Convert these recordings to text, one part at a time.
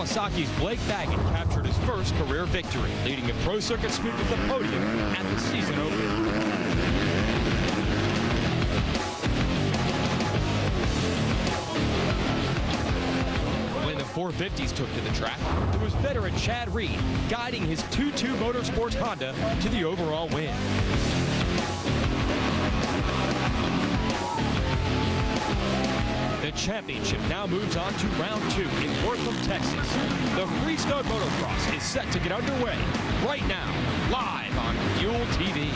Kawasaki's Blake Baggett captured his first career victory, leading a pro circuit sweep to the podium at the season opener. When the 450s took to the track, there was veteran Chad Reed guiding his TwoTwo Motorsports Honda to the overall win. The championship now moves on to round 2 in Wortham, Texas. The Freestone Motocross is set to get underway right now, live on Fuel TV.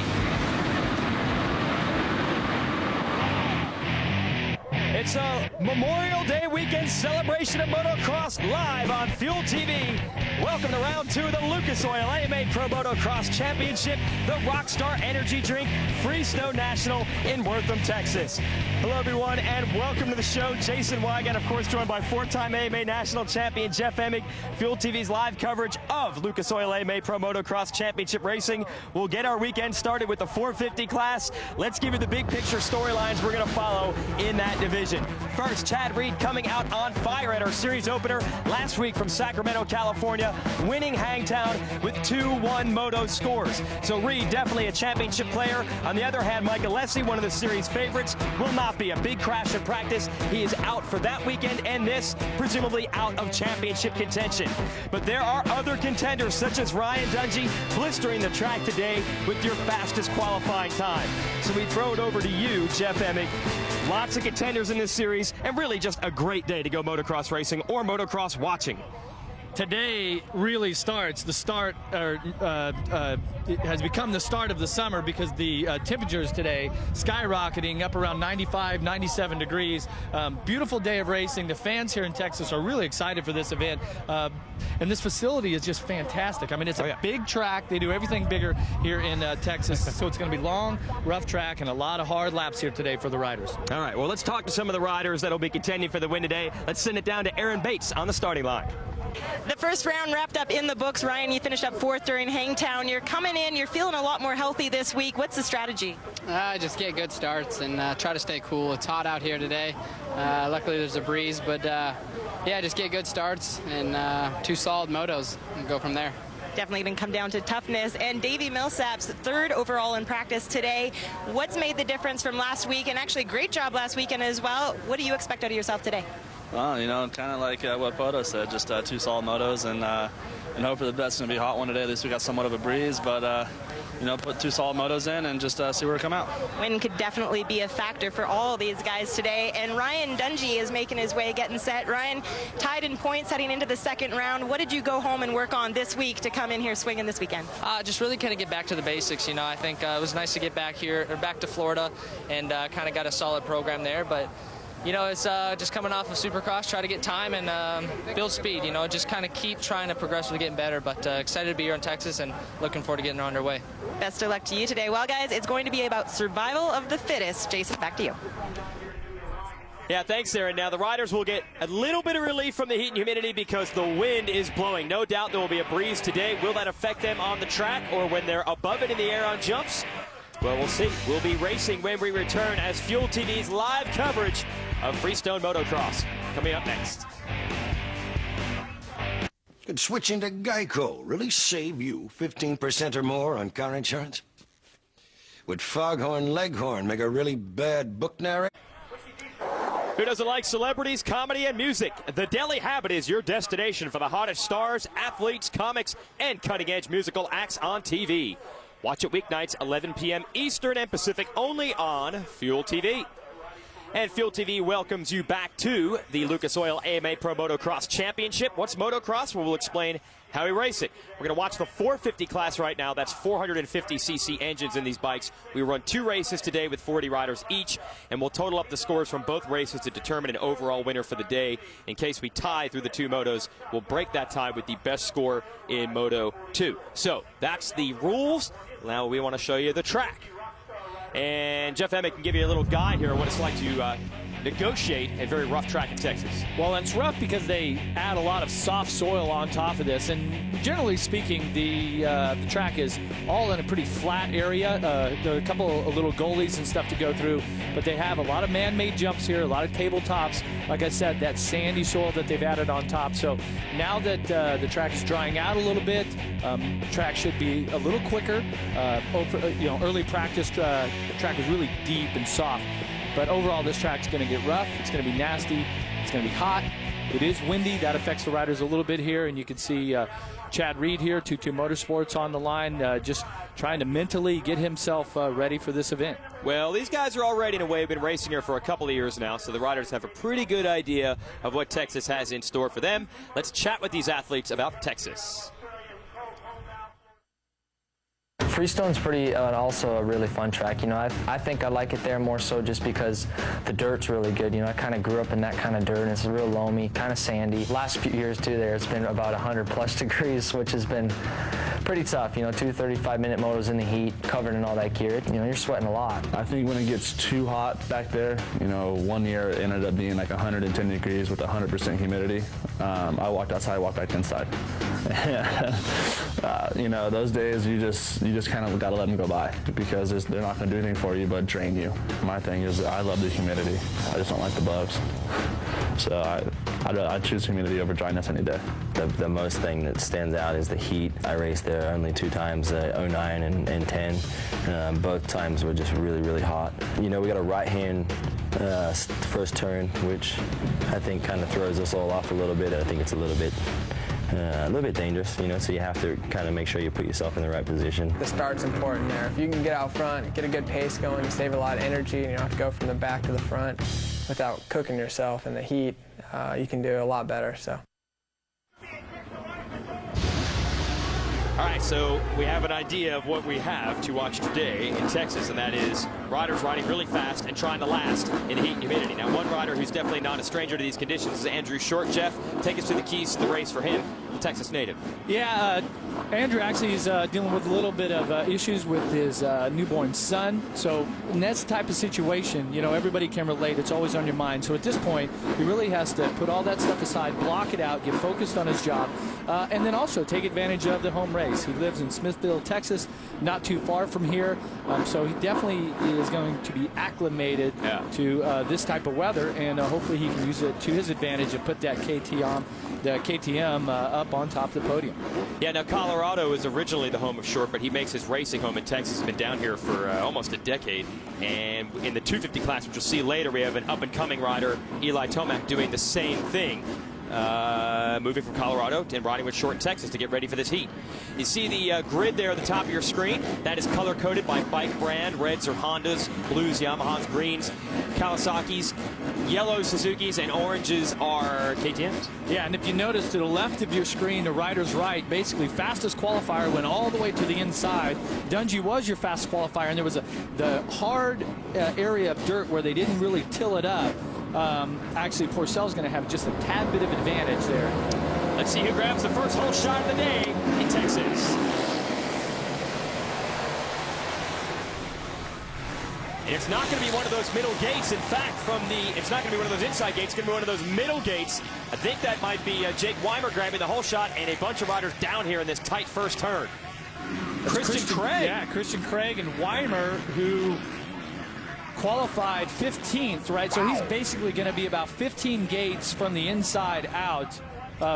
It's a Memorial Day weekend celebration of motocross live on Fuel TV. Welcome to round 2 of the Lucas Oil AMA Pro Motocross Championship, the Rockstar Energy Drink Freestone National in Wortham, Texas. Hello everyone and welcome to the show. Jason Wygant, of course, joined by 4-time AMA National Champion Jeff Emig. Fuel TV's live coverage of Lucas Oil AMA Pro Motocross Championship Racing. We'll get our weekend started with the 450 class. Let's give you the big picture storylines we're going to follow in that division. First, Chad Reed coming out on fire at our series opener last week from Sacramento, California, winning Hangtown with 2-1 moto scores. So Reed, definitely a championship player. On the other hand, Mike Alessi, one of the series favorites, will not be. A big crash in practice. He is out for that weekend and this, presumably out of championship contention. But there are other contenders such as Ryan Dungey blistering the track today with your fastest qualifying time. So we throw it over to you, Jeff Emig. Lots of contenders in this series, and really just a great day to go motocross racing or motocross watching. Today really starts the start, it has become the start of the summer because the temperatures today skyrocketing up around 95, 97 degrees. Beautiful day of racing. The fans here in Texas are really excited for this event. And this facility is just fantastic. I mean, it's a big track. They do everything bigger here in Texas. So it's going to be long, rough track, and a lot of hard laps here today for the riders. All right, well, let's talk to some of the riders that'll be contending for the win today. Let's send it down to Aaron Bates on the starting line. The first round wrapped up in the books. Ryan, you finished up 4th during Hangtown. You're coming in, you're feeling a lot more healthy this week. What's the strategy? Just get good starts and try to stay cool. It's hot out here today. Luckily there's a breeze, but yeah, just get good starts and 2 solid motos and go from there. Definitely going to come down to toughness. And Davi Millsaps, 3rd overall in practice today. What's made the difference from last week? And actually, great job last weekend as well. What do you expect out of yourself today? Well, you know, kind of like what Poto said, just 2 solid motos and hope for the best. It's going to be hot one today. At least we got somewhat of a breeze, but you know, put 2 solid motos in and just see where it come out. Wind could definitely be a factor for all of these guys today. And Ryan Dungey is making his way, getting set. Ryan, tied in points heading into the 2nd round. What did you go home and work on this week to come in here swinging this weekend? Just really kind of get back to the basics. You know, I think it was nice to get back here, or back to Florida, and kind of got a solid program there. But you know, it's just coming off of Supercross, try to get time and build speed, you know, just kind of keep trying to progressively getting better, but excited to be here in Texas and looking forward to getting underway. Best of luck to you today. Well, guys, it's going to be about survival of the fittest. Jason, back to you. Yeah, thanks, Aaron. Now, the riders will get a little bit of relief from the heat and humidity because the wind is blowing. No doubt there will be a breeze today. Will that affect them on the track or when they're above it in the air on jumps? Well, we'll see. We'll be racing when we return as Fuel TV's live coverage of Freestone Motocross coming up next. Could switching to Geico really save you 15% or more on car insurance? Would Foghorn Leghorn make a really bad book narrator? Who doesn't like celebrities, comedy, and music? The Daily Habit is your destination for the hottest stars, athletes, comics, and cutting-edge musical acts on TV. Watch it weeknights, 11 p.m. Eastern and Pacific, only on Fuel TV. And Fuel TV welcomes you back to the Lucas Oil AMA Pro Motocross Championship. What's motocross? Well, we'll explain how we race it. We're going to watch the 450 class right now. That's 450cc engines in these bikes. We run 2 races today with 40 riders each, and we'll total up the scores from both races to determine an overall winner for the day. In case we tie through the 2 motos, we'll break that tie with the best score in Moto 2. So that's the rules. Now we want to show you the track. And Jeff Emig can give you a little guide here on what it's like to negotiate a very rough track in Texas. Well, it's rough because they add a lot of soft soil on top of this, and generally speaking, the track is all in a pretty flat area. There are a couple of little gullies and stuff to go through, but they have a lot of man-made jumps here, a lot of tabletops. Like I said, that sandy soil that they've added on top. So now that the track is drying out a little bit, the track should be a little quicker. Early practice, the track was really deep and soft. But overall, this track's going to get rough. It's going to be nasty. It's going to be hot. It is windy. That affects the riders a little bit here. And you can see Chad Reed here, TwoTwo Motorsports on the line, just trying to mentally get himself ready for this event. Well, these guys are already in a way been racing here for a couple of years now, so the riders have a pretty good idea of what Texas has in store for them. Let's chat with these athletes about Texas. Freestone's also a really fun track. You know, I think I like it there more so just because the dirt's really good. You know, I kind of grew up in that kind of dirt, and it's real loamy, kind of sandy. Last few years too there, it's been about 100+ degrees, which has been pretty tough. You know, 2 35-minute motos in the heat, covered in all that gear. You know, you're sweating a lot. I think when it gets too hot back there, you know, one year it ended up being like 110 degrees with 100% humidity. I walked outside, I walked back inside. You know, those days you just kind of got to let them go by because they're not going to do anything for you but drain you. My thing is I love the humidity. I just don't like the bugs. So I'd choose humidity over dryness any day. The most thing that stands out is the heat. I raced there only 2 times, 09 and 10. Both times were just really, really hot. You know, we got a right-hand first turn, which I think kind of throws us all off a little bit. I think it's a little bit dangerous, you know, so you have to kind of make sure you put yourself in the right position. The start's important there. If you can get out front, get a good pace going, you save a lot of energy, and you don't have to go from the back to the front without cooking yourself in the heat. You can do a lot better. So. All right, so we have an idea of what we have to watch today in Texas, and that is riders riding really fast and trying to last in heat and humidity. Now, one rider who's definitely not a stranger to these conditions is Andrew Short. Jeff, take us to the keys to the race for him, the Texas native. Yeah, Andrew actually is dealing with a little bit of issues with his newborn son. So in that type of situation, you know, everybody can relate. It's always on your mind. So at this point, he really has to put all that stuff aside, block it out, get focused on his job, and then also take advantage of the home race. He lives in Smithville, Texas, not too far from here. So he definitely is going to be acclimated to this type of weather, and hopefully he can use it to his advantage and put that KTM up on top of the podium. Yeah, now Colorado is originally the home of Short, but he makes his racing home in Texas. He's been down here for almost a decade. And in the 250 class, which you'll see later, we have an up-and-coming rider, Eli Tomac, doing the same thing. Moving from Colorado and riding with Short in Texas to get ready for this heat. You see the grid there at the top of your screen. That is color-coded by bike brand. Reds are Hondas, blues Yamahas, greens Kawasaki's, yellows Suzuki's, and oranges are KTM's. Yeah, and if you notice to the left of your screen, the rider's right, basically fastest qualifier went all the way to the inside. Dungey was your fastest qualifier, and there was the hard area of dirt where they didn't really till it up. Actually, Pourcel's going to have just a tad bit of advantage there. Let's see who grabs the first hole shot of the day in Texas. And it's not going to be one of those middle gates. In fact, it's not going to be one of those inside gates. It's going to be one of those middle gates. I think that might be Jake Weimer grabbing the hole shot, and a bunch of riders down here in this tight first turn. Christian Craig. Yeah, Christian Craig and Weimer, who qualified 15th, right? So he's basically going to be about 15 gates from the inside out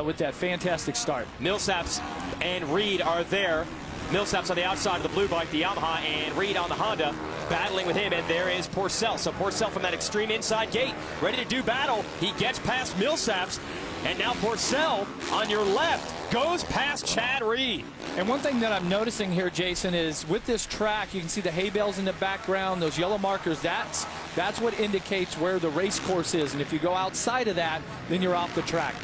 with that fantastic start. Millsaps and Reed are there. Millsaps on the outside of the blue bike, the Yamaha, and Reed on the Honda, battling with him, and there is Pourcel. So Pourcel from that extreme inside gate, ready to do battle. He gets past Millsaps, and now Pourcel on your left goes past Chad Reed. And one thing that I'm noticing here, Jason, is with this track, you can see the hay bales in the background, those yellow markers. That's what indicates where the race course is. And if you go outside of that, then you're off the track.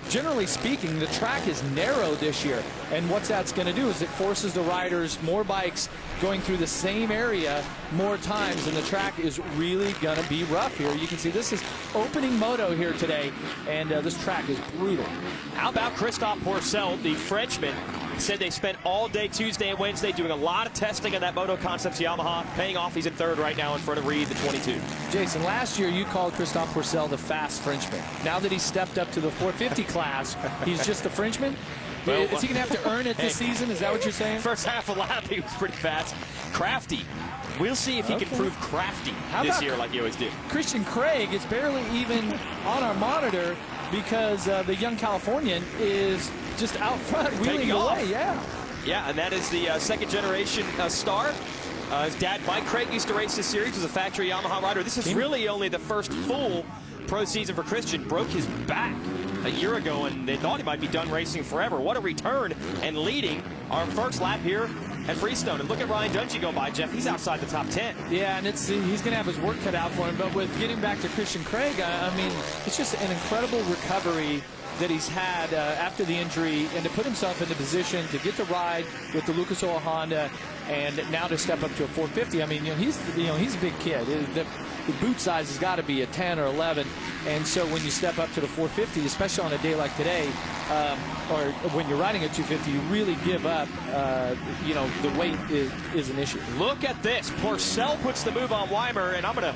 Generally speaking, the track is narrow this year, and what that's going to do is it forces the riders more bikes going through the same area more times, and the track is really going to be rough here. You can see this is opening moto here today, and this track is brutal. How about Christophe Pourcel, the Frenchman? said they spent all day Tuesday and Wednesday doing a lot of testing on that MotoConcepts Yamaha, paying off. He's in third right now in front of Reed, the 22. Jason, last year you called Christophe Pourcel the fast Frenchman. Now that he's stepped up to the 450 class, he's just the Frenchman? Well, is he going to have to earn it this season? Is that what you're saying? First half of lap, he was pretty fast. Crafty. We'll see if he can prove crafty this year like he always did. Christian Craig is barely even on our monitor because the young Californian is just out front wheeling away. Yeah, and that is the second generation star. His dad, Mike Craig, used to race this series, was a factory Yamaha rider. This is really only the first full pro season for Christian. Broke his back a year ago, and they thought he might be done racing forever. What a return, and leading our first lap here at Freestone. And look at Ryan Dungey go by, Jeff. He's outside the top 10. Yeah, and he's going to have his work cut out for him. But with getting back to Christian Craig, I mean, it's just an incredible recovery that he's had after the injury, and to put himself in the position to get the ride with the Lucas Oil Honda, and now to step up to a 450. I mean, he's a big kid. The boot size has got to be a 10 or 11, and so when you step up to the 450, especially on a day like today, or when you're riding a 250, you really give up. The weight is an issue. Look at this. Pourcel puts the move on Weimer, and I'm gonna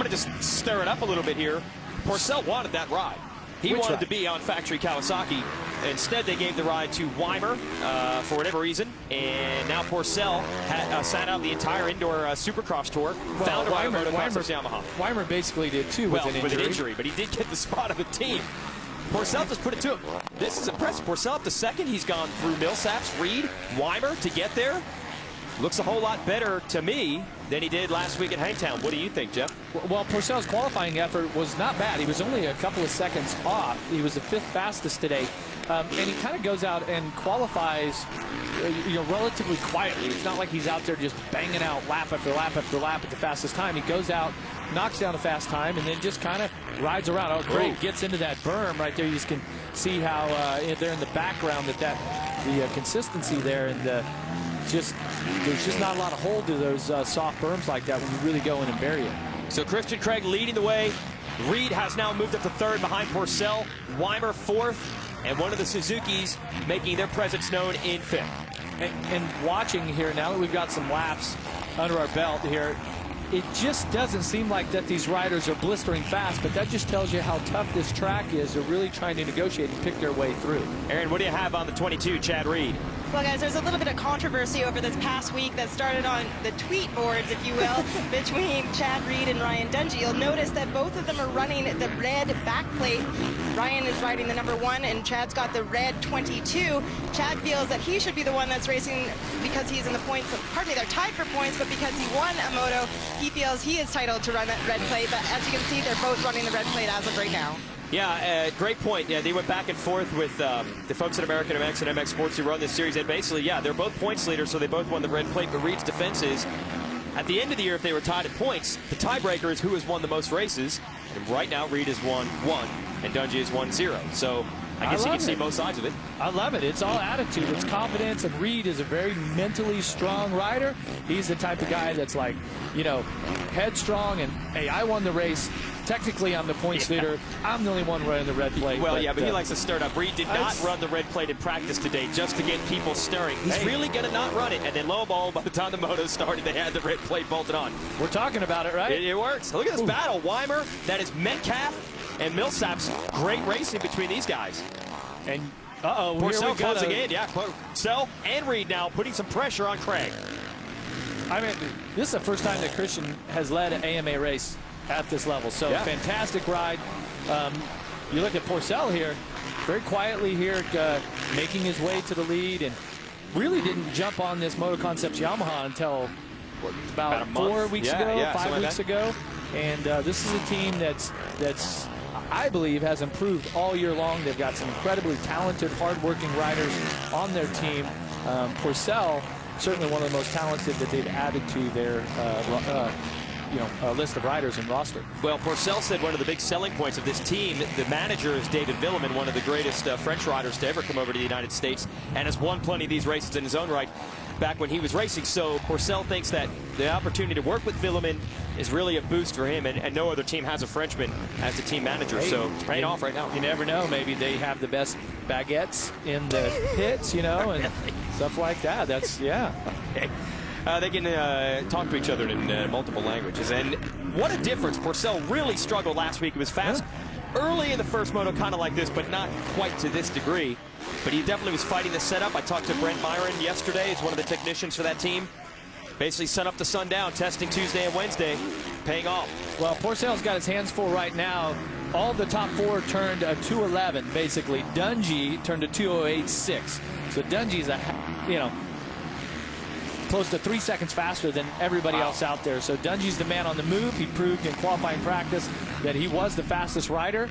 just stir it up a little bit here. Pourcel wanted that ride. He wanted to be on factory Kawasaki. Instead, they gave the ride to Weimer for whatever reason, and now Pourcel sat out the entire indoor Supercross tour. Found a ride on MotoConcepts Yamaha. Weimer basically did too with an injury, but he did get the spot of the team. Pourcel just put it to him. This is impressive. Pourcel up to second. He's gone through Millsaps, Reed, Weimer to get there. Looks a whole lot better to me than he did last week at Hangtown. What do you think, Jeff? Well, Pourcel's qualifying effort was not bad. He was only a couple of seconds off. He was the 5th fastest today. And he kind of goes out and qualifies relatively quietly. It's not like he's out there just banging out lap after lap after lap at the fastest time. He goes out, knocks down a fast time, and then just kind of rides around. Oh, great. Gets into that berm right there. You just can see how they're in the background the consistency there, and there's just not a lot of hold to those soft berms like that when you really go in and bury it. So Christian Craig leading the way. Reed has now moved up to third behind Pourcel. Weimer fourth. And one of the Suzukis making their presence known in fifth. And watching here, now that we've got some laps under our belt here, it just doesn't seem like that these riders are blistering fast, but that just tells you how tough this track is. They're really trying to negotiate and pick their way through. Aaron, what do you have on the 22, Chad Reed? Well, guys, there's a little bit of controversy over this past week that started on the tweet boards, if you will, between Chad Reed and Ryan Dungey. You'll notice that both of them are running the red backplate. Ryan is riding the number 1, and Chad's got the red 22. Chad feels that he should be the one that's racing because he's in the points. Pardon me, they're tied for points, but because he won a moto, he feels he is entitled to run that red plate. But as you can see, they're both running the red plate as of right now. Yeah, great point. Yeah, they went back and forth with the folks at American MX and MX Sports who run this series. And basically, yeah, they're both points leaders, so they both won the red plate. But Reed's defense is, at the end of the year, if they were tied at points, the tiebreaker is who has won the most races. And right now, Reed has won 1, and Dungey has won 0. So I guess you can see both sides of it. I love it. It's all attitude. It's confidence. And Reed is a very mentally strong rider. He's the type of guy that's like, headstrong and, hey, I won the race. Technically, I'm the points leader. I'm the only one running the red plate. Well, but he likes to stir it up. Reed did not run the red plate in practice today just to get people stirring. He's really going to not run it. And then, lo and behold, by the time the moto started, they had the red plate bolted on. We're talking about it, right? It works. Look at this battle. Weimer, that is Metcalfe, and Millsaps. Great racing between these guys. And, Pourcel closing in. Yeah, Pourcel and Reed now putting some pressure on Craig. I mean, this is the first time that Christian has led an AMA race at this level. So fantastic ride. You look at Pourcel here, very quietly here, making his way to the lead, and really didn't jump on this MotoConcepts Yamaha until about 4 weeks ago, 5 weeks ago. And this is a team that's I believe has improved all year long. They've got some incredibly talented, hardworking riders on their team. Pourcel, certainly one of the most talented that they've added to their list of riders and roster. Well, Pourcel said one of the big selling points of this team, the manager is David Millsaps, one of the greatest French riders to ever come over to the United States, and has won plenty of these races in his own right. back when he was racing. So Pourcel thinks that the opportunity to work with Villopoto is really a boost for him, and no other team has a Frenchman as the team manager. Hey, so paying off right now. You never know. Maybe they have the best baguettes in the pits, you know, and stuff like that. That's, yeah. Okay. They can talk to each other in multiple languages. And what a difference. Pourcel really struggled last week. He was fast early in the first moto, kind of like this, but not quite to this degree. But he definitely was fighting the setup. I talked to Brent Byrne yesterday. He's one of the technicians for that team. Basically set up the sun down, testing Tuesday and Wednesday, paying off. Well, Pourcel's got his hands full right now. All the top four turned a 211, basically. Dungey turned a 208.6. So Dungey's close to 3 seconds faster than everybody else out there. So Dungey's the man on the move. He proved in qualifying practice that he was the fastest rider.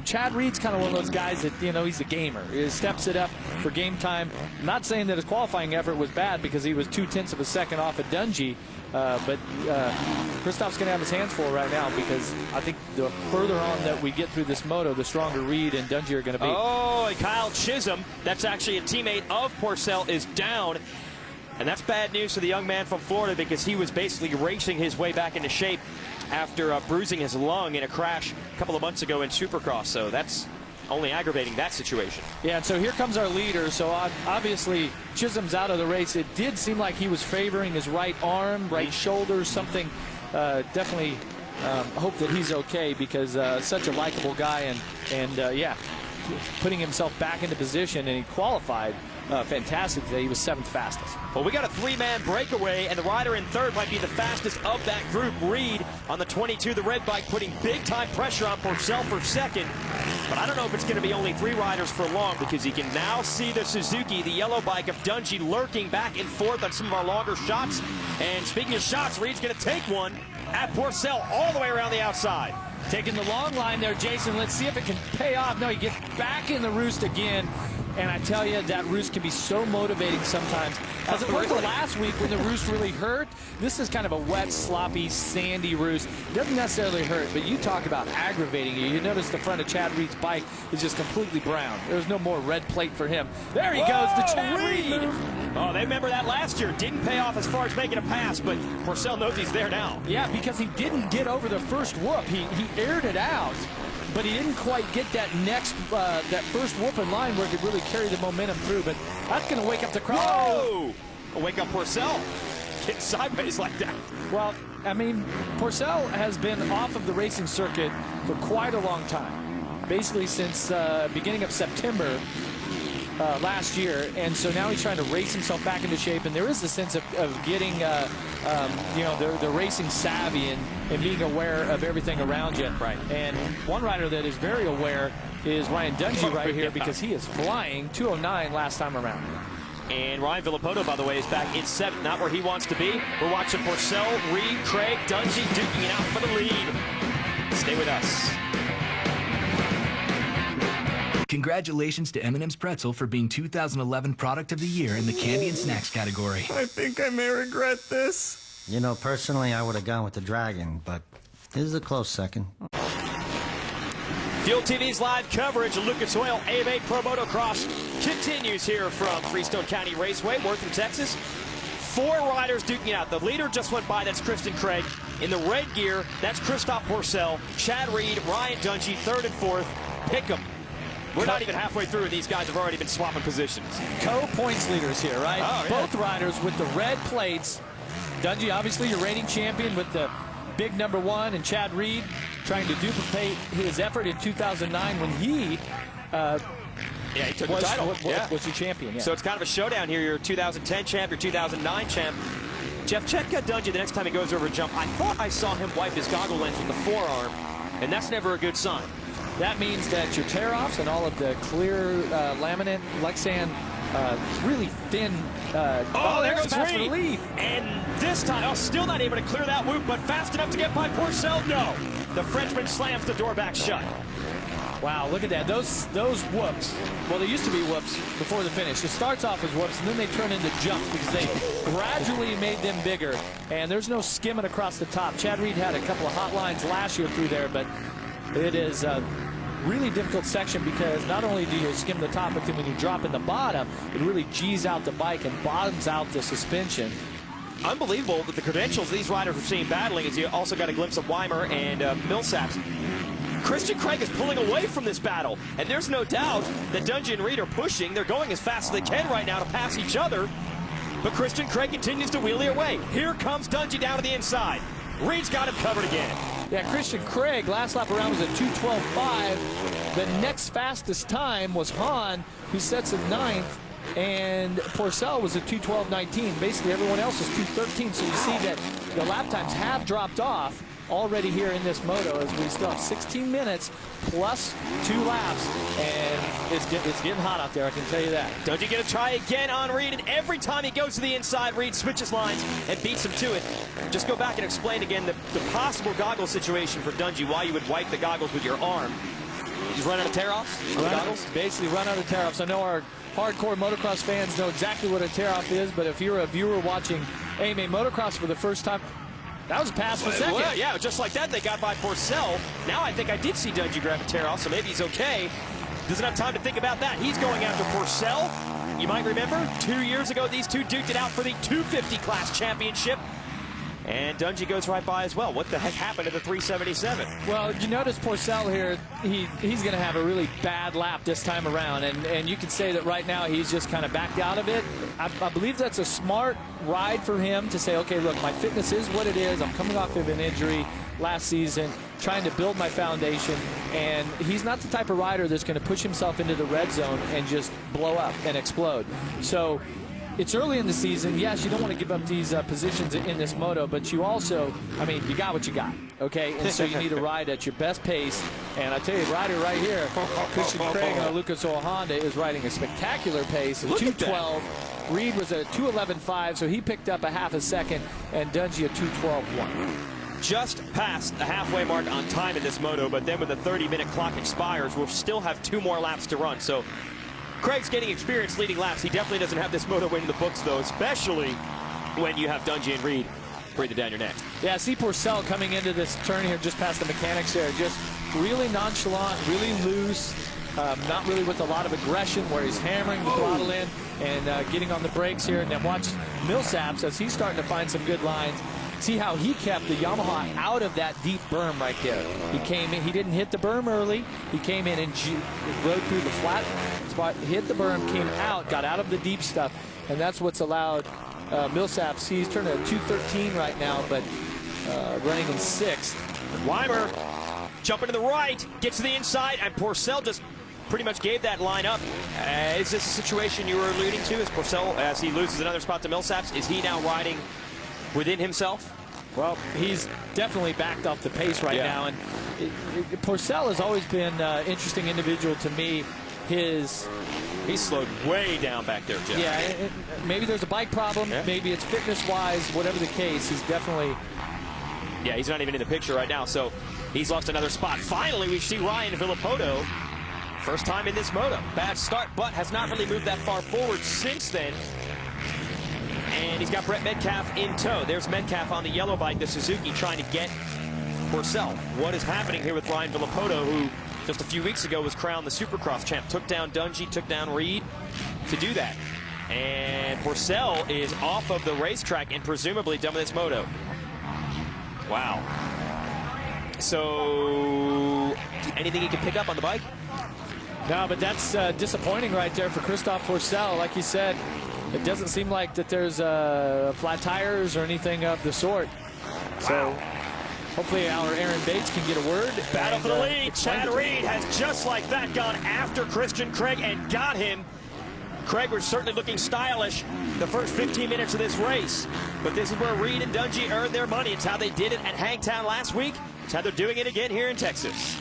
Chad Reed's kind of one of those guys that, you know, he's a gamer. He steps it up for game time. I'm not saying that his qualifying effort was bad because he was 0.2 of a second off at Dungey. But Christophe's going to have his hands full right now because I think the further on that we get through this moto, the stronger Reed and Dungey are going to be. Oh, and Kyle Chisholm, that's actually a teammate of Pourcel, is down. And that's bad news for the young man from Florida because he was basically racing his way back into shape after bruising his lung in a crash a couple of months ago in Supercross. So that's only aggravating that situation. Yeah, and so here comes our leader. So obviously Chisholm's out of the race. It did seem like he was favoring his right arm, right shoulder, something. Definitely hope that he's okay because such a likable guy and yeah, putting himself back into position, and he qualified fantastic today. He was 7th fastest. Well, we got a 3-man breakaway, and the rider in 3rd might be the fastest of that group. Reed on the 22, the red bike, putting big-time pressure on Pourcel for 2nd. But I don't know if it's going to be only 3 riders for long because he can now see the Suzuki, the yellow bike of Dungey, lurking back and forth on some of our longer shots. And speaking of shots, Reed's going to take one at Pourcel all the way around the outside. Taking the long line there, Jason. Let's see if it can pay off. No, he gets back in the roost again. And I tell you, that roost can be so motivating sometimes. As it was the last week when the roost really hurt, this is kind of a wet, sloppy, sandy roost. It doesn't necessarily hurt, but you talk about aggravating you. You notice the front of Chad Reed's bike is just completely brown. There's no more red plate for him. There he goes, the Chad Reed. Oh, they remember that last year. Didn't pay off as far as making a pass, but Pourcel knows he's there now. Yeah, because he didn't get over the first whoop. He aired it out, but he didn't quite get that next, that first whoop in line where he could really carry the momentum through. But that's going to wake up the crowd. Whoa! Wake up Pourcel. Get sideways like that. Well, I mean, Pourcel has been off of the racing circuit for quite a long time, basically since beginning of September last year, and so now he's trying to race himself back into shape, and there is a sense of getting, you know, the racing savvy and being aware of everything around you. Right. And one rider that is very aware is Ryan Dungey right here because he is flying 209 last time around. And Ryan Villopoto, by the way, is back in 7th, not where he wants to be. We're watching Pourcel, Reed, Craig, Dungey duking it out for the lead. Stay with us. Congratulations to M&M's Pretzel for being 2011 Product of the Year in the Candy and Snacks category. I think I may regret this. You know, personally, I would have gone with the Dragon, but this is a close second. Fuel TV's live coverage of Lucas Oil AMA Pro Motocross continues here from Freestone County Raceway, Wortham, Texas. 4 riders duking it out. The leader just went by, that's Kristen Craig. In the red gear, that's Christophe Pourcel, Chad Reed, Ryan Dungey, 3rd and 4th. Pick 'em. We're not even halfway through, and these guys have already been swapping positions. Co-points leaders here, right? Oh, yeah. Both riders with the red plates. Dungey, obviously your reigning champion with the big #1, and Chad Reed trying to duplicate his effort in 2009 when he he took the title. Was your champion. Yeah. So it's kind of a showdown here. Your 2010 champ, your 2009 champ. Jeff, check Dungey the next time he goes over a jump. I thought I saw him wipe his goggle lens with the forearm, and that's never a good sign. That means that your tear-offs and all of the clear laminate, Lexan, really thin. There goes Reed. And this time, still not able to clear that whoop, but fast enough to get by Pourcel? No. The Frenchman slams the door back shut. Wow, look at that. Those whoops. Well, they used to be whoops before the finish. It starts off as whoops, and then they turn into jumps because they gradually made them bigger. And there's no skimming across the top. Chad Reed had a couple of hot lines last year through there, but it is really difficult section because not only do you skim the top, but then when you drop in the bottom, it really G's out the bike and bottoms out the suspension. Unbelievable with the credentials these riders are seeing battling, as you also got a glimpse of Weimer and Millsaps. Christian Craig is pulling away from this battle, and there's no doubt that Dungey and Reed are pushing. They're going as fast as they can right now to pass each other, but Christian Craig continues to wheelie away. Here comes Dungey down to the inside. Reed's got him covered again. Yeah, Christian Craig, last lap around was a 2:12.5. The next fastest time was Hahn, who sets a 9th, and Pourcel was a 2:12.19. Basically, everyone else is 2:13, so you see that the lap times have dropped off already here in this moto, as we still have 16 minutes plus 2 laps, and it's getting hot out there, I can tell you that. Dungey gonna try again on Reed, and every time he goes to the inside, Reed switches lines and beats him to it. Just go back and explain again the possible goggle situation for Dungey, why you would wipe the goggles with your arm. Just run out of tear-offs on the goggles? Basically run out of tear-offs. I know our hardcore motocross fans know exactly what a tear-off is, but if you're a viewer watching AMA Motocross for the first time, that was a pass for second. Well, yeah, just like that, they got by Pourcel. Now I think I did see Dungey grab a tear-off, so maybe he's okay. Doesn't have time to think about that. He's going after Pourcel. You might remember, 2 years ago, these two duked it out for the 250 class championship. And Dungey goes right by as well. What the heck happened to the 377? Well, you notice Pourcel here, he's going to have a really bad lap this time around, and you could say that right now he's just kind of backed out of it. I believe that's a smart ride for him to say, okay, look, my fitness is what it is. I'm coming off of an injury last season, trying to build my foundation, and he's not the type of rider that's going to push himself into the red zone and just blow up and explode. So it's early in the season. Yes, you don't want to give up these positions in this moto, but you also, I mean, you got what you got, okay? And so you need to ride at your best pace. And I tell you, rider right here, Christian Craig on a Lucas Oil Honda is riding a spectacular pace, a 2:12. Reed was a 2:11.5, so he picked up a half a second, and Dungey a 2:12.1. Just past the halfway mark on time in this moto, but then when the 30-minute clock expires, we'll still have 2 more laps to run. So Craig's getting experience leading laps. He definitely doesn't have this moto win in the books, though, especially when you have Dungey and Reed breathing down your neck. Yeah, see Pourcel coming into this turn here just past the mechanics there. Just really nonchalant, really loose, not really with a lot of aggression, where he's hammering the throttle in and getting on the brakes here. And then watch Millsaps as he's starting to find some good lines. See how he kept the Yamaha out of that deep berm right there. He came in, he didn't hit the berm early. He came in and rode through the flat spot, hit the berm, came out, got out of the deep stuff, and that's what's allowed Millsaps. He's turned a 2:13 right now, but running in 6th. Weimer jumping to the right, gets to the inside, and Pourcel just pretty much gave that line up. Is this a situation you were alluding to? Is Pourcel, as he loses another spot to Millsaps, is he now riding within himself? Well, he's definitely backed off the pace right now, and Pourcel has always been an interesting individual to me. He's slowed way down back there, Jeff. Yeah, maybe there's a bike problem, maybe it's fitness-wise, whatever the case, he's definitely... Yeah, he's not even in the picture right now, so he's lost another spot. Finally, we see Ryan Villopoto. First time in this moto. Bad start, but has not really moved that far forward since then. And he's got Brett Metcalfe in tow. There's Metcalfe on the yellow bike, the Suzuki, trying to get Pourcel. What is happening here with Ryan Villopoto, who just a few weeks ago was crowned the Supercross champ? Took down Dungey, took down Reed to do that. And Pourcel is off of the racetrack and presumably done with this moto. Wow. So, anything he can pick up on the bike? No, but that's disappointing right there for Christophe Pourcel. Like you said, it doesn't seem like that there's flat tires or anything of the sort. So hopefully our Aaron Bates can get a word. Battle for the lead. Chad Reed has just like that gone after Christian Craig and got him. Craig was certainly looking stylish the first 15 minutes of this race. But this is where Reed and Dungey earned their money. It's how they did it at Hangtown last week. It's how they're doing it again here in Texas.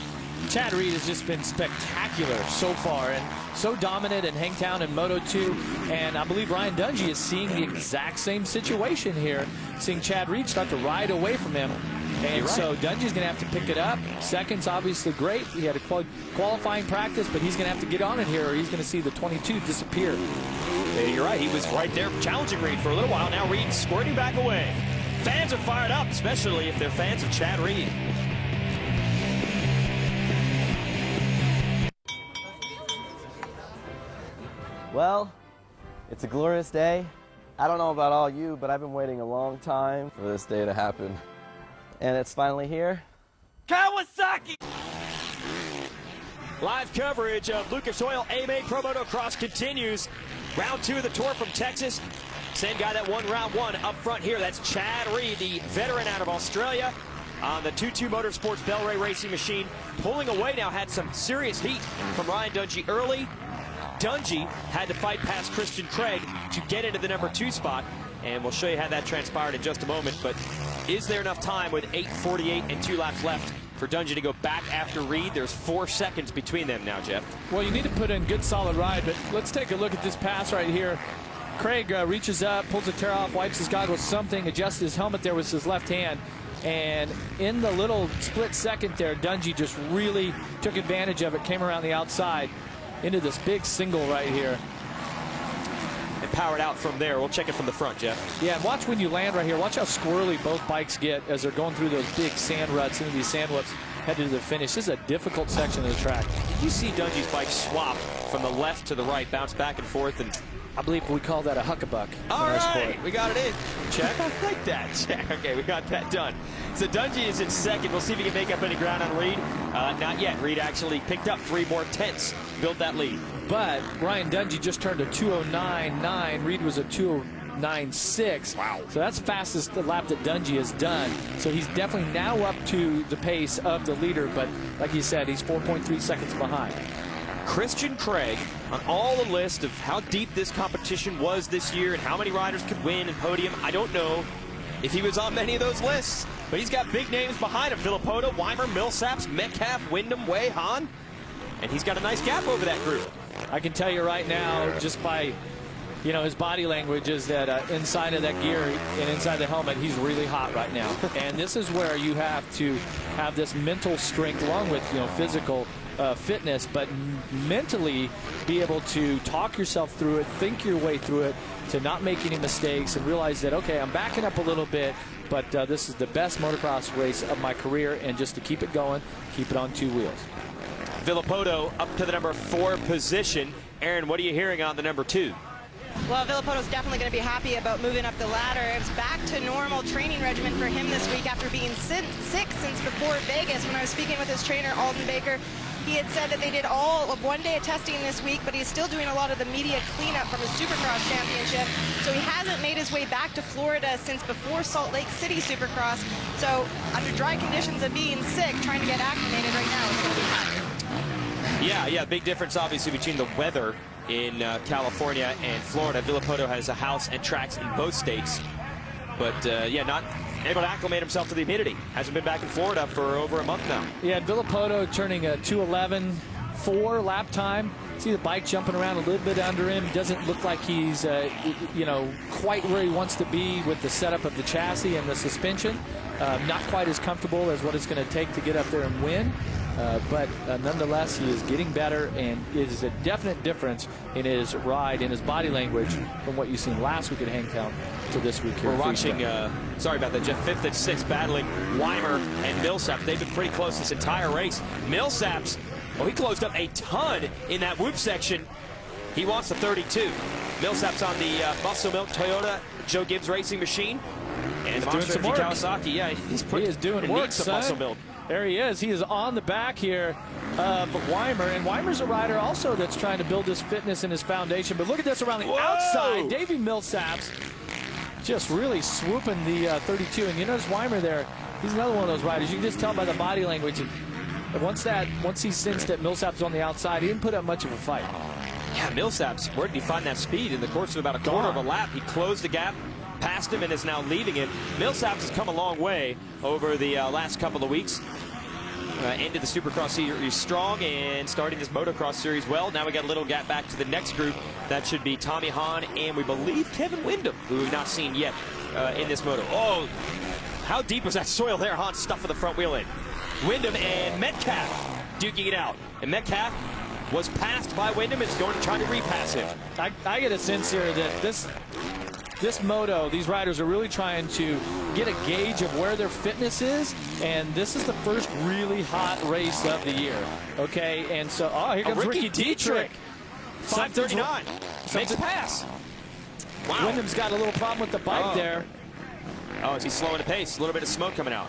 Chad Reed has just been spectacular so far and so dominant in Hangtown and Moto 2. And I believe Ryan Dungey is seeing the exact same situation here, seeing Chad Reed start to ride away from him. And so Dungey's going to have to pick it up. Second's obviously great. He had a qualifying practice, but he's going to have to get on it here or he's going to see the 22 disappear. Yeah, you're right. He was right there challenging Reed for a little while. Now Reed squirting back away. Fans are fired up, especially if they're fans of Chad Reed. Well, it's a glorious day. I don't know about all you, but I've been waiting a long time for this day to happen. And it's finally here. Kawasaki! Live coverage of Lucas Oil AMA Pro Motocross continues. Round 2 of the Tour from Texas. Same guy that won round 1 up front here. That's Chad Reed, the veteran out of Australia, on the TwoTwo Motorsports Bellray racing machine. Pulling away now, had some serious heat from Ryan Dungey early. Dungey had to fight past Christian Craig to get into the number 2 spot. And we'll show you how that transpired in just a moment. But is there enough time with 8:48 and 2 laps left for Dungey to go back after Reed? There's 4 seconds between them now, Jeff. Well, you need to put in good solid ride, but let's take a look at this pass right here. Craig reaches up, pulls a tear off, wipes his goggles, something, adjusts his helmet there with his left hand. And in the little split second there, Dungey just really took advantage of it, came around the outside into this big single right here. And powered out from there. We'll check it from the front, Jeff. Yeah, and watch when you land right here. Watch how squirrely both bikes get as they're going through those big sand ruts into these sand whips headed to the finish. This is a difficult section of the track. Did you see Dungey's bike swap from the left to the right, bounce back and forth? And I believe we call that a huckabuck. All right, we got it in. Check. I like that. Check. Okay, we got that done. So Dungey is in second. We'll see if he can make up any ground on Reed. Not yet. Reed actually picked up 3 more tenths, built that lead. But Ryan Dungey just turned a 2:09.9. Reed was a 2:09.6. Wow. So that's the fastest lap that Dungey has done. So he's definitely now up to the pace of the leader. But like you said, he's 4.3 seconds behind. Christian Craig on all the list of how deep this competition was this year and how many riders could win and podium. I don't know if he was on many of those lists, but he's got big names behind him. Villopoto, Weimer, Millsaps, Metcalfe, Wyndham, Way, Hahn. And he's got a nice gap over that group. I can tell you right now, just by his body language, is that inside of that gear and inside the helmet, he's really hot right now. And this is where you have to have this mental strength along with physical fitness, but mentally be able to talk yourself through it, think your way through it, to not make any mistakes and realize that, okay, I'm backing up a little bit, but this is the best motocross race of my career, and just to keep it going, keep it on 2 wheels. Villopoto up to the number 4 position. Aaron, what are you hearing on the number 2? Well, Villopoto's definitely going to be happy about moving up the ladder. It's back to normal training regimen for him this week after being sick since before Vegas. When I was speaking with his trainer, Alden Baker, he had said that they did all of 1 day of testing this week, but he's still doing a lot of the media cleanup from his Supercross championship. So he hasn't made his way back to Florida since before Salt Lake City Supercross. So under dry conditions of being sick, trying to get acclimated right now is going to be hard. Yeah, big difference obviously between the weather in California and Florida. Villopoto has a house and tracks in both states, but not able to acclimate himself to the humidity. Hasn't been back in Florida for over a month now. Yeah, Villopoto turning a 2:11.4 lap time. See the bike jumping around a little bit under him. Doesn't look like he's quite where he wants to be with the setup of the chassis and the suspension. Not quite as comfortable as what it's going to take to get up there and win. But nonetheless, he is getting better, and it is a definite difference in his ride and his body language from what you've seen last week at Hangtown to this week here. We're watching, sorry about that, Jeff, 5th and 6th battling Weimer and Millsaps. They've been pretty close this entire race. Millsaps, well, he closed up a ton in that whoop section. He wants the 32. Millsaps on the Muscle Milk Toyota Joe Gibbs racing machine. And the Monster Kawasaki, yeah, he is doing work, some muscle milk. There he is. He is on the back here of Weimer. And Weimer's a rider also that's trying to build his fitness and his foundation. But look at this around the outside. Davi Millsaps just really swooping the 32. And you notice Weimer there. He's another one of those riders. You can just tell by the body language. And once he sensed that Millsaps was on the outside, he didn't put up much of a fight. Yeah, Millsaps, where did he find that speed? In the course of about a quarter of a lap, he closed the gap past him and is now leaving it. Millsaps has come a long way over the last couple of weeks. Ended the Supercross series strong and starting this motocross series well. Now we got a little gap back to the next group. That should be Tommy Hahn and we believe Kevin Wyndham, who we've not seen yet in this moto. Oh, how deep was that soil there? Hahn stuffed for the front wheel in. Wyndham and Metcalfe duking it out. And Metcalfe was passed by Wyndham and is going to try to repass him. I get a sense here that this moto, these riders are really trying to get a gauge of where their fitness is, and this is the first really hot race of the year. Okay, and so, here comes Ricky Dietrich. 5:39. Makes a pass. Wow. Wyndham's got a little problem with the bike there. Oh, is he slowing the pace? A little bit of smoke coming out.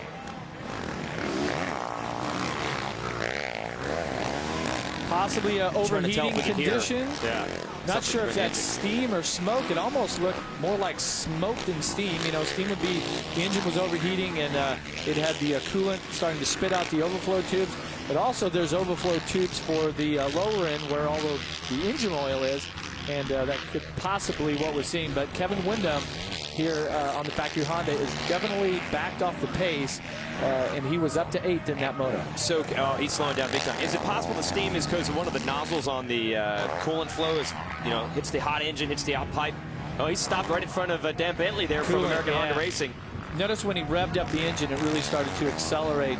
Possibly overheating condition. Yeah. Not sure if that's steam or smoke. It almost looked more like smoke than steam. You know, steam would be the engine was overheating and it had the coolant starting to spit out the overflow tubes. But also there's overflow tubes for the lower end where all of the engine oil is. And that could possibly what we're seeing. But Kevin Wyndham here on the factory Honda is definitely backed off the pace. And he was up to 8th in that moto. So he's slowing down big time. Is it possible the steam is because one of the nozzles on the coolant flow is, you know, hits the hot engine, hits the out pipe? Oh, he stopped right in front of Dan Bentley there from American Honda Racing. Notice when he revved up the engine, it really started to accelerate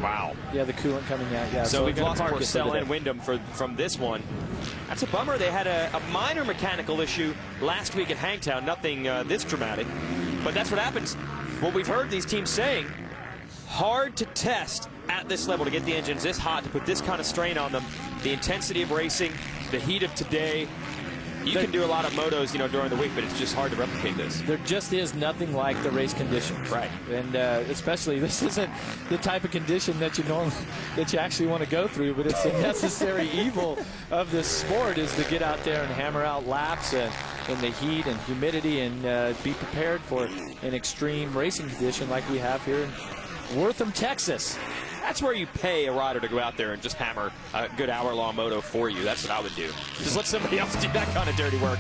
Wow. Yeah, the coolant coming out. Yeah. So we've lost Pourcel and Wyndham from this one. That's a bummer. They had a minor mechanical issue last week at Hangtown. Nothing this dramatic. But that's what happens. What we've heard these teams saying, hard to test at this level to get the engines this hot, to put this kind of strain on them. The intensity of racing, the heat of today. You can do a lot of motos, you know, during the week, but it's just hard to replicate this. There just is nothing like the race conditions, right? And especially this isn't the type of condition that you actually want to go through, but it's a necessary evil of this sport is to get out there and hammer out laps in the heat and humidity and be prepared for an extreme racing condition like we have here in Wortham, Texas. That's where you pay a rider to go out there and just hammer a good hour-long moto for you. That's what I would do. Just let somebody else do that kind of dirty work.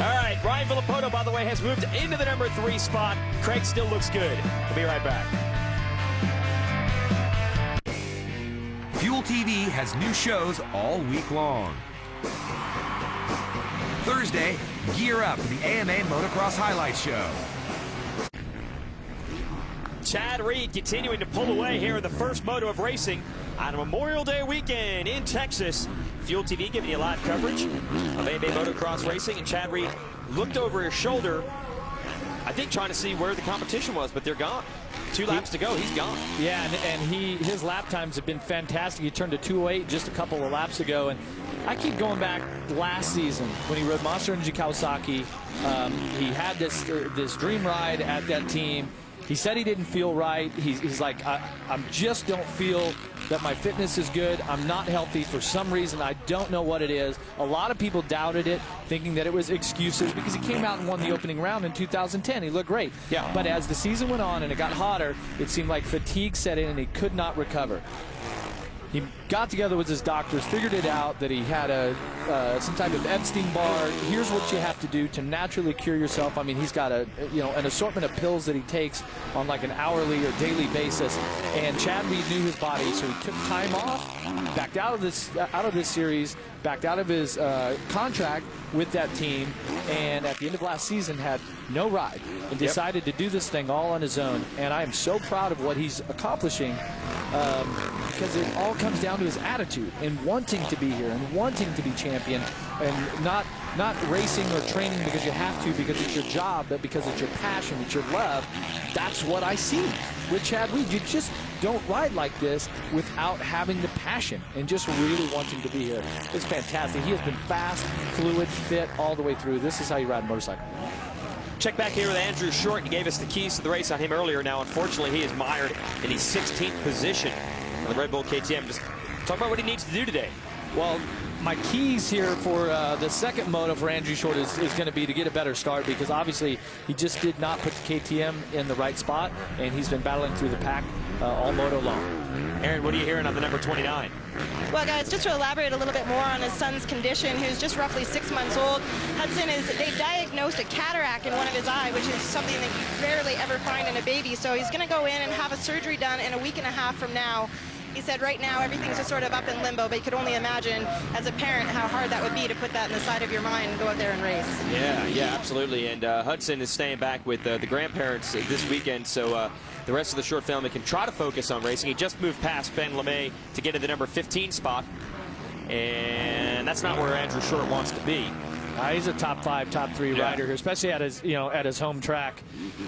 All right, Ryan Villopoto, by the way, has moved into the number 3 spot. Craig still looks good. We'll be right back. Fuel TV has new shows all week long. Thursday, gear up for the AMA Motocross Highlights Show. Chad Reed continuing to pull away here in the first moto of racing on a Memorial Day weekend in Texas. Fuel TV giving you live coverage of AMA Motocross racing, and Chad Reed looked over his shoulder, I think trying to see where the competition was, but they're gone. 2 laps to go, he's gone. Yeah, and his lap times have been fantastic. He turned to 2:08 just a couple of laps ago, and I keep going back last season when he rode Monster Kawasaki. He had this dream ride at that team. He said he didn't feel right. He's like, I just don't feel that my fitness is good. I'm not healthy for some reason. I don't know what it is. A lot of people doubted it, thinking that it was excuses because he came out and won the opening round in 2010. He looked great. Yeah. But as the season went on and it got hotter, it seemed like fatigue set in and he could not recover. He got together with his doctors, figured it out that he had some type of Epstein-Barr. Here's what you have to do to naturally cure yourself. I mean, he's got an assortment of pills that he takes on like an hourly or daily basis. And Chad Reed knew his body, so he took time off, backed out of this series, backed out of his contract with that team, and at the end of last season had no ride and decided to do this thing all on his own. And I am so proud of what he's accomplishing because it all comes down to his attitude and wanting to be here and wanting to be champion and not racing or training because you have to, because it's your job, but because it's your passion, it's your love. That's what I see with Chad Reed. You just don't ride like this without having the passion and just really wanting to be here. It's fantastic. He has been fast, fluid, fit all the way through. This is how you ride a motorcycle. Check back here with Andrew Short. He gave us the keys to the race on him earlier. Now, unfortunately, he is mired in the 16th position on the Red Bull KTM. Just talk about what he needs to do today. Well, my keys here for the second moto for Andrew Short is going to be to get a better start, because obviously he just did not put the KTM in the right spot, and he's been battling through the pack all moto long. Aaron, what are you hearing on the number 29? Well, guys, just to elaborate a little bit more on his son's condition, who's just roughly 6 months old, Hudson they diagnosed a cataract in one of his eye, which is something that you rarely ever find in a baby. So he's going to go in and have a surgery done in a week and a half from now. He said right now everything's just sort of up in limbo, but you could only imagine as a parent how hard that would be to put that in the side of your mind and go out there and race. Yeah, absolutely. And Hudson is staying back with the grandparents this weekend, so the rest of the Short family can try to focus on racing. He just moved past Ben LeMay to get in the number 15 spot, and that's not where Andrew Short wants to be. He's a top 5, top 3 rider here, especially at his home track.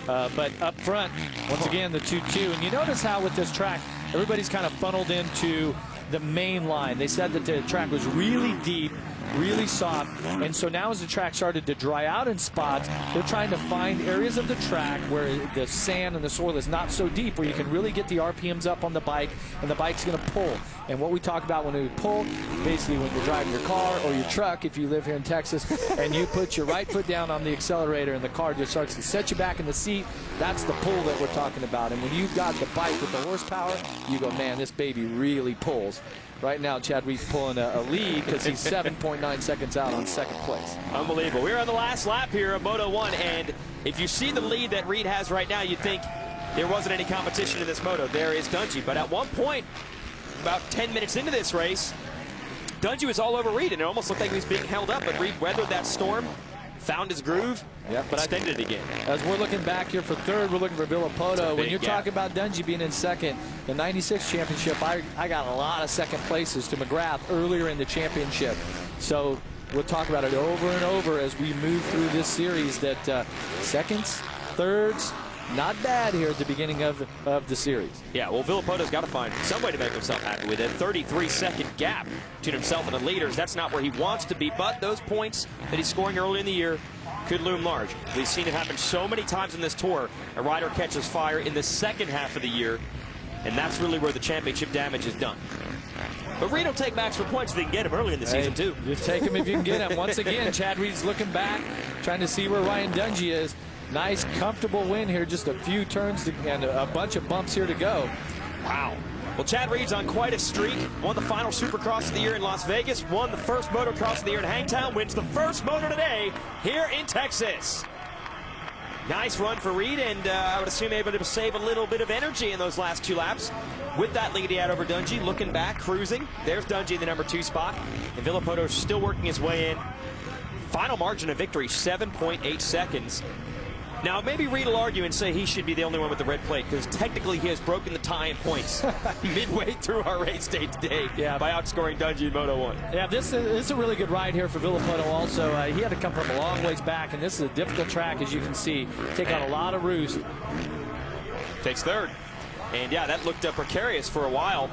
But up front, once again, the 2-2. And you notice how with this track, everybody's kind of funneled into the main line. They said that the track was really deep, really soft, and so now as the track started to dry out in spots, they're trying to find areas of the track where the sand and the soil is not so deep, where you can really get the RPMs up on the bike, and the bike's going to pull. And what we talk about when we pull, basically when you're driving your car or your truck, if you live here in Texas, and you put your right foot down on the accelerator and the car just starts to set you back in the seat, that's the pull that we're talking about. And when you've got the bike with the horsepower, you go, man, this baby really pulls. Right now, Chad Reed's pulling a lead because he's 7.9 seconds out on second place. Unbelievable. We're on the last lap here of Moto 1, and if you see the lead that Reed has right now, you'd think there wasn't any competition in this moto. There is Dungey, but at one point, about 10 minutes into this race, Dungey was all over Reed, and it almost looked like he was being held up, but Reed weathered that storm, found his groove, but extended it again. As we're looking back here for third, we're looking for Villopoto. When you're talking about Dungey being in second, the 96 championship, I got a lot of second places to McGrath earlier in the championship. So we'll talk about it over and over as we move through this series, that seconds, thirds, not bad here at the beginning of the series. Yeah, well, Villopoto's got to find some way to make himself happy with it. 33-second gap between himself and the leaders. That's not where he wants to be, but those points that he's scoring early in the year could loom large. We've seen it happen so many times in this tour. A rider catches fire in the second half of the year, and that's really where the championship damage is done. But Reed will take max for points if they can get him early in the season, too. You take him if you can get him. Once again, Chad Reed's looking back, trying to see where Ryan Dungey is. Nice, comfortable win here. Just a few turns and a bunch of bumps here to go. Wow. Well, Chad Reed's on quite a streak. Won the final Supercross of the year in Las Vegas. Won the first Motocross of the year in Hangtown. Wins the first moto today here in Texas. Nice run for Reed, and I would assume able to save a little bit of energy in those last 2 laps. With that lead he had over Dungey, looking back, cruising. There's Dungey in the number 2 spot. And Villopoto still working his way in. Final margin of victory, 7.8 seconds. Now, maybe Reed will argue and say he should be the only one with the red plate, because technically he has broken the tie in points midway through our race day today by outscoring Dungey in Moto 1. Yeah, this is a really good ride here for Villopoto also. He had to come from a long ways back, and this is a difficult track, as you can see. Take on a lot of roost. Takes third. And yeah, that looked precarious for a while.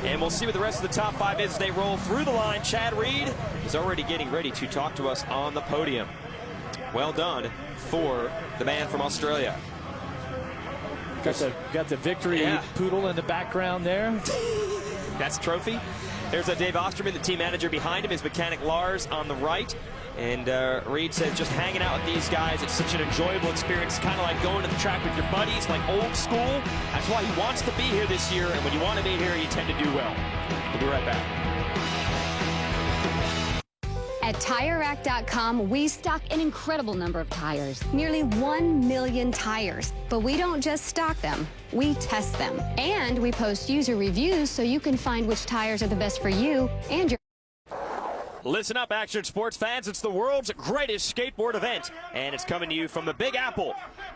And we'll see what the rest of the top 5 is as they roll through the line. Chad Reed is already getting ready to talk to us on the podium. Well done for the man from Australia. Got the victory poodle in the background there. That's the trophy. There's Dave Osterman, the team manager behind him, his mechanic Lars on the right. And Reed says just hanging out with these guys, it's such an enjoyable experience. It's kind of like going to the track with your buddies, like old school. That's why he wants to be here this year. And when you want to be here, you tend to do well. We'll be right back. At TireRack.com, we stock an incredible number of tires, nearly 1 million tires. But we don't just stock them, we test them. And we post user reviews so you can find which tires are the best for you and your... Listen up, action sports fans. It's the world's greatest skateboard event, and it's coming to you from the Big Apple.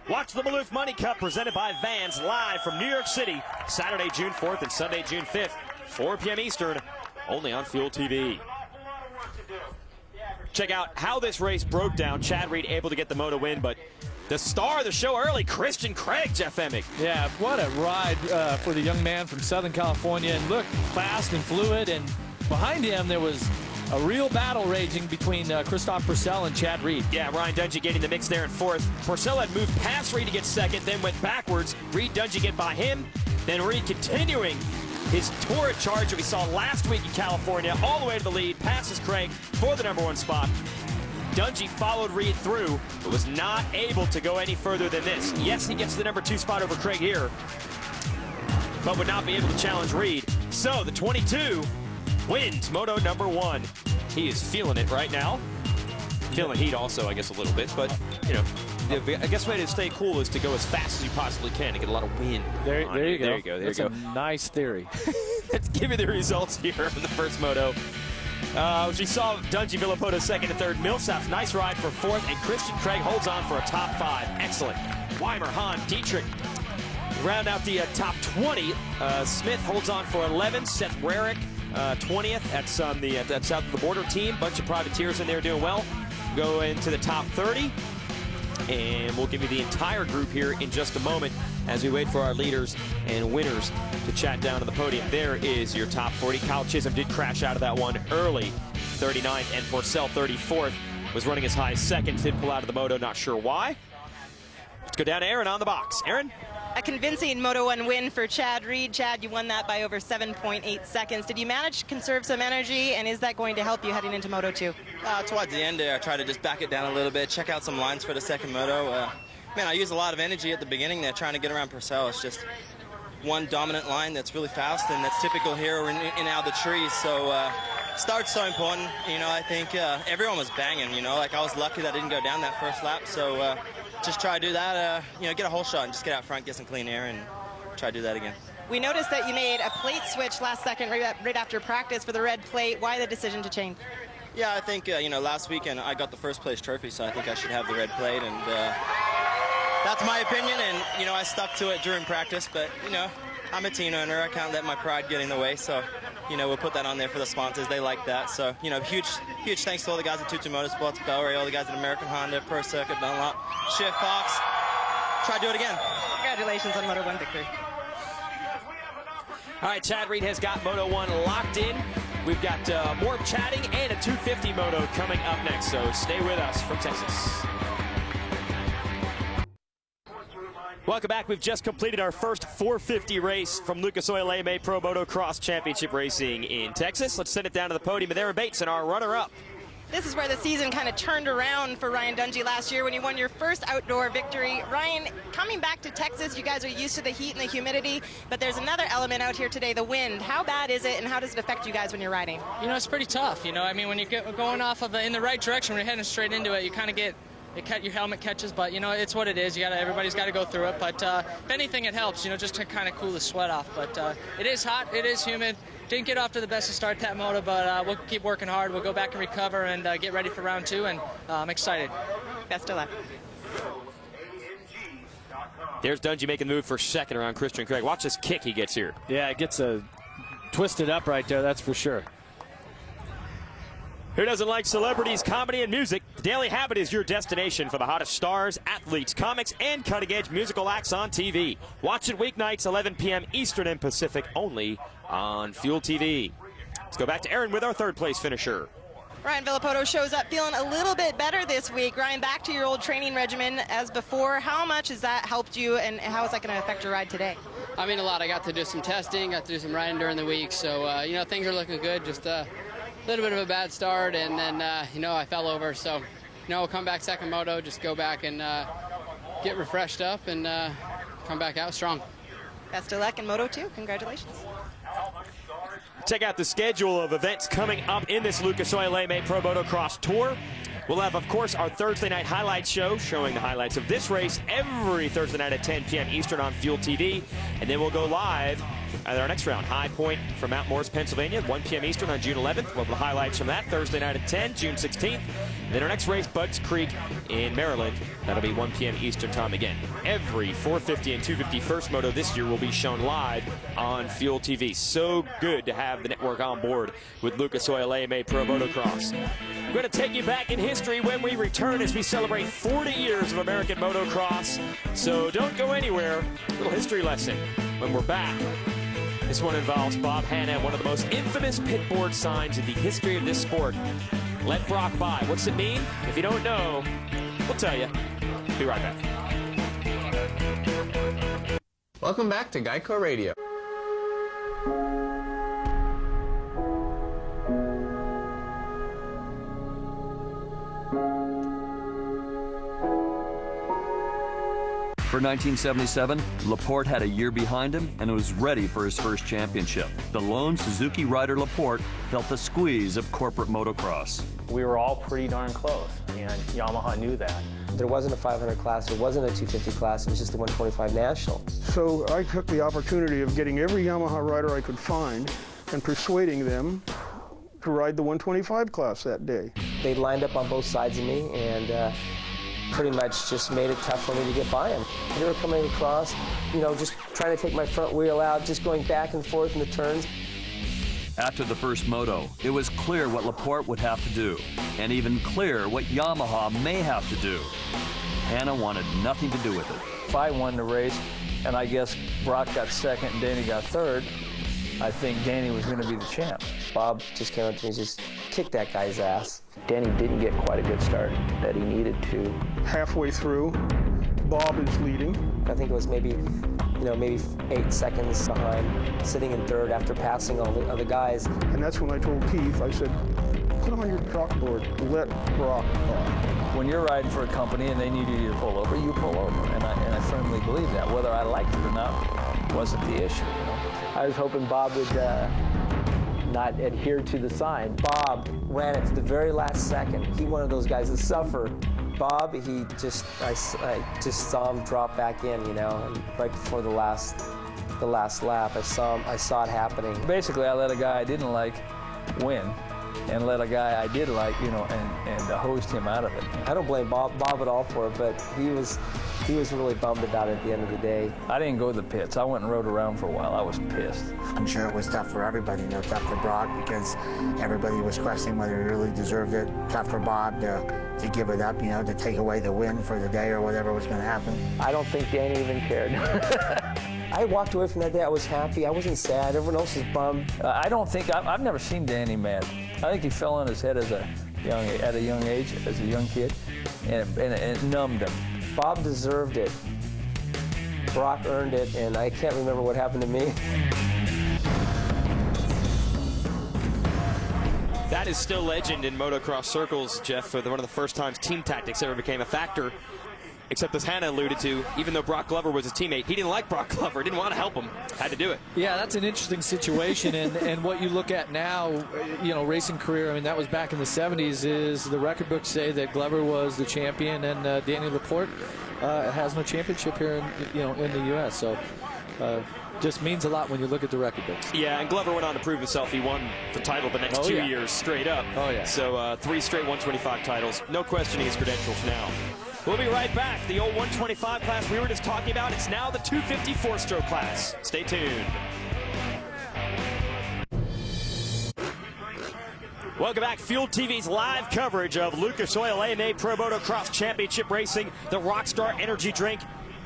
Watch the Maloof Money Cup presented by Vans live from New York City, Saturday, June 4th and Sunday, June 5th, 4 p.m. Eastern, only on Fuel TV. Check out how this race broke down. Chad Reed able to get the moto win, but the star of the show early, Christian Craig, Jeff Emig. Yeah, what a ride for the young man from Southern California. And look, fast and fluid. And behind him, there was a real battle raging between Christophe Pourcel and Chad Reed. Yeah, Ryan Dungey getting the mix there in 4th. Pourcel had moved past Reed to get 2nd, then went backwards. Reed Dungey get by him. Then Reed continuing his torrid charge that we saw last week in California, all the way to the lead, passes Craig for the number 1 spot. Dungey followed Reed through, but was not able to go any further than this. Yes, he gets the number 2 spot over Craig here, but would not be able to challenge Reed. So the 22 wins moto number 1. He is feeling it right now. Feeling heat also, I guess, a little bit, but, you know, I guess the way to stay cool is to go as fast as you possibly can to get a lot of wind. There you go. There you go. That's a nice theory. Let's give you the results here in the first moto. We saw Dungey, Villopoto 2nd and 3rd. Millsaps, nice ride for 4th, and Christian Craig holds on for a top 5. Excellent. Weimer, Hahn, Dietrich round out the top 20. Smith holds on for 11. Seth Rarick, 20th. That's south of the border team. Bunch of privateers in there doing well. Go into the top 30. and we'll give you the entire group here in just a moment as we wait for our leaders and winners to chat down to the podium. There is your top 40. Kyle Chisholm did crash out of that one early, 39th, and Pourcel 34th. Was running as high as second, did pull out of the moto, not sure why. Let's go down to Aaron on the box. Aaron? A convincing Moto 1 win for Chad Reed. Chad, you won that by over 7.8 seconds. Did you manage to conserve some energy, and is that going to help you heading into Moto 2? Towards the end there, I tried to just back it down a little bit, check out some lines for the second moto. Man, I used a lot of energy at the beginning there trying to get around Pourcel. It's just one dominant line that's really fast, and that's typical here in and out of the trees. So start's so important. You know, I think everyone was banging, you know. Like, I was lucky that I didn't go down that first lap. So just try to do that, you know, get a whole shot and just get out front, get some clean air, and try to do that again. We noticed that you made a plate switch last second right after practice for the red plate. Why the decision to change? Yeah, I think, you know, last weekend I got the first place trophy, so I think I should have the red plate, and that's my opinion, and, you know, I stuck to it during practice, but, you know, I'm a team owner. I can't let my pride get in the way, so, you know, we'll put that on there for the sponsors. They like that, so, you know, huge thanks to all the guys at TwoTwo Motorsports, Bellray, all the guys at American Honda, Pro Circuit, Dunlop, Shift Fox. Try to do it again. Congratulations on Moto 1 victory. All right, Chad Reed has got Moto 1 locked in. We've got more chatting and a 250 moto coming up next, so stay with us from Texas. Welcome back. We've just completed our first 450 race from Lucas Oil AMA Pro Motocross Championship Racing in Texas. Let's send it down to the podium. And there are Bates and our runner-up. This is where the season kind of turned around for Ryan Dungey last year when you won your first outdoor victory. Ryan, coming back to Texas, you guys are used to the heat and the humidity, but there's another element out here today, the wind. How bad is it, and how does it affect you guys when you're riding? You know, it's pretty tough. You know, I mean, when you're going off of in the right direction, when you're heading straight into it, you kind of get your helmet catches, but you know, it's what it is. Everybody's got to go through it. But if anything, it helps. You know, just to kind of cool the sweat off. But it is hot. It is humid. Didn't get off to the best of start that moto, but we'll keep working hard. We'll go back and recover and get ready for round 2. And I'm excited. Best of luck. There's Dungey making the move for second around Christian Craig. Watch this kick he gets here. Yeah, it gets twisted up right there. That's for sure. Who doesn't like celebrities, comedy, and music? The Daily Habit is your destination for the hottest stars, athletes, comics, and cutting-edge musical acts on TV. Watch it weeknights, 11 p.m. Eastern and Pacific, only on Fuel TV. Let's go back to Aaron with our third-place finisher. Ryan Villopoto shows up feeling a little bit better this week. Ryan, back to your old training regimen as before. How much has that helped you, and how is that going to affect your ride today? I mean, a lot. I got to do some testing, got to do some riding during the week, so, you know, things are looking good. Just a little bit of a bad start, and then, you know, I fell over. So, you know, we'll come back second moto, just go back and get refreshed up and come back out strong. Best of luck in Moto 2. Congratulations. Check out the schedule of events coming up in this Lucas Oil AMA Pro Motocross Tour. We'll have, of course, our Thursday night highlights show showing the highlights of this race every Thursday night at 10 p.m. Eastern on Fuel TV. And then we'll go live at our next round, High Point from Mount Morris, Pennsylvania, 1 p.m. Eastern on June 11th. We'll have the highlights from that Thursday night at 10, June 16th. And then our next race, Budds Creek in Maryland. That'll be 1 p.m. Eastern time again. Every 450 and 250 First Moto this year will be shown live on Fuel TV. So good to have the network on board with Lucas Oil AMA Pro Motocross. I'm going to take you back in history when we return as we celebrate 40 years of American motocross. So don't go anywhere. A little history lesson when we're back. This one involves Bob Hanna, one of the most infamous pitboard signs in the history of this sport. Let Brock by. What's it mean? If you don't know, we'll tell you. Be right back. Welcome back to Geico Radio. For 1977, Laporte had a year behind him and was ready for his first championship. The lone Suzuki rider Laporte felt the squeeze of corporate motocross. We were all pretty darn close, and Yamaha knew that. There wasn't a 500 class, there wasn't a 250 class, it was just the 125 National. So I took the opportunity of getting every Yamaha rider I could find and persuading them to ride the 125 class that day. They lined up on both sides of me and pretty much just made it tough for me to get by them. They were coming across, you know, just trying to take my front wheel out, just going back and forth in the turns. After the first moto, it was clear what Laporte would have to do, and even clearer what Yamaha may have to do. Hannah wanted nothing to do with it. If I won the race, and I guess Brock got second and Danny got third, I think Danny was going to be the champ. Bob just came up to me and just kicked that guy's ass. Danny didn't get quite a good start that he needed to. Halfway through, Bob is leading. I think it was maybe 8 seconds behind, sitting in third after passing all the other guys. And that's when I told Keith, I said, put him on your chalkboard, let Brock off. When you're riding for a company and they need you to pull over, you pull over. And I firmly believe that. Whether I liked it or not wasn't the issue. You know? I was hoping Bob would not adhere to the sign. Bob ran it to the very last second. He one of those guys that suffer. Bob, I just saw him drop back in, you know, and right before the last lap, I saw it happening. Basically, I let a guy I didn't like win, and let a guy I did like, you know, and hosed him out of it. I don't blame Bob at all for it, but he was really bummed about it at the end of the day. I didn't go to the pits. I went and rode around for a while. I was pissed. I'm sure it was tough for everybody, you know, tough for Brock because everybody was questioning whether he really deserved it. Tough for Bob to give it up, you know, to take away the win for the day or whatever was going to happen. I don't think Danny even cared. I walked away from that day. I was happy. I wasn't sad. Everyone else was bummed. I don't think I've never seen Danny mad. I think he fell on his head at a young age, as a young kid, and it numbed him. Bob deserved it. Brock earned it, and I can't remember what happened to me. That is still legend in motocross circles, Jeff, for one of the first times team tactics ever became a factor. Except as Hannah alluded to, even though Brock Glover was his teammate, he didn't like Brock Glover, didn't want to help him, had to do it. Yeah, that's an interesting situation, and what you look at now, you know, racing career, I mean, that was back in the 70s, is the record books say that Glover was the champion, and Danny Laporte has no championship here in the U.S., so just means a lot when you look at the record books. Yeah, and Glover went on to prove himself. He won the title the next 2 years straight up. Oh, yeah. So 3 straight 125 titles. No questioning his credentials now. We'll be right back. The old 125 class we were just talking about, it's now the 250 4-stroke class. Stay tuned. Welcome back. Fuel TV's live coverage of Lucas Oil AMA Pro Motocross Championship Racing, the Rockstar Energy Drink,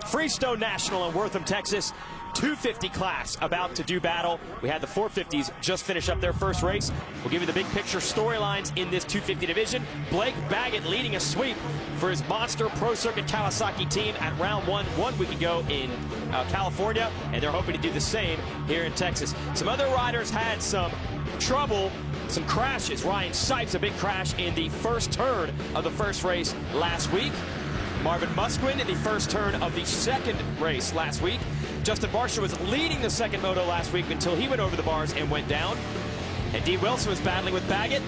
Freestone National in Wortham, Texas. 250 class about to do battle. We had the 450s just finish up their first race. We'll give you the big picture storylines in this 250 division. Blake Baggett leading a sweep for his Monster Pro Circuit Kawasaki team at round 1 week ago in California, and they're hoping to do the same here in Texas. Some other riders had some trouble, some crashes. Ryan Sipes, a big crash in the first turn of the first race last week. Marvin Musquin in the first turn of the second race last week. Justin Barsha was leading the second moto last week until he went over the bars and went down. And Dee Wilson was battling with Baggett,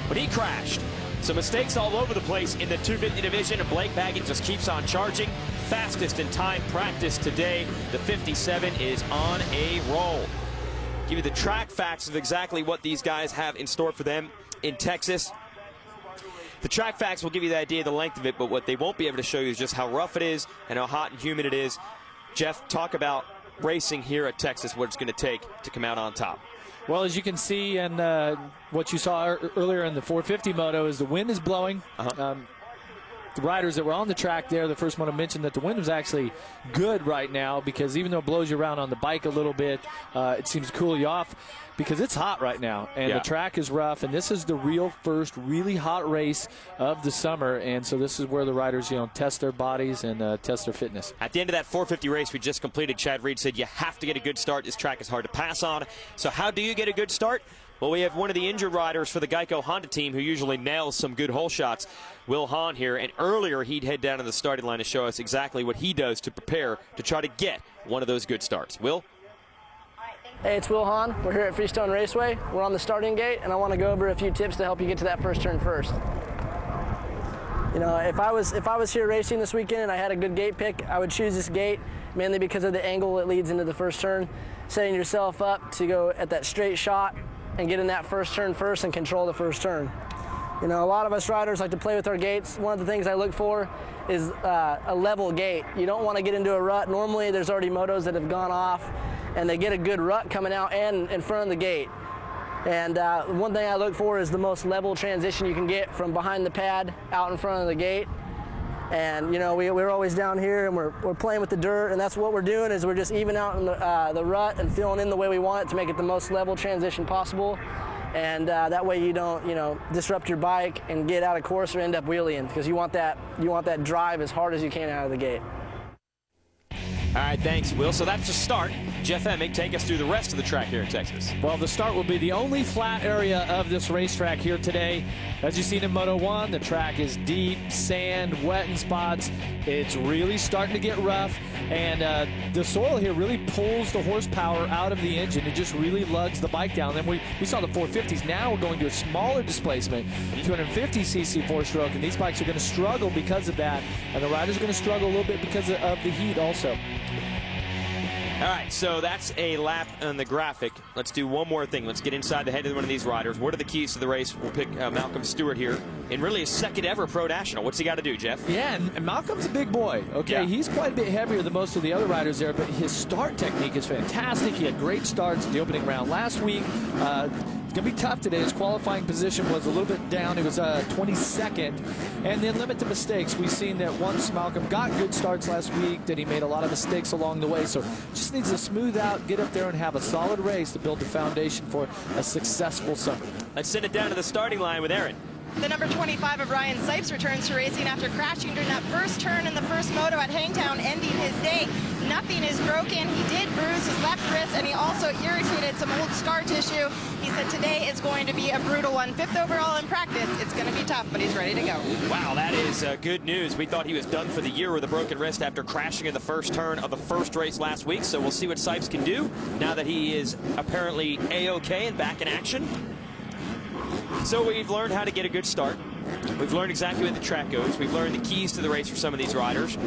but he crashed. So mistakes all over the place in the 250 division, and Blake Baggett just keeps on charging. Fastest in time practice today. The 57 is on a roll. Give you the track facts of exactly what these guys have in store for them in Texas. The track facts will give you the idea of the length of it, but what they won't be able to show you is just how rough it is and how hot and humid it is. Jeff, talk about racing here at Texas, what it's going to take to come out on top. Well, as you can see, and what you saw earlier in the 450 moto is the wind is blowing. The riders that were on the track there, the first one to mention that the wind was actually good right now, because even though it blows you around on the bike a little bit, it seems to cool you off because it's hot right now, and the track is rough, and this is the real first really hot race of the summer, and so this is where the riders, test their bodies and test their fitness. At the end of that 450 race we just completed, Chad Reed said you have to get a good start. This track is hard to pass on. So how do you get a good start? Well, we have one of the injured riders for the Geico Honda team who usually nails some good hole shots, Will Hahn here, and earlier he'd head down to the starting line to show us exactly what he does to prepare to try to get one of those good starts. Will? Hey, it's Will Hahn. We're here at Freestone Raceway. We're on the starting gate, and I want to go over a few tips to help you get to that first turn first. If I was here racing this weekend and I had a good gate pick, I would choose this gate mainly because of the angle it leads into the first turn, setting yourself up to go at that straight shot and get in that first turn first and control the first turn. A lot of us riders like to play with our gates. One of the things I look for is a level gate. You don't want to get into a rut. Normally there's already motos that have gone off and they get a good rut coming out and in front of the gate. And one thing I look for is the most level transition you can get from behind the pad out in front of the gate. And you know, we're always down here and we're playing with the dirt, and that's what we're doing is we're just even out in the rut and filling in the way we want it to make it the most level transition possible. And that way you don't, you know, disrupt your bike and get out of course or end up wheeling, because you want that drive as hard as you can out of the gate. All right, thanks, Will. So that's the start. Jeff Emig, take us through the rest of the track here in Texas. Well, the start will be the only flat area of this racetrack here today. As you've seen in Moto 1, the track is deep, sand, wet in spots. It's really starting to get rough, and the soil here really pulls the horsepower out of the engine. It just really lugs the bike down. Then we saw the 450s. Now we're going to a smaller displacement, 250cc four-stroke, and these bikes are going to struggle because of that, and the riders are going to struggle a little bit because of the heat also. All right, so that's a lap on the graphic. Let's do one more thing. Let's get inside the head of one of these riders. What are the keys to the race? We'll pick Malcolm Stewart here in really his second ever Pro National. What's he got to do, Jeff? Yeah, and Malcolm's a big boy. Okay, yeah. He's quite a bit heavier than most of the other riders there, but his start technique is fantastic. He had great starts in the opening round last week. It's going to be tough today. His qualifying position was a little bit down. It was 22nd. And then limit the mistakes. We've seen that once Malcolm got good starts last week, that he made a lot of mistakes along the way. So just needs to smooth out, get up there, and have a solid race to build the foundation for a successful summer. Let's send it down to the starting line with Aaron. The number 25 of Ryan Villopoto returns to racing after crashing during that first turn in the first moto at Hangtown, ending his day. Nothing is broken. He did bruise his left wrist, and he also irritated some old scar tissue. He said today is going to be a brutal one. 5th overall in practice. It's going to be tough, but he's ready to go. Wow, that is good news. We thought he was done for the year with a broken wrist after crashing in the first turn of the first race last week. So we'll see what Villopoto can do now that he is apparently A-OK and back in action. So we've learned how to get a good start. We've learned exactly where the track goes. We've learned the keys to the race for some of these riders.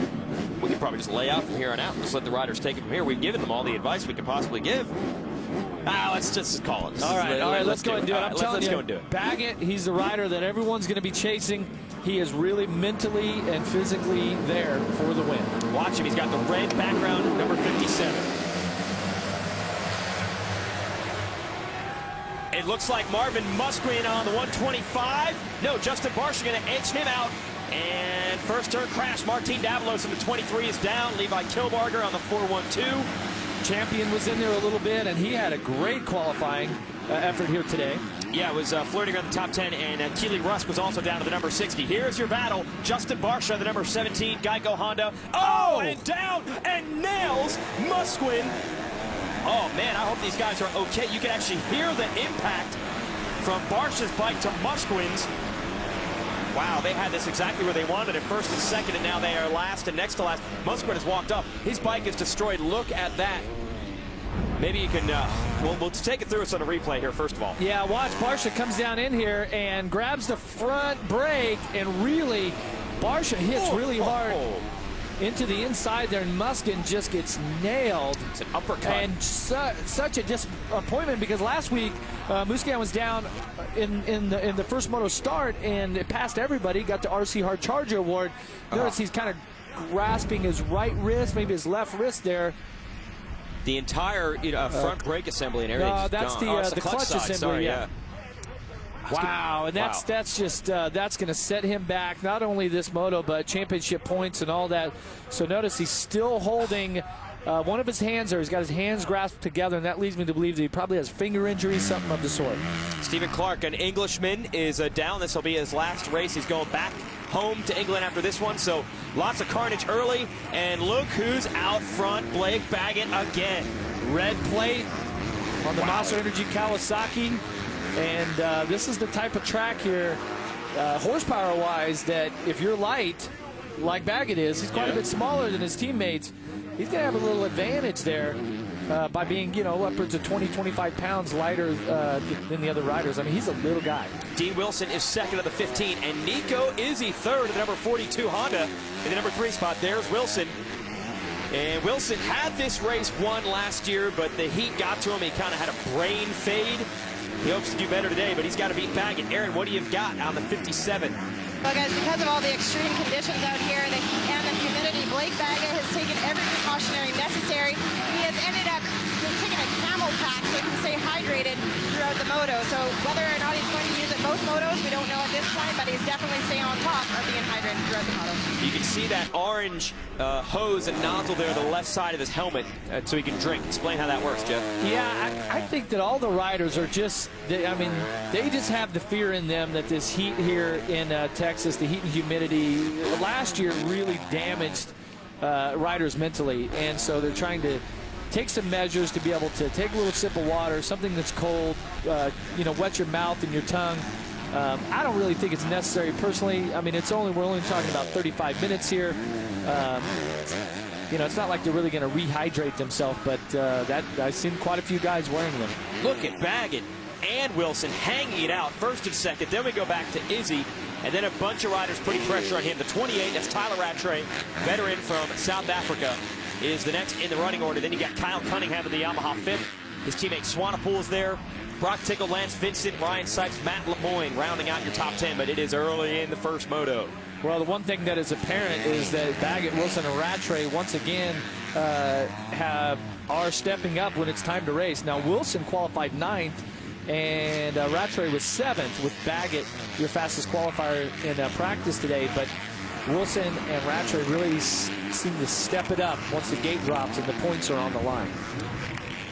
We can probably just lay out from here on out. Just let the riders take it from here. We've given them all the advice we could possibly give. Let's just call it. All right, let's go and do it. I'm telling you, go and do it. Baggett, he's the rider that everyone's going to be chasing. He is really mentally and physically there for the win. Watch him. He's got the red background, number 57. It looks like Marvin Musquin on the 125. No, Justin Barcia going to edge him out. And first turn crash. Martin Davalos on the 23 is down. Levi Kilbarger on the 412. Champion was in there a little bit, and he had a great qualifying effort here today. Yeah, it was flirting around the top 10, and Keely Rusk was also down to the number 60. Here's your battle. Justin Barcia, the number 17, Geico Honda. Oh, and down and nails Musquin. Oh, man, I hope these guys are okay. You can actually hear the impact from Barcia's bike to Musquin's. Wow, they had this exactly where they wanted it, first and second, and now they are last and next to last. Musquin has walked up. His bike is destroyed. Look at that. Maybe you can, we'll take it through us on a replay here, first of all. Yeah, watch. Barcia comes down in here and grabs the front brake, and really, Barcia hits really hard into the inside there, and Musquin just gets nailed. It's an uppercut. And such a disappointment, because last week Musquin was down in the first moto start, and it passed everybody, got the RC Hard Charger award. Notice he's kind of grasping his right wrist, maybe his left wrist there. The entire front brake assembly and everything. That's the clutch assembly. Sorry, yeah. Wow, and that's just that's going to set him back, not only this moto, but championship points and all that. So notice he's still holding one of his hands there. He's got his hands grasped together, and that leads me to believe that he probably has finger injury, something of the sort. Stephen Clark, an Englishman, is down. This will be his last race. He's going back home to England after this one, so lots of carnage early. And look who's out front, Blake Baggett again. Red plate on the Monster Energy Kawasaki. And this is the type of track here, horsepower-wise, that if you're light, like Baggett is, he's quite a bit smaller than his teammates. He's going to have a little advantage there by being, upwards of 20, 25 pounds lighter than the other riders. I mean, he's a little guy. Dean Wilson is second of the 15, and Nico Izzy third of the number 42 Honda in the number 3 spot. There's Wilson. And Wilson had this race won last year, but the heat got to him. He kind of had a brain fade. He hopes to do better today, but he's got to beat Baggett. Aaron, what do you got on the 57? Well, guys, because of all the extreme conditions out here, the heat and the humidity, Blake Baggett has taken every precautionary necessary. He has ended up taking a camel pack so he can stay hydrated throughout the moto. So whether or not he's going to use it both motos, we don't know at this point, but he's definitely staying on top of being hydrated throughout the moto. You can see that orange hose and nozzle there on the left side of his helmet so he can drink. Explain how that works, Jeff. Yeah, I think that all the riders are just, they just have the fear in them that this heat here in Texas, the heat and humidity, last year really damaged riders mentally, and so they're trying to take some measures to be able to take a little sip of water, something that's cold, wet your mouth and your tongue. I don't really think it's necessary personally. I mean, we're only talking about 35 minutes here. It's not like they're really going to rehydrate themselves, but I've seen quite a few guys wearing them. Look at Baggett and Wilson hanging it out, first and second. Then we go back to Izzy, and then a bunch of riders putting pressure on him. The 28, that's Tyler Rattray, veteran from South Africa, is the next in the running order. Then you got Kyle Cunningham of the Yamaha 5th. His teammate Swanepoel's there. Brock Tickle, Lance Vincent, Ryan Sipes, Matt Lemoyne rounding out your top 10, but it is early in the first moto. Well, the one thing that is apparent is that Baggett, Wilson, and Rattray once again are stepping up when it's time to race. Now, Wilson qualified 9th, and Rattray was 7th, with Baggett your fastest qualifier in practice today. But Wilson and Rattray really seem to step it up once the gate drops and the points are on the line.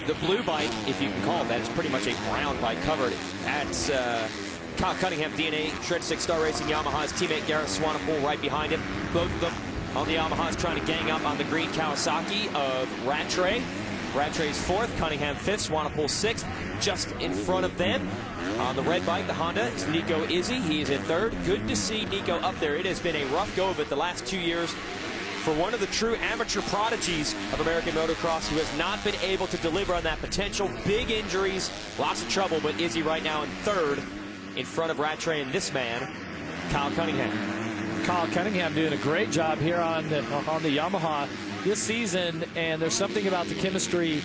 The blue bike, if you can call it that, is pretty much a brown bike covered. That's Kyle Cunningham, DNA, Shred 6 Star Racing Yamaha's teammate Gareth Swanepoel right behind him. Both of them on the Yamahas trying to gang up on the green Kawasaki of Rattray. Rattray's 4th, Cunningham 5th, Swanepoel 6th. Just in front of them on the red bike, the Honda, is Nico Izzy. He is in 3rd. Good to see Nico up there. It has been a rough go of it the last 2 years for one of the true amateur prodigies of American motocross who has not been able to deliver on that potential. Big injuries, lots of trouble, but Izzy right now in 3rd in front of Rattray and this man, Kyle Cunningham. Kyle Cunningham doing a great job here on the Yamaha this season, and there's something about the chemistry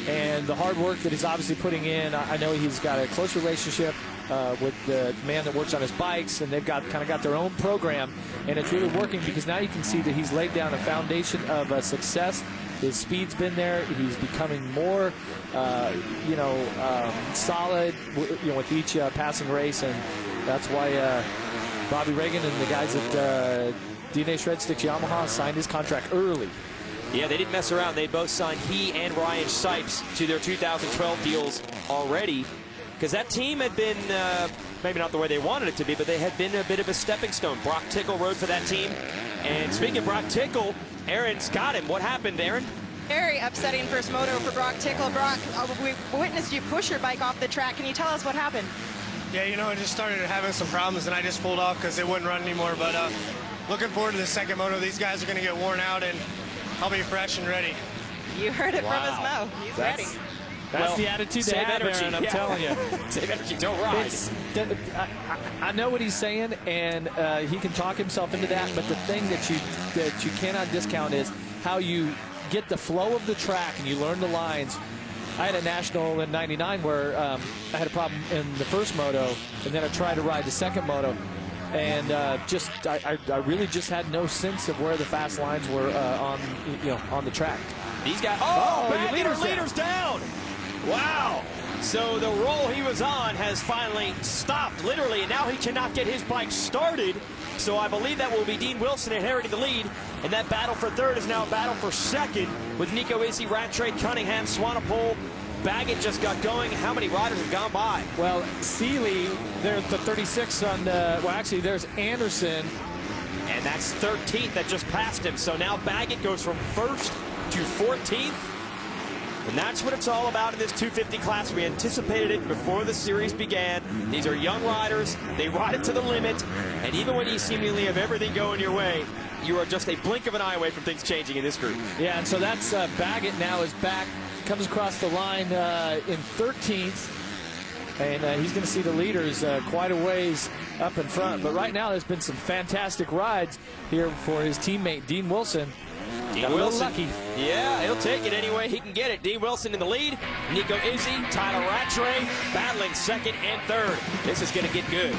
and the hard work that he's obviously putting in. I know he's got a close relationship with the man that works on his bikes, and they've kind of got their own program, and it's really working because now you can see that he's laid down a foundation of success. His speed's been there. He's becoming more, solid, with each passing race, and that's why Bobby Reagan and the guys at DNA Shred Sticks Yamaha signed his contract early. Yeah, they didn't mess around. They both signed he and Ryan Sipes to their 2012 deals already, because that team had been maybe not the way they wanted it to be, but they had been a bit of a stepping stone. Brock Tickle rode for that team. And speaking of Brock Tickle, Aaron's got him. What happened, Aaron? Very upsetting first moto for Brock Tickle. Brock, we witnessed you push your bike off the track. Can you tell us what happened? Yeah, I just started having some problems, and I just pulled off because it wouldn't run anymore. But looking forward to the second moto. These guys are going to get worn out, and I'll be fresh and ready. You heard it from his mouth. He's ready. That's the attitude to have, Aaron, I'm telling you. Save energy, don't ride. I know what he's saying, and he can talk himself into that, but the thing that you cannot discount is how you get the flow of the track and you learn the lines. I had a national in '99 where I had a problem in the first moto, and then I tried to ride the second moto, and I really just had no sense of where the fast lines were on the track. These guys, leader's down. Wow. So the roll he was on has finally stopped, literally, and now he cannot get his bike started. So I believe that will be Dean Wilson inheriting the lead, and that battle for 3rd is now a battle for 2nd with Nico Izzy, Rattray, Cunningham, Swanepoel. Baggett just got going. How many riders have gone by? Well, Seeley, there's the 36 on the, well, actually, there's Anderson. And that's 13th that just passed him. So now Baggett goes from 1st to 14th. And that's what it's all about in this 250 class. We anticipated it before the series began. These are young riders. They ride it to the limit. And even when you seemingly have everything going your way, you are just a blink of an eye away from things changing in this group. Yeah, and so that's Baggett now is back, comes across the line in 13th. And he's going to see the leaders quite a ways up in front. But right now there's been some fantastic rides here for his teammate, Dean Wilson. Dean Wilson, lucky. Yeah, he'll take it any way he can get it. Dean Wilson in the lead. Nico Izzy, Tyler Rattray battling 2nd and 3rd. This is going to get good.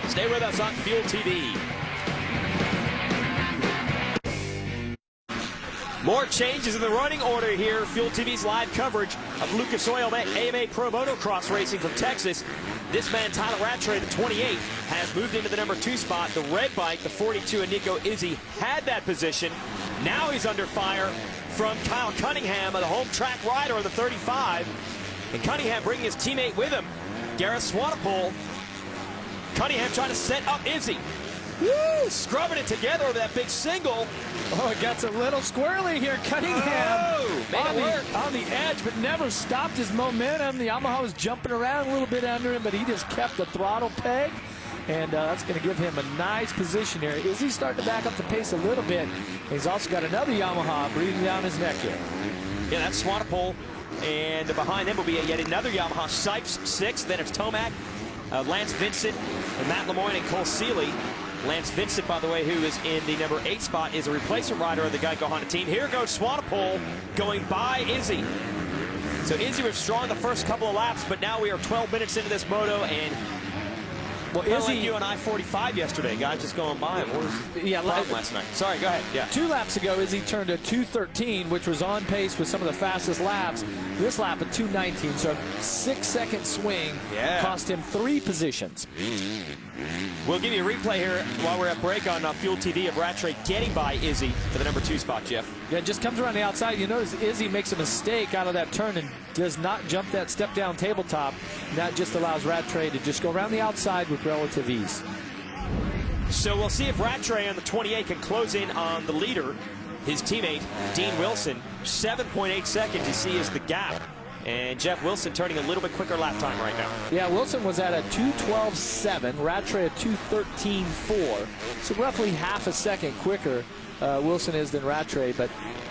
Stay with us on Fuel TV. More changes in the running order here. Fuel TV's live coverage of Lucas Oil AMA Pro Motocross Racing from Texas. This man, Tyler Rattray, the 28, has moved into the number 2 spot. The red bike, the 42, and Nico Izzy had that position. Now he's under fire from Kyle Cunningham, the home track rider of the 35. And Cunningham bringing his teammate with him, Gareth Swanepoel. Cunningham trying to set up Izzy. Woo! Scrubbing it together with that big single. Oh, it gets a little squirrely here. Cunningham on the edge, but never stopped his momentum. The Yamaha was jumping around a little bit under him, but he just kept the throttle peg. And that's going to give him a nice position here. Izzy's starting to back up the pace a little bit. He's also got another Yamaha breathing down his neck here. Yeah, that's Swanepoel. And behind them will be yet another Yamaha. Sipes 6th, then it's Tomac, Lance Vincent, and Matt Lemoyne and Cole Seeley. Lance Vincent, by the way, who is in the number 8 spot, is a replacement rider of the Geico Honda team. Here goes Swanepoel going by Izzy. So Izzy was strong the first couple of laps, but now we are 12 minutes into this moto, and well, Izzy, like you and I-45 yesterday, guys, just going by him. What was the problem last night? Sorry, go ahead. Yeah. 2 laps ago, Izzy turned a 2:13, which was on pace with some of the fastest laps. This lap, a 2:19, so a 6-second swing cost him 3 positions. We'll give you a replay here while we're at break on Fuel TV of Rattray getting by Izzy for the number 2 spot, Jeff. Yeah, just comes around the outside. You notice Izzy makes a mistake out of that turn and does not jump that step-down tabletop. And that just allows Rattray to just go around the outside with relative ease. So we'll see if Rattray on the 28 can close in on the leader, his teammate, Dean Wilson. 7.8 seconds you see is the gap. And Jeff Wilson turning a little bit quicker lap time right now. Yeah, Wilson was at a 2:12.7, Rattray a 2:13.4. So roughly half a second quicker Wilson is than Rattray. But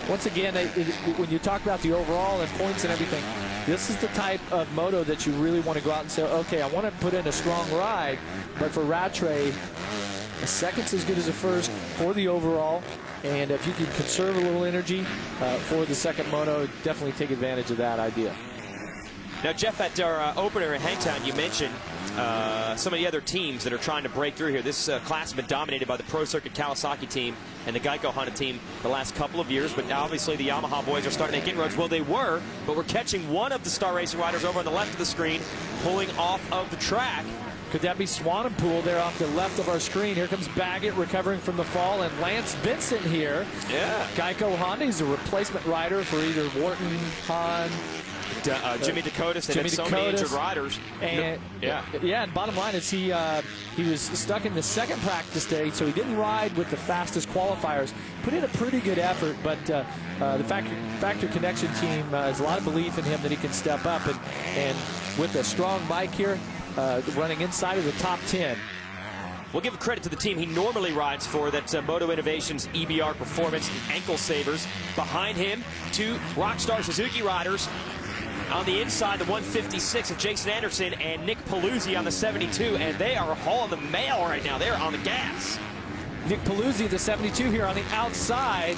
once again, when you talk about the overall and points and everything, this is the type of moto that you really want to go out and say, okay, I want to put in a strong ride. But for Rattray, a second's as good as a first for the overall. And if you can conserve a little energy for the second moto, definitely take advantage of that idea. Now, Jeff, at our opener in Hangtown, you mentioned some of the other teams that are trying to break through here. This class has been dominated by the Pro Circuit Kawasaki team and the Geico Honda team the last couple of years, but now obviously the Yamaha boys are starting to make inroads. Well, they were, but we're catching one of the Star Racing riders over on the left of the screen pulling off of the track. Could that be Swanepoel there off the left of our screen? Here comes Baggett recovering from the fall, and Lance Vincent here. Yeah. Geico Honda, he's a replacement rider for either Wortham, Hahn, Jimmy Dakotas, and so many injured riders. And and bottom line is he was stuck in the second practice day, so he didn't ride with the fastest qualifiers. Put in a pretty good effort, but the Factor Connection team has a lot of belief in him that he can step up, and with a strong bike here, running inside of the top 10. We'll give credit to the team he normally rides for, that's Moto Innovations EBR Performance Ankle Savers. Behind him, 2 Rockstar Suzuki riders. On the inside, the 156 of Jason Anderson and Nick Paluzzi on the 72, and they are hauling the mail right now. They're on the gas. Nick Paluzzi, the 72 here on the outside,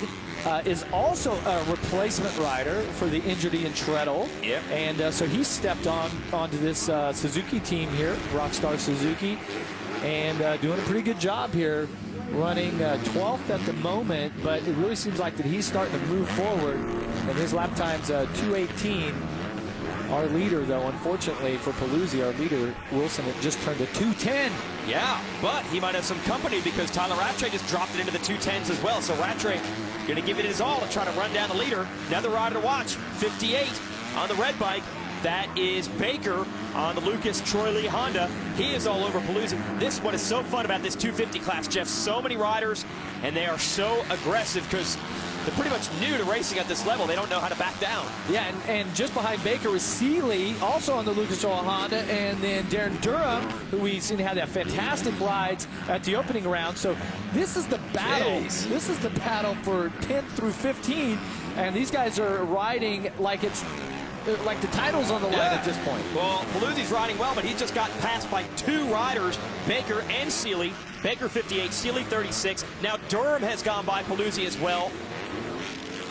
is also a replacement rider for the injured Ian Treadle. Yep. And so he stepped onto this Suzuki team here, Rockstar Suzuki, and doing a pretty good job here, running 12th at the moment, but it really seems like that he's starting to move forward, and his lap time's 2:18. Our leader, though, unfortunately for Paluzzi, our leader, Wilson, had just turned a 2:10. Yeah, but he might have some company because Tyler Rattray just dropped it into the 2:10s as well. So Rattray going to give it his all to try to run down the leader. Another rider to watch, 58 on the red bike. That is Baker on the Lucas Troy Lee Honda. He is all over Paluzzi. This is what is so fun about this 250 class, Jeff. So many riders, and they are so aggressive because they're pretty much new to racing at this level. They don't know how to back down. Yeah, and just behind Baker was Seeley, also on the Lucas Oil Honda, and then Darren Durham, who we've seen have that fantastic rides at the opening round. So this is the battle. Jeez. This is the battle for 10th through 15, and these guys are riding like it's like the title's on the line at this point. Well, Paluzzi's riding well, but he just got passed by 2 riders, Baker and Seeley. Baker 58, Seeley 36. Now Durham has gone by Paluzzi as well.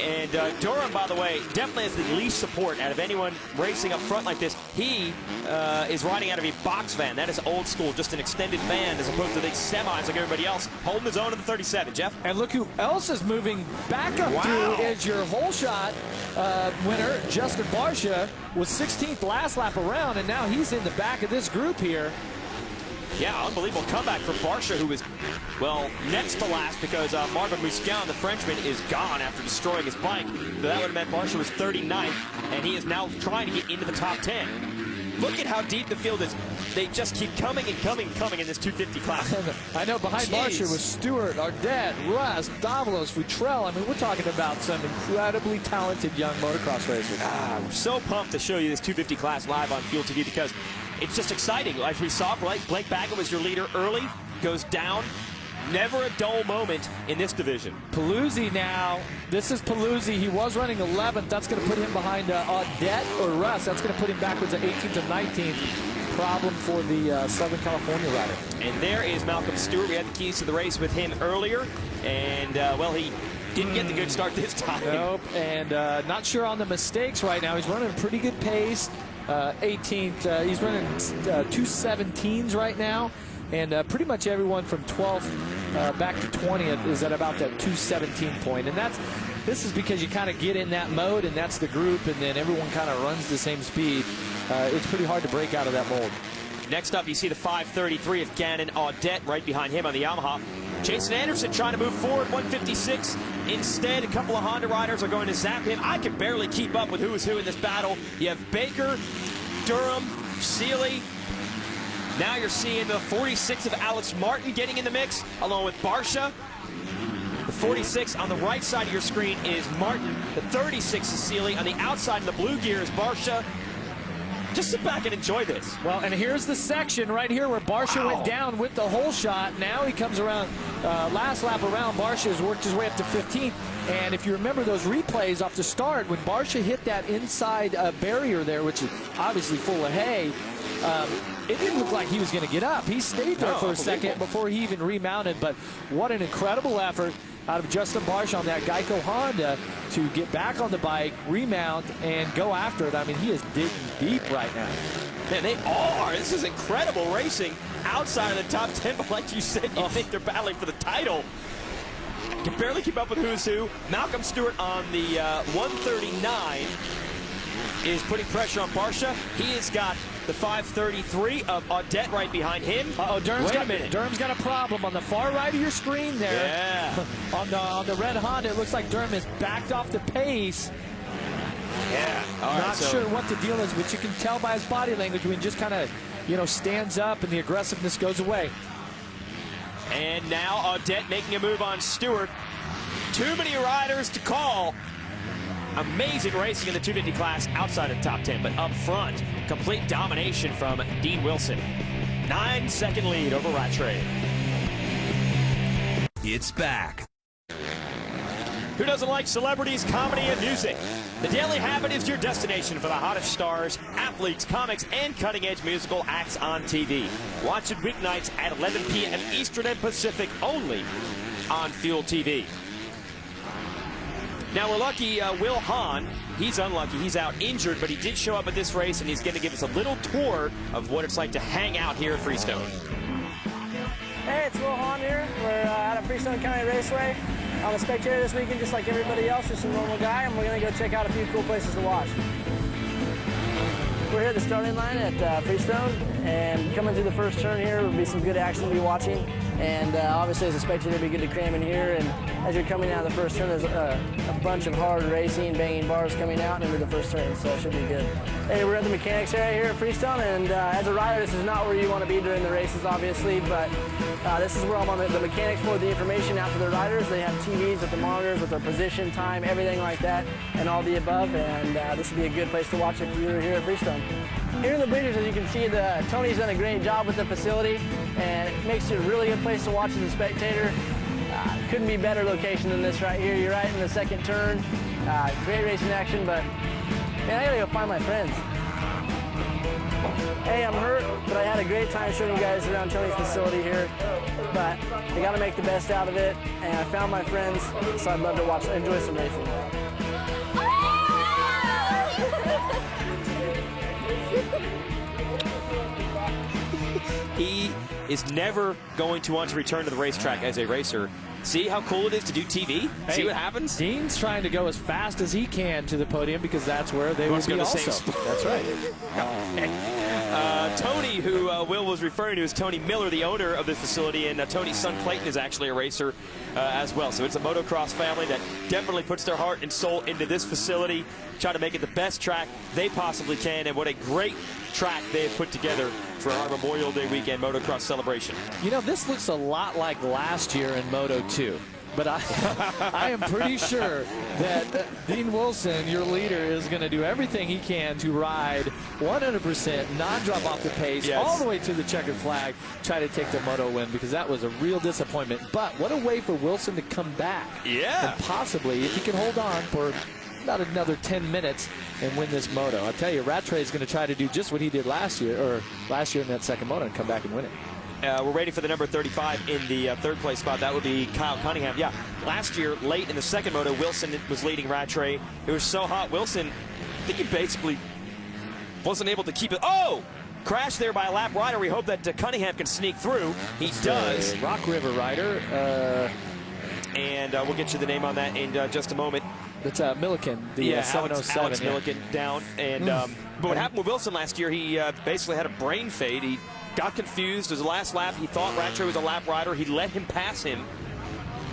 And Durham, by the way, definitely has the least support out of anyone racing up front like this. He is riding out of a box van. That is old school, just an extended van as opposed to the semis like everybody else, holding his own to the 37. Jeff? And look who else is moving back up through is your whole shot winner, Justin Barsha, was 16th last lap around, and now he's in the back of this group here. Yeah, unbelievable comeback from Barsha, who was, well, next to last because Marvin Musquin, the Frenchman, is gone after destroying his bike. So that would have meant Barsha was 39th, and he is now trying to get into the top 10. Look at how deep the field is. They just keep coming and coming and coming in this 250 class. I know behind Barsha was Stewart, Ardette, Russ, Davalos, Futrell. I mean, we're talking about some incredibly talented young motocross racers. I'm so pumped to show you this 250 class live on Fuel TV because it's just exciting. Like we saw, Blake Baggett was your leader early, goes down. Never a dull moment in this division. Paluzzi now, this is Paluzzi. He was running 11th. That's going to put him behind Audette or Russ. That's going to put him backwards at 18th and 19th. Problem for the Southern California rider. And there is Malcolm Stewart. We had the keys to the race with him earlier. And, well, he didn't get the good start this time. Nope, and not sure on the mistakes right now. He's running a pretty good pace. 18th, he's running 2:17s right now. And pretty much everyone from 12th back to 20th is at about that 2:17 point. And this is because you kind of get in that mode, and that's the group, and then everyone kind of runs the same speed. It's pretty hard to break out of that mold. Next up, you see the 533 of Gannon Audette right behind him on the Yamaha. Jason Anderson trying to move forward, 156. Instead, a couple of Honda riders are going to zap him. I can barely keep up with who is who in this battle. You have Baker, Durham, Seeley. Now you're seeing the 46 of Alex Martin getting in the mix, along with Barsha. The 46 on the right side of your screen is Martin. The 36 is Seeley. On the outside in the blue gear is Barsha. Just sit back and enjoy this. Well, and here's the section right here where Barsha went down with the whole shot. Now he comes around, last lap around, Barsha has worked his way up to 15th. And if you remember those replays off the start, when Barsha hit that inside barrier there, which is obviously full of hay, it didn't look like he was going to get up. He stayed there for a second before he even remounted. But what an incredible effort out of Justin Barsha on that Geico Honda to get back on the bike, remount, and go after it. I mean, he is digging deep right now. Man, they all are. This is incredible racing outside of the top 10. But like you said, you think they're battling for the title. Can barely keep up with who's who. Malcolm Stewart on the 139 is putting pressure on Barsha. He has got the 533 of Audette right behind him. Durham's got a problem on the far right of your screen there. Yeah. on the red Honda, it looks like Durham has backed off the pace. Yeah. Not sure what the deal is, but you can tell by his body language when he just kind of, stands up and the aggressiveness goes away. And now Audette making a move on Stewart. Too many riders to call. Amazing racing in the 250 class outside of the top 10, but up front, complete domination from Dean Wilson. 9-second lead over Rattray. It's back. Who doesn't like celebrities, comedy, and music? The Daily Habit is your destination for the hottest stars, athletes, comics, and cutting-edge musical acts on TV. Watch it weeknights at 11 p.m. Eastern and Pacific only on Fuel TV. Now we're lucky, Will Hahn, he's unlucky, he's out injured, but he did show up at this race, and he's going to give us a little tour of what it's like to hang out here at Freestone. Hey, it's Will Hahn here. We're at a Freestone County Raceway. I'm a spectator this weekend, just like everybody else, just a normal guy, and we're going to go check out a few cool places to watch. We're here at the starting line at Freestone, and coming through the first turn here will be some good action to be watching. And obviously, as a spectator, it'd be good to cram in here. And as you're coming out of the first turn, there's a bunch of hard racing, banging bars coming out into the first turn, so it should be good. Hey, we're at the mechanics area here at Freestone, and as a rider, this is not where you want to be during the races, obviously, but this is where I'm on the mechanics for the information out to the riders. They have TVs with the monitors, with their position, time, everything like that, and all the above, and this would be a good place to watch if you're here at Freestone. Here in the bleachers, as you can see, Tony's done a great job with the facility, and it makes it a really good place to watch as a spectator. Couldn't be better location than this right here. You're right in the second turn. Great racing action, but man, I gotta go find my friends. Hey, I'm hurt, but I had a great time showing you guys around Tony's facility here. But I gotta make the best out of it, and I found my friends, so I'd love to enjoy some racing. He is never going to want to return to the racetrack as a racer. See how cool it is to do TV? Hey, see what happens? Dean's trying to go as fast as he can to the podium because that's where they will be also. Same spot. That's right. Tony, who Will was referring to, is Tony Miller, the owner of this facility, and Tony's son Clayton is actually a racer as well. So it's a motocross family that definitely puts their heart and soul into this facility, try to make it the best track they possibly can, and what a great track they have put together for our Memorial Day weekend motocross celebration. You know, this looks a lot like last year in Moto 2. But I am pretty sure that Dean Wilson, your leader, is going to do everything he can to ride 100%, not drop off the pace, all the way to the checkered flag, try to take the Moto win, because that was a real disappointment. But what a way for Wilson to come back. Yeah. And possibly, if he can hold on for about another 10 minutes and win this Moto. I'll tell you, Rattray is going to try to do just what he did last year in that second Moto and come back and win it. We're waiting for the number 35 in the third place spot. That would be Kyle Cunningham. Yeah, last year, late in the second Moto, Wilson was leading Rattray. It was so hot, Wilson, I think he basically wasn't able to keep it. Oh! Crash there by a lap rider. We hope that Cunningham can sneak through. He does. Rock River rider. And we'll get you the name on that in just a moment. It's Milliken, the 707. Alex Milliken down. And but what happened with Wilson last year, he basically had a brain fade. He got confused. It was the last lap. He thought Rattray was a lap rider. He let him pass him.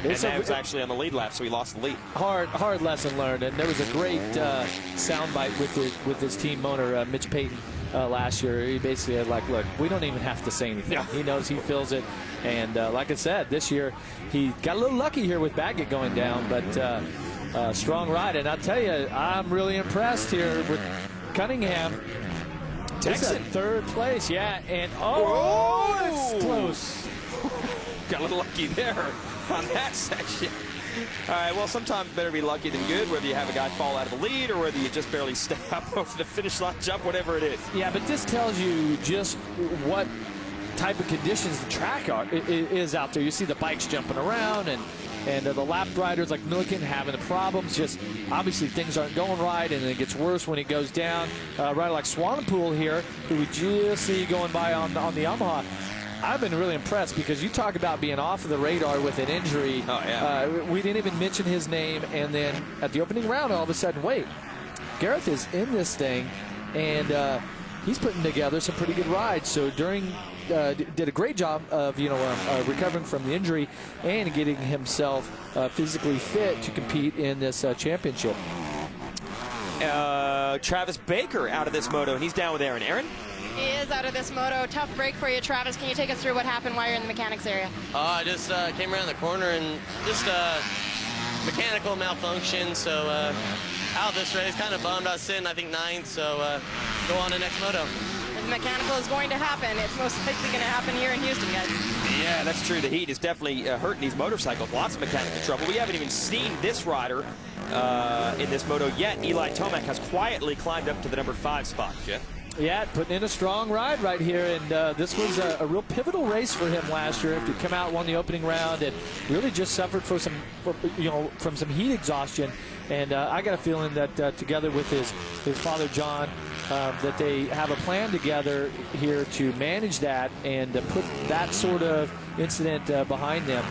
And that was actually on the lead lap, so he lost the lead. Hard lesson learned. And there was a great soundbite with his team owner, Mitch Payton, last year. He basically had like, look, we don't even have to say anything. Yeah. He knows, he feels it. And like I said, this year he got a little lucky here with Baggett going down, but strong ride. And I'll tell you, I'm really impressed here with Cunningham. Texan. Third place, yeah. And it's close. Got a little lucky there on that section. All right, well, sometimes better be lucky than good, whether you have a guy fall out of the lead or whether you just barely step up over the finish line, jump, whatever it is. Yeah, but this tells you just what type of conditions the track is out there. You see the bikes jumping around and the lap riders like Milliken having the problems. Just obviously things aren't going right, and it gets worse when it goes down. Rider like Swanepoel here, who we just see going by on the Yamaha. I've been really impressed because you talk about being off of the radar with an injury. Oh, yeah. We didn't even mention his name, and then at the opening round, all of a sudden, wait, Gareth is in this thing, and he's putting together some pretty good rides. So did a great job of recovering from the injury and getting himself physically fit to compete in this championship. Travis Baker out of this moto, and he's down with Aaron. Aaron? He is out of this moto. Tough break for you, Travis. Can you take us through what happened while you're in the mechanics area? I just came around the corner and just mechanical malfunction. So out of this race, kind of bummed. I was sitting, I think, 9th. So go on to next moto. The mechanical is going to happen. It's most likely going to happen here in Houston, guys. Yeah, that's true. The heat is definitely hurting these motorcycles. Lots of mechanical trouble. We haven't even seen this rider in this moto yet. Eli Tomac has quietly climbed up to the number 5 spot. Jeff? Yeah, putting in a strong ride right here, and this was a real pivotal race for him last year. After he come out, won the opening round, and really just suffered from some heat exhaustion. And I got a feeling that together with his father John, that they have a plan together here to manage that and put that sort of incident behind them.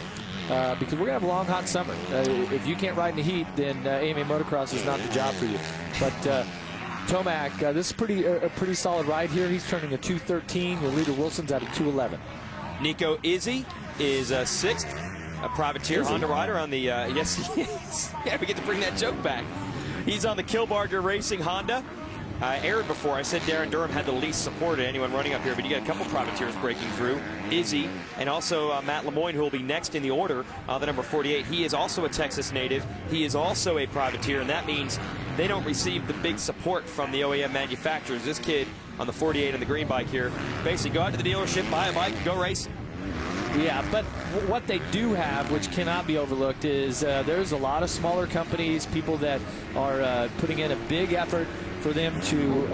Because we're going to have a long, hot summer. If you can't ride in the heat, then AMA Motocross is not the job for you. But Tomac, this is a pretty solid ride here. He's turning a 2:13. Your leader Wilson's at a 2:11. Nico Izzy is 6th. A privateer Honda rider on the, yes he is. Yeah, we get to bring that joke back. He's on the Kilbarger Racing Honda. I aired before. I said Darren Durham had the least support of anyone running up here, but you got a couple privateers breaking through. Izzy and also Matt Lemoyne, who will be next in the order, the number 48. He is also a Texas native. He is also a privateer, and that means they don't receive the big support from the OEM manufacturers. This kid on the 48 on the green bike here, basically go out to the dealership, buy a bike, go race. Yeah, but what they do have, which cannot be overlooked, is there's a lot of smaller companies, people that are putting in a big effort for them to,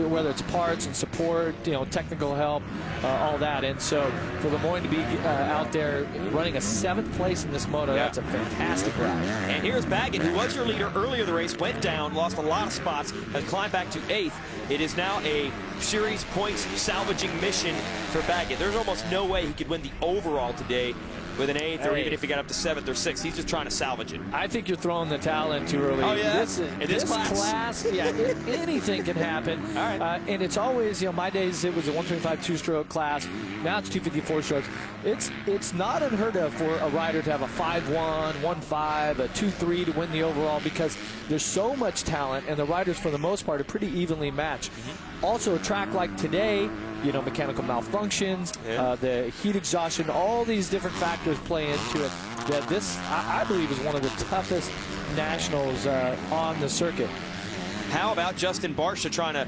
whether it's parts and support, technical help, all that. And so for Lemoyne to be out there running a 7th place in this moto, that's a fantastic ride. And here's Baggett, who was your leader earlier in the race, went down, lost a lot of spots, has climbed back to 8th. It is now a series points salvaging mission for Baggett. There's almost no way he could win the overall today with an 8th, or even if he got up to 7th or 6th. He's just trying to salvage it. I think you're throwing the towel in too early. Oh, yeah? This class, yeah, anything can happen. All right. And it's always, you know, my days it was a 125 two-stroke class. Now it's 254 strokes. It's not unheard of for a rider to have a 5-1, 1-5, a 2-3 to win the overall, because there's so much talent, and the riders for the most part are pretty evenly matched. Also, a track like today, you know, mechanical malfunctions, the heat exhaustion, all these different factors play into it. That this, I believe, is one of the toughest nationals on the circuit. How about Justin Barcia trying to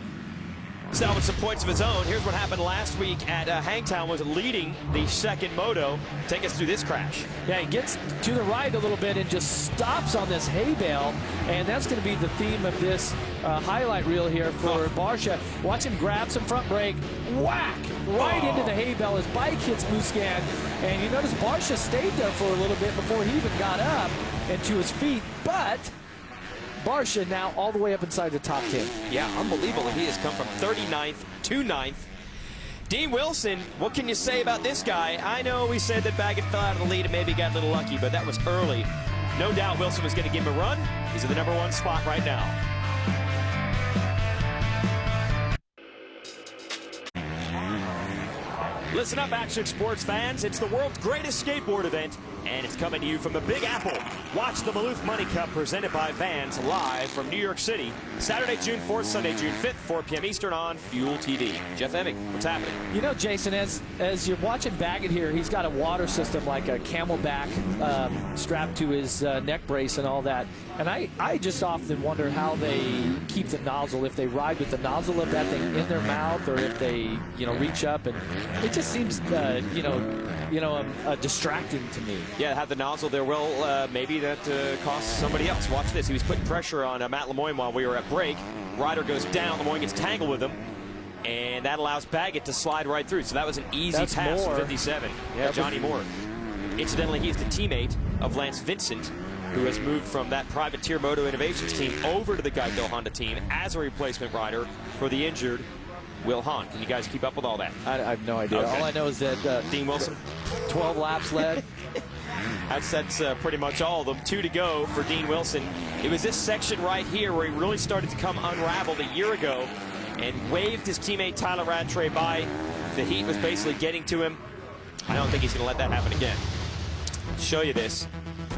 salvage some points of his own? Here's what happened last week at Hangtown, was leading the second moto. Take us through this crash. Yeah, he gets to the right a little bit and just stops on this hay bale, and that's going to be the theme of this highlight reel here for Barcia. Watch him grab some front brake, whack, right into the hay bale. His bike hits Muscan, and you notice Barcia stayed there for a little bit before he even got up and to his feet, but Barcia now all the way up inside the top 10. Yeah, unbelievable. He has come from 39th to 9th. Dean Wilson, what can you say about this guy? I know we said that Baggett fell out of the lead and maybe got a little lucky, but that was early. No doubt Wilson was going to give him a run. He's in the #1 spot right now. Listen up, action sports fans. It's the world's greatest skateboard event, and it's coming to you from the Big Apple. Watch the Maloof Money Cup presented by Vans live from New York City, Saturday, June 4th, Sunday, June 5th, 4 p.m. Eastern on Fuel TV. Jeff Emming, what's happening? You know, Jason, as you're watching Baggett here, he's got a water system like a Camelback strapped to his neck brace and all that. And I just often wonder how they keep the nozzle, if they ride with the nozzle of that thing in their mouth, or if they, you know, reach up. And it just seems, distracting to me. Yeah, have the nozzle there. Well, maybe that costs somebody else. Watch this. He was putting pressure on Matt Lemoyne while we were at break. Rider goes down. Lemoyne gets tangled with him, and that allows Baggett to slide right through. So that was an easy pass from 57. Yeah, Johnny Moore. Incidentally, he's the teammate of Lance Vincent, who has moved from that privateer Moto Innovations team over to the Geico Honda team as a replacement rider for the injured Will Hahn. Can you guys keep up with all that? I have no idea. Okay. All I know is that Dean Wilson, 12 laps led. That's pretty much all of them. 2 to go for Dean Wilson. It was this section right here where he really started to come unraveled a year ago and waved his teammate Tyler Rattray by. The heat was basically getting to him. I don't think he's going to let that happen again. Show you this.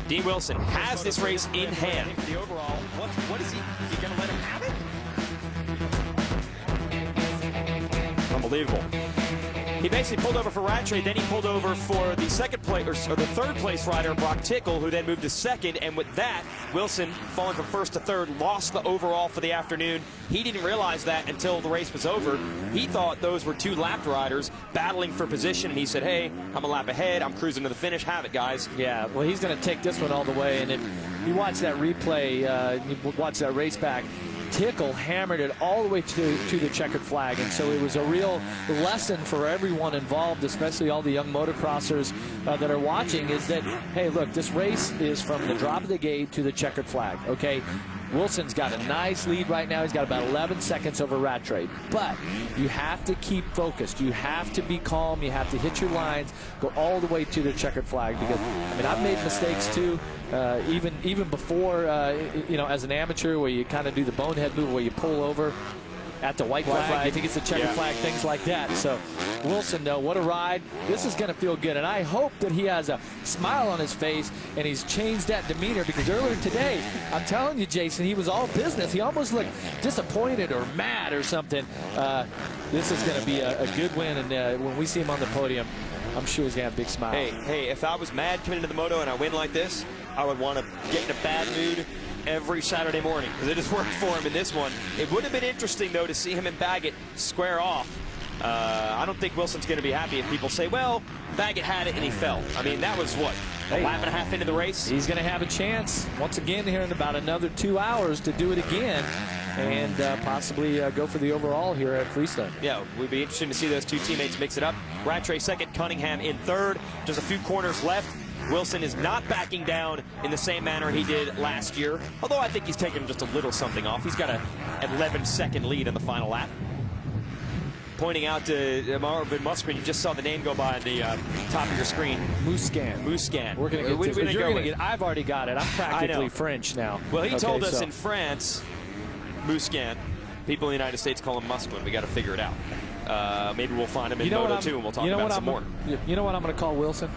Dean Wilson has this race in hand. The overall, what is he going to let him have it? Unbelievable. He basically pulled over for Rattray, then he pulled over for the second place, or the third place rider, Brock Tickle, who then moved to second, and with that, Wilson, falling from first to third, lost the overall for the afternoon. He didn't realize that until the race was over. He thought those were 2 lapped riders battling for position, and he said, hey, I'm a lap ahead, I'm cruising to the finish, have it, guys. Yeah, well, he's going to take this one all the way, and if you watch that replay, you watch that race back, Tickle hammered it all the way to the checkered flag, and so it was a real lesson for everyone involved, especially all the young motocrossers that are watching, is that, hey, look, this race is from the drop of the gate to the checkered flag, okay? Wilson's got a nice lead right now. He's got about 11 seconds over Rattray. But you have to keep focused. You have to be calm. You have to hit your lines, go all the way to the checkered flag. Because, I mean, I've made mistakes too, even before, as an amateur, where you kind of do the bonehead move where you pull over at the white flag. You think it's the checkered flag, things like that. So Wilson, though, what a ride. This is going to feel good, and I hope that he has a smile on his face and he's changed that demeanor, because earlier today, I'm telling you, Jason, he was all business. He almost looked disappointed or mad or something. This is going to be a good win, and when we see him on the podium, I'm sure he's going to have a big smile. Hey, if I was mad coming into the moto and I win like this, I would want to get in a bad mood every Saturday morning, because it has worked for him in this one. It would have been interesting, though, to see him and Baggett square off. I don't think Wilson's going to be happy if people say, well, Baggett had it and he fell. I mean, that was, what, a lap and a half into the race? He's going to have a chance once again here in about another 2 hours to do it again and possibly go for the overall here at Freestone. Yeah, it would be interesting to see those 2 teammates mix it up. Rattray second, Cunningham in third. Just a few corners left. Wilson is not backing down in the same manner he did last year, although I think he's taken just a little something off. He's got an 11-second lead in the final lap. Pointing out to Marvin Musquin, you just saw the name go by on the top of your screen. Musquin. Musquin. We're going to get you're going to get. I've already got it. I'm practically French now. Well, he told us in France, Musquin. People in the United States call him Musquin. We got to figure it out. Maybe we'll find him in Moto 2 and we'll talk about some more. You know what I'm going to call Wilson?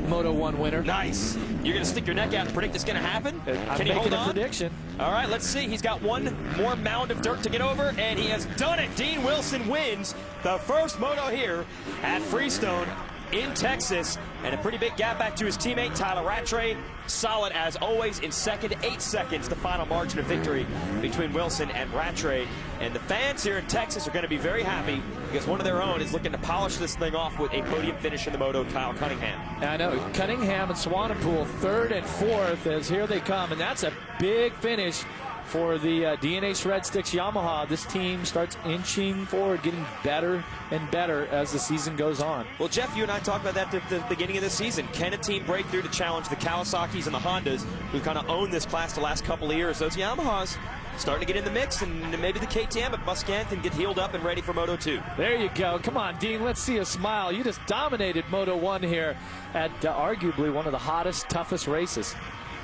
Moto 1 winner. Nice. You're going to stick your neck out and predict it's going to happen? Can he hold on? Prediction. All right, let's see. He's got one more mound of dirt to get over, and he has done it. Dean Wilson wins the first moto here at Freestone in Texas, and a pretty big gap back to his teammate Tyler Rattray. Solid as always in second, 8 seconds, the final margin of victory between Wilson and Rattray. And the fans here in Texas are going to be very happy because one of their own is looking to polish this thing off with a podium finish in the moto, Kyle Cunningham. I know, Cunningham and Swanepoel, 3rd and 4th, as here they come, and that's a big finish for the DNA Shred Sticks Yamaha. This team starts inching forward, getting better and better as the season goes on. Well, Jeff, you and I talked about that at the beginning of the season. Can a team break through to challenge the Kawasaki's and the Hondas, who kind of owned this class the last couple of years? Those Yamahas starting to get in the mix, and maybe the KTM at Musquin can get healed up and ready for Moto 2. There you go. Come on, Dean, let's see a smile. You just dominated Moto 1 here at arguably one of the hottest, toughest races.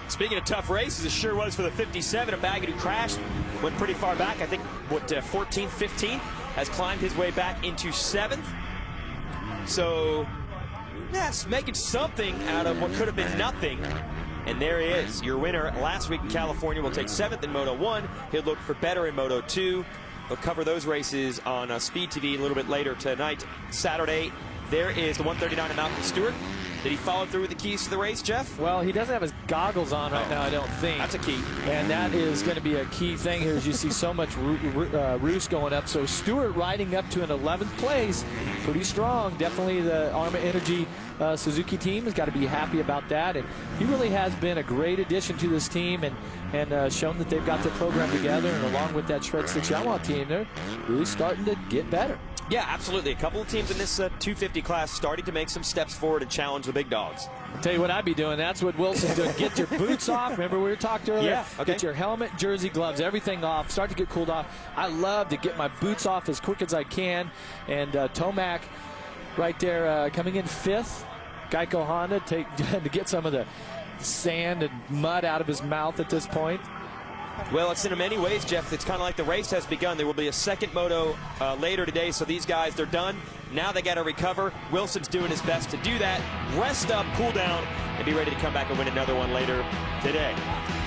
Speaking of tough races, it sure was for the 57. A Baggett who crashed, went pretty far back. I think, 14th, 15th, has climbed his way back into 7th. So, yes, making something out of what could have been nothing. And there he is, your winner last week in California. Will take 7th in Moto 1. He'll look for better in Moto 2. We'll cover those races on Speed TV a little bit later tonight, Saturday. There is the 139 of Malcolm Stewart. Did he follow through with the keys to the race, Jeff? Well, he doesn't have his goggles on right now, I don't think. That's a key. And that is going to be a key thing here as you see so much roost going up. So Stewart riding up to an 11th place, pretty strong. Definitely the AMA Energy Suzuki team has got to be happy about that. And he really has been a great addition to this team and shown that they've got the program together. And along with that Shred Sticks Yamaha team, they're really starting to get better. Yeah, absolutely. A couple of teams in this 250 class starting to make some steps forward and challenge the big dogs. I'll tell you what I'd be doing. That's what Wilson's doing. Get your boots off. Remember we were talking earlier? Yeah, okay. Get your helmet, jersey, gloves, everything off. Start to get cooled off. I love to get my boots off as quick as I can. And Tomac right there coming in 5th. Geico Honda to get some of the sand and mud out of his mouth at this point. Well, it's in many ways, Jeff, it's kind of like the race has begun. There will be a second moto later today, so these guys, they're done. Now they got to recover. Wilson's doing his best to do that. Rest up, cool down, and be ready to come back and win another one later today.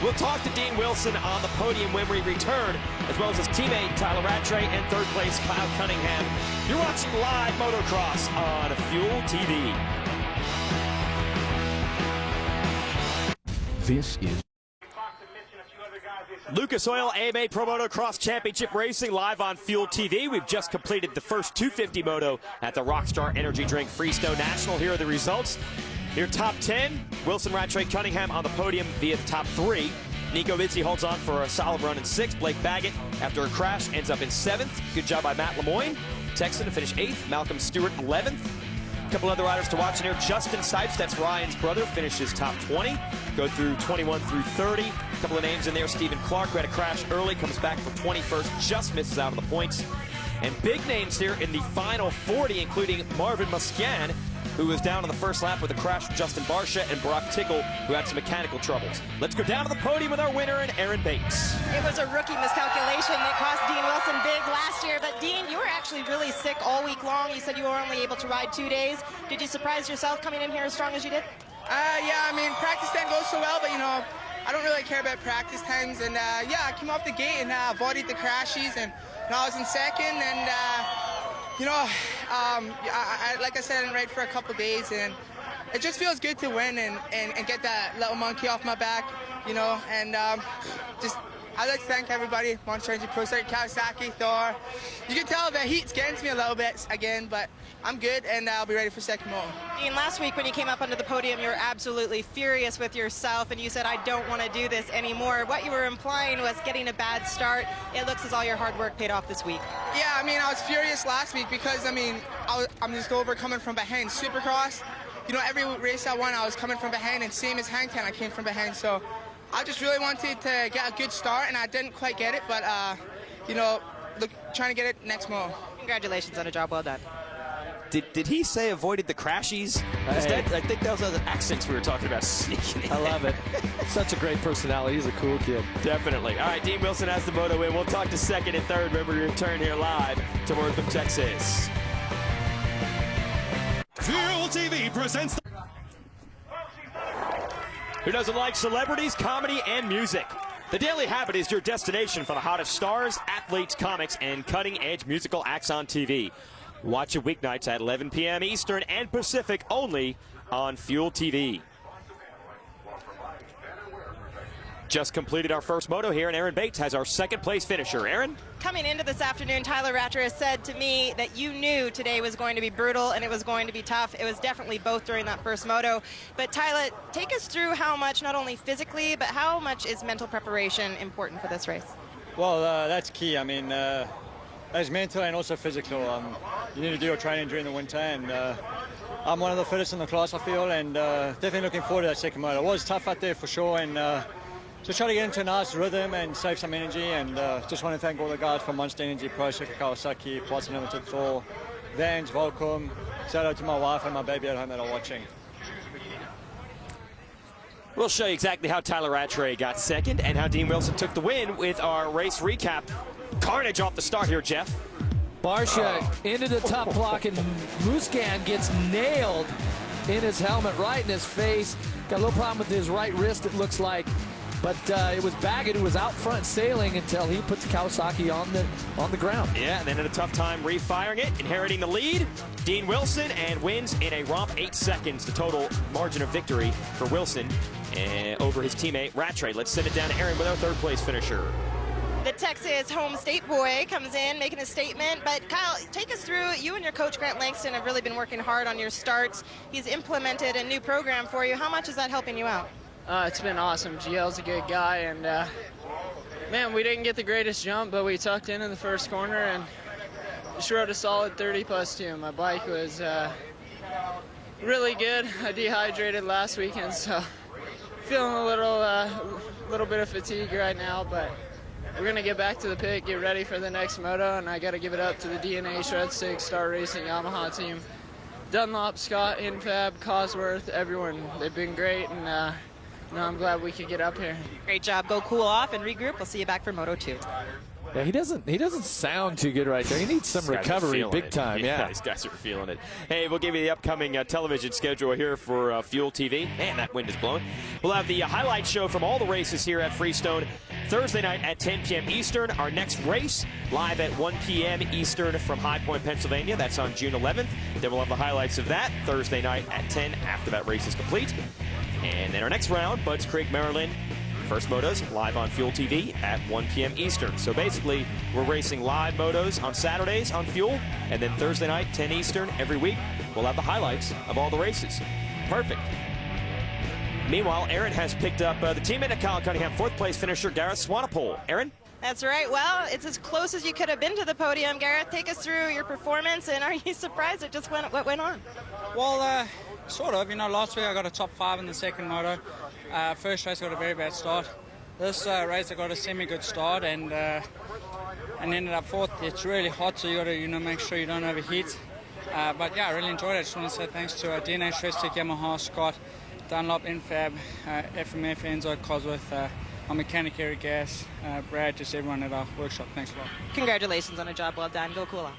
We'll talk to Dean Wilson on the podium when we return, as well as his teammate Tyler Rattray and 3rd place Kyle Cunningham. You're watching live motocross on Fuel TV. This is Lucas Oil AMA Pro Motocross Championship Racing live on Fuel TV. We've just completed the first 250 moto at the Rockstar Energy Drink Freestone National. Here are the results. Your top 10, Wilson, Rattray, Cunningham on the podium via the top 3. Nico Bizzi holds on for a solid run in 6th. Blake Baggett, after a crash, ends up in 7th. Good job by Matt Lemoyne. Texan to finish 8th. Malcolm Stewart, 11th. A couple other riders to watch in here. Justin Sipes, that's Ryan's brother, finishes top 20. Go through 21 through 30. A couple of names in there. Stephen Clark, who had a crash early, comes back for 21st, just misses out on the points. And big names here in the final 40, including Marvin Musquin, who was down on the first lap with a crash from Justin Barcia, and Brock Tickle, who had some mechanical troubles. Let's go down to the podium with our winner, and Aaron Bates. It was a rookie miscalculation that cost Dean Wilson big last year. But Dean, you were actually really sick all week long. You said you were only able to ride 2 days. Did you surprise yourself coming in here as strong as you did? Yeah, I mean, practice didn't go so well, but, you know, I don't really care about practice times. And, yeah, I came off the gate and avoided the crashes, and I was in 2nd, and, you know, like I said, I didn't ride for a couple days, and it just feels good to win and get that little monkey off my back, you know, and just I'd like to thank everybody, Monster Energy, Kawasaki, Thor. You can tell the heat's getting to me a little bit again, but I'm good, and I'll be ready for second moto. Dean, last week when you came up onto the podium, you were absolutely furious with yourself, and you said, I don't want to do this anymore. What you were implying was getting a bad start. It looks as all your hard work paid off this week. Yeah, I mean, I was furious last week because, I mean, I'm just coming from behind Supercross, you know, every race I won, I was coming from behind, and same as Hang Ten, I came from behind. So I just really wanted to get a good start, and I didn't quite get it, but, you know, trying to get it next mo. Congratulations on a job well done. Did he say avoided the crashies? Hey. I think that was the accents we were talking about sneaking in. I love it. Such a great personality. He's a cool kid. Definitely. All right, Dean Wilson has the moto win. We'll talk to second and third. Remember, you return here live to Wortham, Texas. Fuel TV presents. Who doesn't like celebrities, comedy, and music? The Daily Habit is your destination for the hottest stars, athletes, comics, and cutting-edge musical acts on TV. Watch it weeknights at 11 p.m. Eastern and Pacific only on Fuel TV. Just completed our first moto here, and Aaron Bates has our second place finisher. Aaron? Coming into this afternoon, Tyler Ratcher said to me that you knew today was going to be brutal and it was going to be tough. It was definitely both during that first moto. But Tyler, take us through how much, not only physically, but how much is mental preparation important for this race? Well, that's key. I mean, that's mental and also physical. You need to do your training during the winter, and I'm one of the fittest in the class, I feel, and definitely looking forward to that second moto. It was tough out there for sure, and just try to get into a nice rhythm and save some energy, and just want to thank all the guys from Monster Energy, Pro, Kawasaki, Parts Unlimited, Thor, Vans, Volcom. Shout out to my wife and my baby at home that are watching. We'll show you exactly how Tyler Rattray got second and how Dean Wilson took the win with our race recap. Carnage off the start here, Jeff. Barsha into the top block, and Muscan gets nailed in his helmet, right in his face. Got a little problem with his right wrist, it looks like. But it was Baggett who was out front sailing until he puts Kawasaki on the ground. Yeah, and then had a tough time refiring it, inheriting the lead. Dean Wilson, and wins in a romp 8 seconds, the total margin of victory for Wilson over his teammate Rattray. Let's send it down to Aaron with our third place finisher. The Texas home state boy comes in making a statement, but Kyle, take us through. You and your coach Grant Langston have really been working hard on your starts. He's implemented a new program for you. How much is that helping you out? It's been awesome. GL's a good guy, and man, we didn't get the greatest jump, but we tucked in the first corner and just rode a solid 30 plus 2. My bike was really good. I dehydrated last weekend, so feeling a little bit of fatigue right now, but we're gonna get back to the pit, get ready for the next moto, and I gotta give it up to the DNA Shred 6 Star Racing Yamaha team. Dunlop, Scott, Infab, Cosworth, everyone, they've been great, and I'm glad we could get up here. Great job. Go cool off and regroup. We'll see you back for Moto 2. Yeah, he doesn't sound too good right there. He needs some recovery big time. Yeah, these guys are feeling it. Hey, we'll give you the upcoming television schedule here for Fuel TV. Man, that wind is blowing. We'll have the highlight show from all the races here at Freestone Thursday night at 10 p.m. Eastern. Our next race live at 1 p.m. Eastern from High Point, Pennsylvania. That's on June 11th. Then we'll have the highlights of that Thursday night at 10 after that race is complete. And then our next round, Budds Creek, Maryland. First motos live on Fuel TV at 1 p.m. Eastern. So basically, we're racing live motos on Saturdays on Fuel, and then Thursday night, 10 Eastern, every week, we'll have the highlights of all the races. Perfect. Meanwhile, Aaron has picked up the teammate at Kyle Cunningham, fourth place finisher, Gareth Swanepoel. Aaron? That's right. Well, it's as close as you could have been to the podium. Gareth, take us through your performance, and are you surprised at just what went on? Well, sort of. You know, last week I got a top 5 in the second moto. First race I got a very bad start. This race I got a semi-good start and ended up 4th. It's really hot, so you got to make sure you don't overheat. But yeah, I really enjoyed it. I just want to say thanks to DNA Shredstick, Yamaha, Scott, Dunlop, Infab, FMF, Enzo, Cosworth, our mechanic Eric Gas, Brad, just everyone at our workshop. Thanks a lot. Congratulations on a job well done. Go cool off.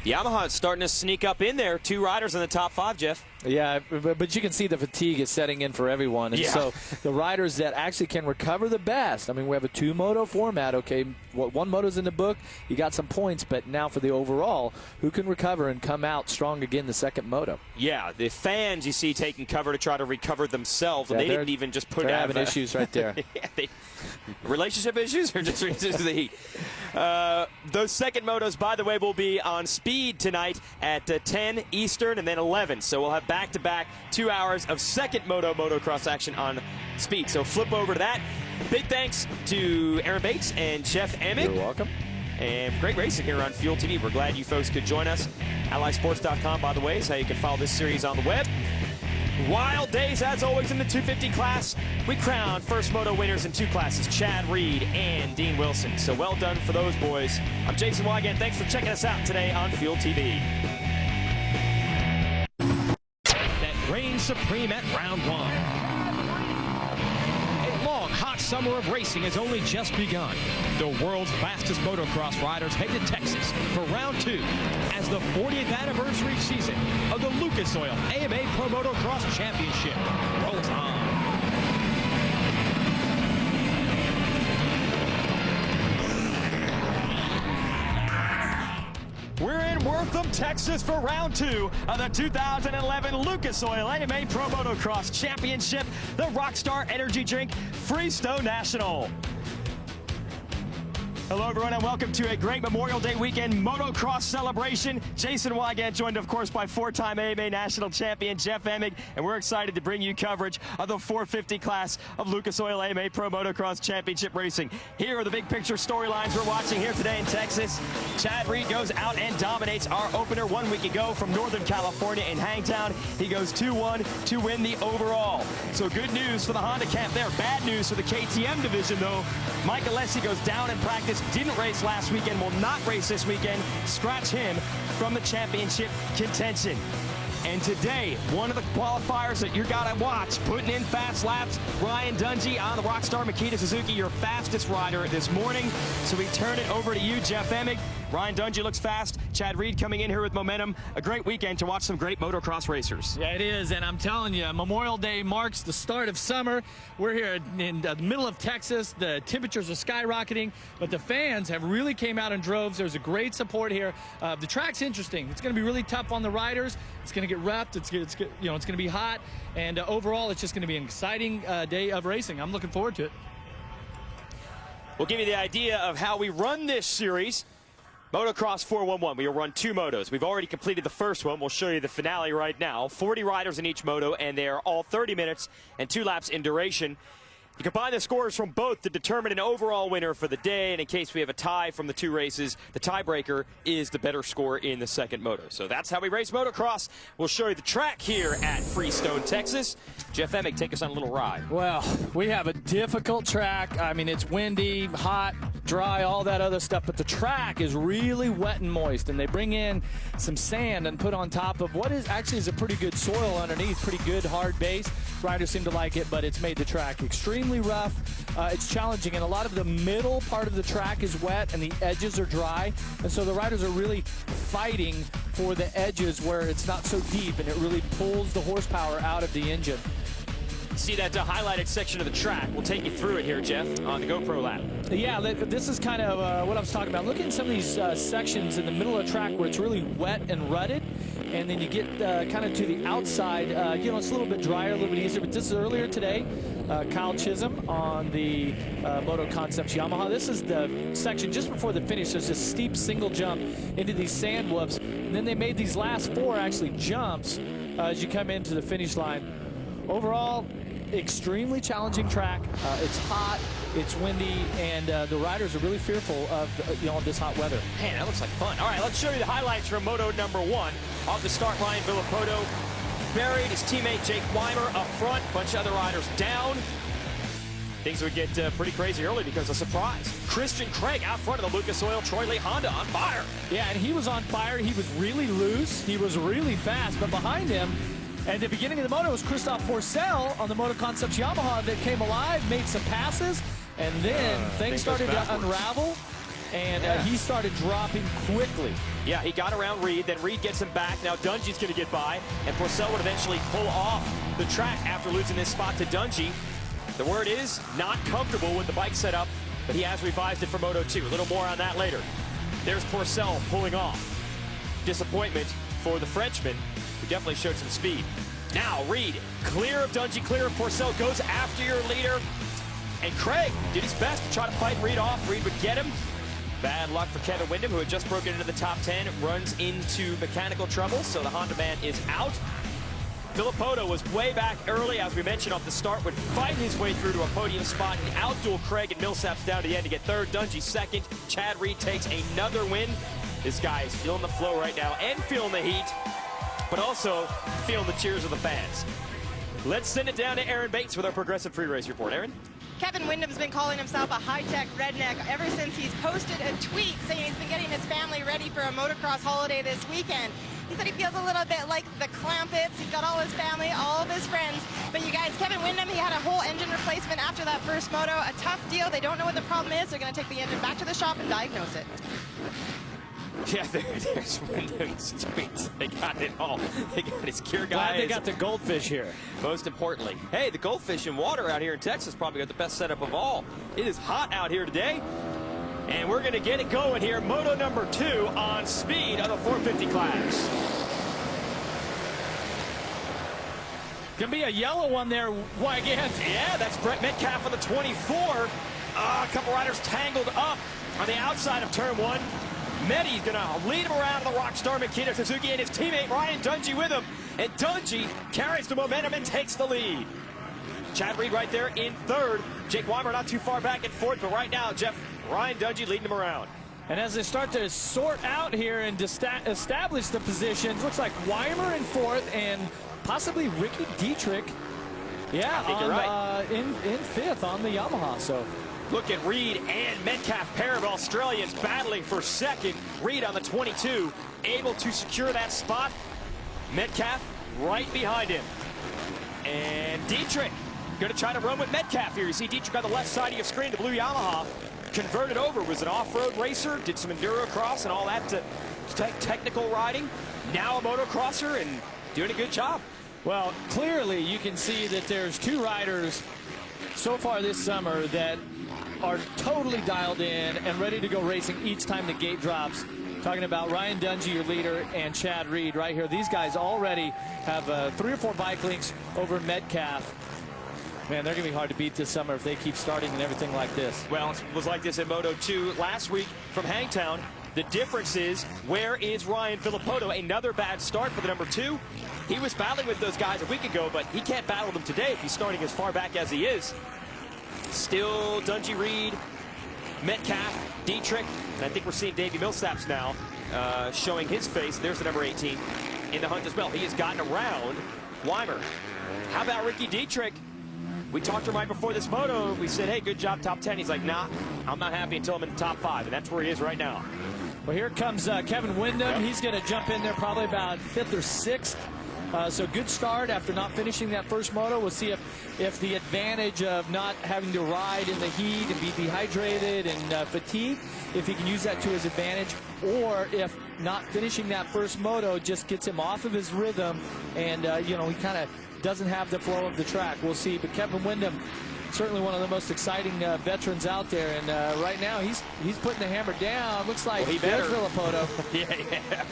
Yamaha is starting to sneak up in there. 2 riders in the top 5, Jeff. Yeah, but you can see the fatigue is setting in for everyone. And so the riders that actually can recover the best, I mean, we have a 2-moto format, okay? 1 moto's in the book, you got some points, but now for the overall, who can recover and come out strong again the second moto? Yeah, the fans you see taking cover to try to recover themselves, and they didn't even just put out. They're having issues right there. Yeah, relationship issues or just the heat? Those second motos, by the way, will be on Speed tonight at 10 Eastern and then 11. So we'll have back-to-back 2 hours of second motocross action on Speed. So flip over to that. Big thanks to Aaron Bates and Jeff Amick. You're welcome. And great racing here on Fuel TV. We're glad you folks could join us. AllySports.com, by the way, is how you can follow this series on the web. Wild days, as always, in the 250 class. We crown first moto winners in 2 classes, Chad Reed and Dean Wilson. So well done for those boys. I'm Jason Wygant. Thanks for checking us out today on Fuel TV. That reigns supreme at round 1. A long, hot summer of racing has only just begun. The world's fastest motocross riders head to Texas for round 2 as the 40th anniversary season of the Lucas Oil AMA Pro Motocross Championship rolls on. We're in Wortham, Texas for round 2 of the 2011 Lucas Oil AMA Pro Motocross Championship, the Rockstar Energy Drink Freestone National. Hello, everyone, and welcome to a great Memorial Day weekend motocross celebration. Jason Wygant, joined, of course, by 4-time AMA National Champion Jeff Emig, and we're excited to bring you coverage of the 450 class of Lucas Oil AMA Pro Motocross Championship Racing. Here are the big picture storylines we're watching here today in Texas. Chad Reed goes out and dominates our opener 1 week ago from Northern California in Hangtown. He goes 2-1 to win the overall. So good news for the Honda camp there. Bad news for the KTM division, though. Mike Alessi goes down in practice. Didn't race last weekend, will not race this weekend. Scratch him from the championship contention. And today, one of the qualifiers that you gotta watch, putting in fast laps, Ryan Dungey on the Rockstar Makita Suzuki, your fastest rider this morning. So we turn it over to you, Jeff Emig. Ryan Dungey looks fast. Chad Reed coming in here with momentum. A great weekend to watch some great motocross racers. Yeah, it is, and I'm telling you, Memorial Day marks the start of summer. We're here in the middle of Texas. The temperatures are skyrocketing, but the fans have really came out in droves. There's a great support here. The track's interesting. It's going to be really tough on the riders. It's going to get roughed. It's going to be hot, and overall, it's just going to be an exciting day of racing. I'm looking forward to it. We'll give you the idea of how we run this series. Motocross 411, we will run 2 motos. We've already completed the first one. We'll show you the finale right now. 40 riders in each moto, and they are all 30 minutes and 2 laps in duration. You combine the scores from both to determine an overall winner for the day, and in case we have a tie from the 2 races, the tiebreaker is the better score in the second moto. So that's how we race motocross. We'll show you the track here at Freestone, Texas. Jeff Emig, take us on a little ride. Well, we have a difficult track. I mean, it's windy, hot, dry, all that other stuff, but the track is really wet and moist, and they bring in some sand and put on top of what is actually is a pretty good soil underneath, pretty good hard base. Riders seem to like it, but it's made the track extremely rough. It's challenging, and a lot of the middle part of the track is wet and the edges are dry, and so the riders are really fighting for the edges where it's not so deep, and it really pulls the horsepower out of the engine. See that highlighted section of the track. We'll take you through it here, Jeff, on the GoPro lap. Yeah, this is kind of what I was talking about. Look at some of these sections in the middle of the track where it's really wet and rutted, and then you get kind of to the outside. It's a little bit drier, a little bit easier, but this is earlier today. Kyle Chisholm on the MotoConcepts Yamaha. This is the section just before the finish. There's this steep single jump into these sand whoops, and then they made these last 4 actually jumps as you come into the finish line. Overall, extremely challenging track. It's hot, it's windy, and the riders are really fearful of this hot weather. Man, that looks like fun. All right, let's show you the highlights from moto number 1. Off the start, Ryan Villopoto buried his teammate Jake Weimer up front. Bunch of other riders down. Things would get pretty crazy early because of surprise. Christian Craig out front of the Lucas Oil Troy Lee Honda on fire. Yeah, and he was on fire. He was really loose. He was really fast, but behind him, at the beginning of the moto was Christophe Pourcel on the MotoConcepts Yamaha that came alive, made some passes, and then things started to unravel, and he started dropping quickly. Yeah, he got around Reed, then Reed gets him back. Now Dungey's going to get by, and Pourcel would eventually pull off the track after losing this spot to Dungey. The word is not comfortable with the bike setup, but he has revised it for Moto 2. A little more on that later. There's Pourcel pulling off. Disappointment for the Frenchman, who definitely showed some speed. Now Reed, clear of Dungey, clear of Pourcel, goes after your leader. And Craig did his best to try to fight Reed off. Reed would get him. Bad luck for Kevin Windham, who had just broken into the top 10, runs into mechanical trouble, so the Honda man is out. Villopoto was way back early, as we mentioned off the start, would fight his way through to a podium spot and outduel Craig and Millsaps down to the end to get third. Dungey second. Chad Reed takes another win. This guy is feeling the flow right now and feeling the heat, but also feeling the cheers of the fans. Let's send it down to Aaron Bates with our Progressive Pre-Race Report. Aaron? Kevin Windham's been calling himself a high-tech redneck ever since he's posted a tweet saying he's been getting his family ready for a motocross holiday this weekend. He said he feels a little bit like the Clampets. He's got all his family, all of his friends. But you guys, Kevin Windham, he had a whole engine replacement after that first moto. A tough deal. They don't know what the problem is. They're going to take the engine back to the shop and diagnose it. Yeah, there's Windham's tweets. They got it all. They got his gear guys. Glad they got the goldfish here. Most importantly. Hey, the goldfish and water out here in Texas probably got the best setup of all. It is hot out here today. And we're going to get it going here. Moto number 2 on speed of the 450 class. Gonna be a yellow one there, Wygant. Yeah, that's Brett Metcalfe on the 24. A couple riders tangled up on the outside of turn 1. Meddy's gonna lead him around the Rockstar Makita Suzuki and his teammate Ryan Dungey with him. And Dungey carries the momentum and takes the lead. Chad Reed right there in third. Jake Weimer not too far back in fourth, but right now, Jeff, Ryan Dungey leading him around. And as they start to sort out here and establish the positions, looks like Weimer in fourth and possibly Ricky Dietrich, yeah, I think you're right. in fifth on the Yamaha. So look at Reed and Metcalfe, pair of Australians battling for second. Reed on the 22, able to secure that spot. Metcalfe right behind him. And Dietrich going to try to run with Metcalfe here. You see Dietrich on the left side of your screen, the blue Yamaha. Converted over, was an off-road racer, did some enduro cross and all that technical riding. Now a motocrosser and doing a good job. Well, clearly you can see that there's two riders so far this summer that are totally dialed in and ready to go racing each time the gate drops. Talking about Ryan Dungey, your leader, and Chad Reed right here. These guys already have 3 or 4 bike links over Metcalfe. Man, they're going to be hard to beat this summer if they keep starting and everything like this. Well, it was like this in Moto 2 last week from Hangtown. The difference is, where is Ryan Villopoto? Another bad start for the number 2. He was battling with those guys a week ago, but he can't battle them today if he's starting as far back as he is. Still Dungey, Reed, Metcalfe, Dietrich, and I think we're seeing Davi Millsaps now showing his face. There's the number 18 in the hunt as well. He has gotten around Weimer. How about Ricky Dietrich? We talked to him right before this moto. We said, hey, good job, top 10. He's like, nah, I'm not happy until I'm in the top 5, and that's where he is right now. Well, here comes Kevin Windham. Yep. He's going to jump in there probably about 5th or 6th. So good start after not finishing that first moto. We'll see if the advantage of not having to ride in the heat and be dehydrated and fatigued, if he can use that to his advantage, or if not finishing that first moto just gets him off of his rhythm and, you know, he kind of doesn't have the flow of the track. We'll see. But Kevin Windham, certainly one of the most exciting veterans out there, and right now he's putting the hammer down. Looks like he better. Villopoto. Yeah.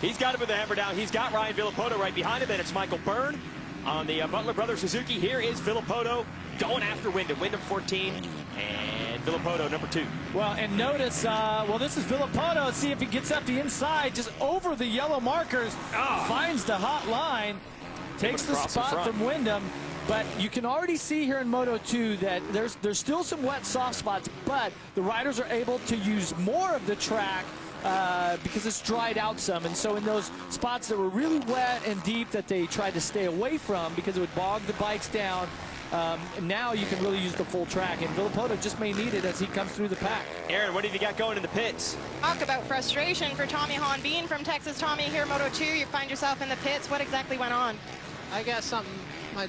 He's got to put the hammer down. He's got Ryan Villopoto right behind him, and it's Michael Byrne on the Butler Brothers Suzuki. Here is Villopoto going after Windham. Windham 14 and Villopoto number 2. Well, and notice, well, this is Villopoto. Let's see if he gets up the inside, just over the yellow markers, finds the hot line, takes the spot from Windham. But you can already see here in Moto 2 that there's still some wet soft spots, but the riders are able to use more of the track because it's dried out some. And so in those spots that were really wet and deep that they tried to stay away from because it would bog the bikes down, now you can really use the full track. And Villopoto just may need it as he comes through the pack. Aaron, what have you got going in the pits? Talk about frustration for Tommy Honbean from Texas. Tommy, here Moto 2, you find yourself in the pits. What exactly went on? I guess something,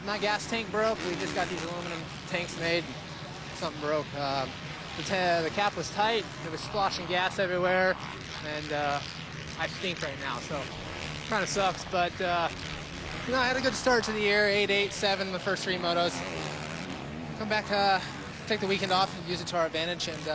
my gas tank broke. We just got these aluminum tanks made. Something broke. The cap was tight. It was splashing gas everywhere. And I stink right now, so kind of sucks. But, you know, I had a good start to the year, 8, 8, 7 the first 3 motos. Come back, take the weekend off and use it to our advantage and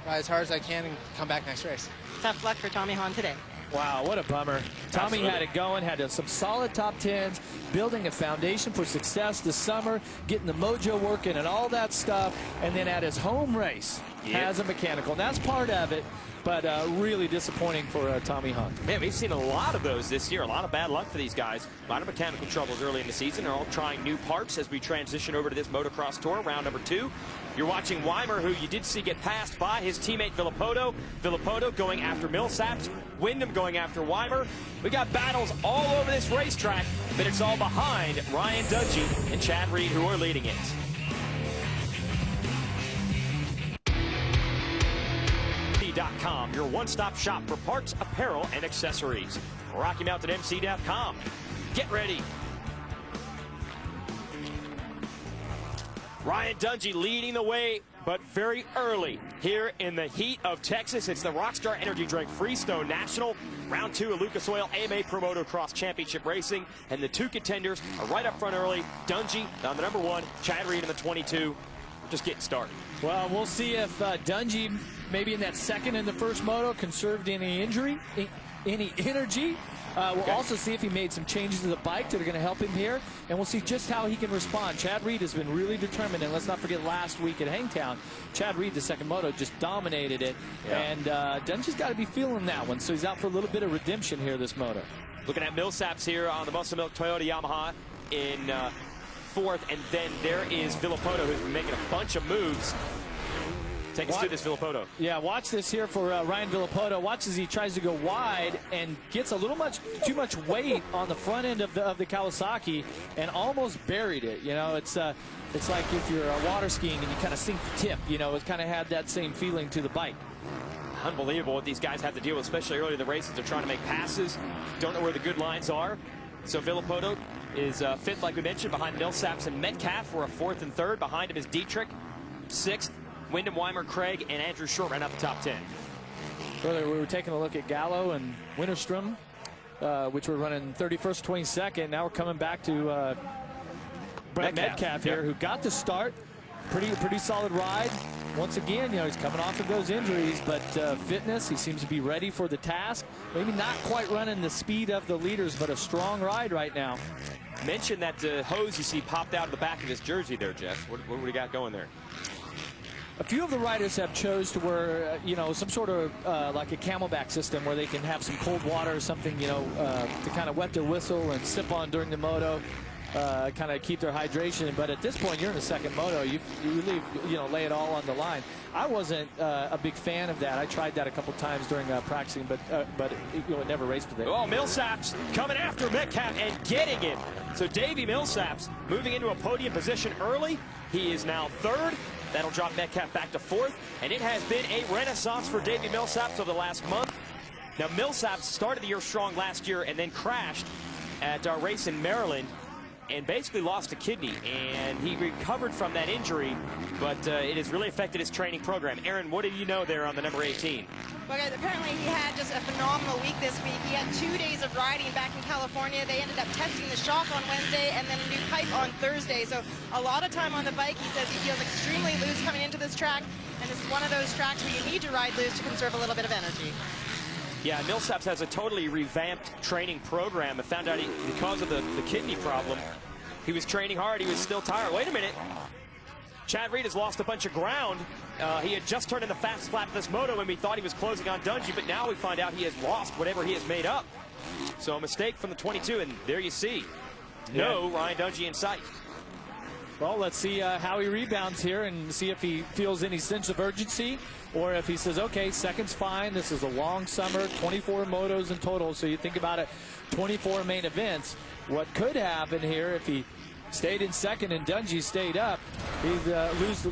ride as hard as I can and come back next race. Tough luck for Tommy Hahn today. Wow, what a bummer. Tommy had it going, had some solid top 10s, building a foundation for success this summer, getting the mojo working and all that stuff, and then at his home race has a mechanical. And that's part of it, but really disappointing for Tommy Hunt. Man, we've seen a lot of those this year. A lot of bad luck for these guys. A lot of mechanical troubles early in the season. They're all trying new parts as we transition over to this motocross tour, round number 2. You're watching Weimer, who you did see get passed by his teammate Villopoto. Villopoto going after Millsaps. Wyndham going after Weimer. We got battles all over this racetrack, but it's all behind Ryan Dungey and Chad Reed, who are leading it. MC.com, your one-stop shop for parts, apparel, and accessories. RockyMountainMC.com. Get ready. Ryan Dungey leading the way, but very early here in the heat of Texas. It's the Rockstar Energy Drink Freestone National. Round 2 of Lucas Oil AMA Pro Motocross Championship Racing. And the 2 contenders are right up front early. Dungey on the number 1, Chad Reed in the 22. Just getting started. Well, we'll see if Dungey, maybe in that second and the first moto, conserved any energy. We'll also see if he made some changes to the bike that are going to help him here, and we'll see just how he can respond. Chad Reed has been really determined, and let's not forget last week at Hangtown, Chad Reed, the second moto, just dominated it, and Dungey's got to be feeling that one, so he's out for a little bit of redemption here this moto. Looking at Millsaps here on the Muscle Milk Toyota Yamaha in 4th, and then there is Villopoto, who's been making a bunch of moves. Take us through this Villopoto. Yeah, watch this here for Ryan Villopoto. Watch as he tries to go wide and gets a little too much weight on the front end of the Kawasaki and almost buried it. You know, it's like if you're water skiing and you kind of sink the tip. You know, it kind of had that same feeling to the bike. Unbelievable what these guys have to deal with, especially early in the races. They're trying to make passes, don't know where the good lines are. So Villopoto is 5th, like we mentioned, behind Millsaps and Metcalfe. We're a 4th and 3rd. Behind him is Dietrich, 6th. Wyndham, Weimer, Craig, and Andrew Short ran up the top 10. Earlier, we were taking a look at Gallo and Winterstrom, which were running 31st, 22nd. Now we're coming back to Metcalfe here, who got the start. Pretty solid ride. Once again, you know, he's coming off of those injuries, but fitness, he seems to be ready for the task. Maybe not quite running the speed of the leaders, but a strong ride right now. Mention that hose you see popped out of the back of his jersey there, Jeff. What do we got going there? A few of the riders have chose to wear, you know, some sort of like a camelback system where they can have some cold water or something, you know, to kind of wet their whistle and sip on during the moto, kind of keep their hydration. But at this point, you're in the second moto. You leave, you know, lay it all on the line. I wasn't a big fan of that. I tried that a couple times during practicing, but you know, it never raced with it. Oh, Millsaps coming after Metcalfe and getting him. So Davi Millsaps moving into a podium position early. He is now 3rd. That'll drop Metcalfe back to 4th, and it has been a renaissance for Davi Millsaps over the last month. Now, Millsaps started the year strong last year and then crashed at our race in Maryland and basically lost a kidney, and he recovered from that injury, but it has really affected his training program. Aaron, what do you know there on the number 18? Well, guys, apparently he had just a phenomenal week this week. He had 2 days of riding back in California. They ended up testing the shock on Wednesday and then a new pipe on Thursday. So a lot of time on the bike. He says he feels extremely loose coming into this track, and it's one of those tracks where you need to ride loose to conserve a little bit of energy. Yeah, Millsaps has a totally revamped training program. I found out because of the kidney problem, he was training hard. He was still tired. Wait a minute. Chad Reed has lost a bunch of ground. He had just turned in the fast lap of this moto, and we thought he was closing on Dungey, but now we find out he has lost whatever he has made up. So a mistake from the 22, and there you see. No Ryan Dungey in sight. Well, let's see how he rebounds here and see if he feels any sense of urgency or if he says, okay, second's fine. This is a long summer, 24 motos in total. So you think about it, 24 main events. What could happen here if he stayed in second and Dungey stayed up, he'd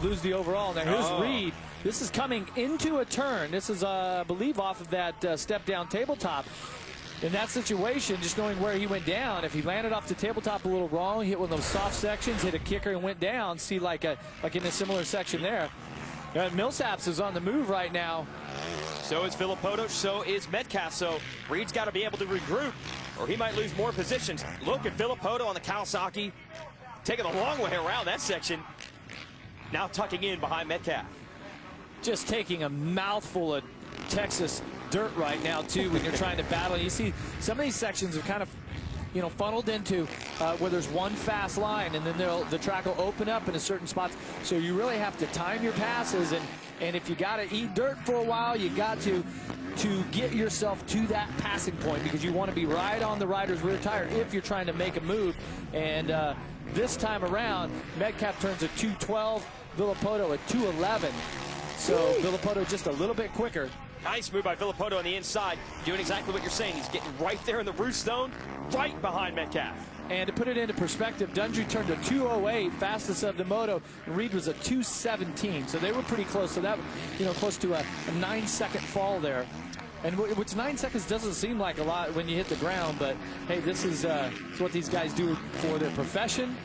lose the overall. Now here's Reed. This is coming into a turn. This is, I believe, off of that step-down tabletop. In that situation, just knowing where he went down, if he landed off the tabletop a little wrong, hit one of those soft sections, hit a kicker and went down, see like in a similar section there. Millsaps is on the move right now. So is Villopoto, so is Metcalfe. So Reed's got to be able to regroup, or he might lose more positions. Look at Villopoto on the Kawasaki, taking a long way around that section. Now tucking in behind Metcalfe. Just taking a mouthful of Texas dirt right now, too, when you're trying to battle. You see some of these sections are kind of, funneled into where there's one fast line, and then the track will open up in a certain spots. So you really have to time your passes, and if you got to eat dirt for a while, you got to get yourself to that passing point, because you want to be right on the rider's rear tire if you're trying to make a move. And this time around, Metcalfe turns a 212, Villopoto a 211. So Villopoto just a little bit quicker. Nice move by Villopoto on the inside, doing exactly what you're saying. He's getting right there in the roof stone, right behind Metcalfe. And to put it into perspective, Dungey turned a 208, fastest of the moto, and Reed was a 217. So they were pretty close. So that, close to a 9-second fall there. And which 9 seconds doesn't seem like a lot when you hit the ground, but hey, this is what these guys do for their profession,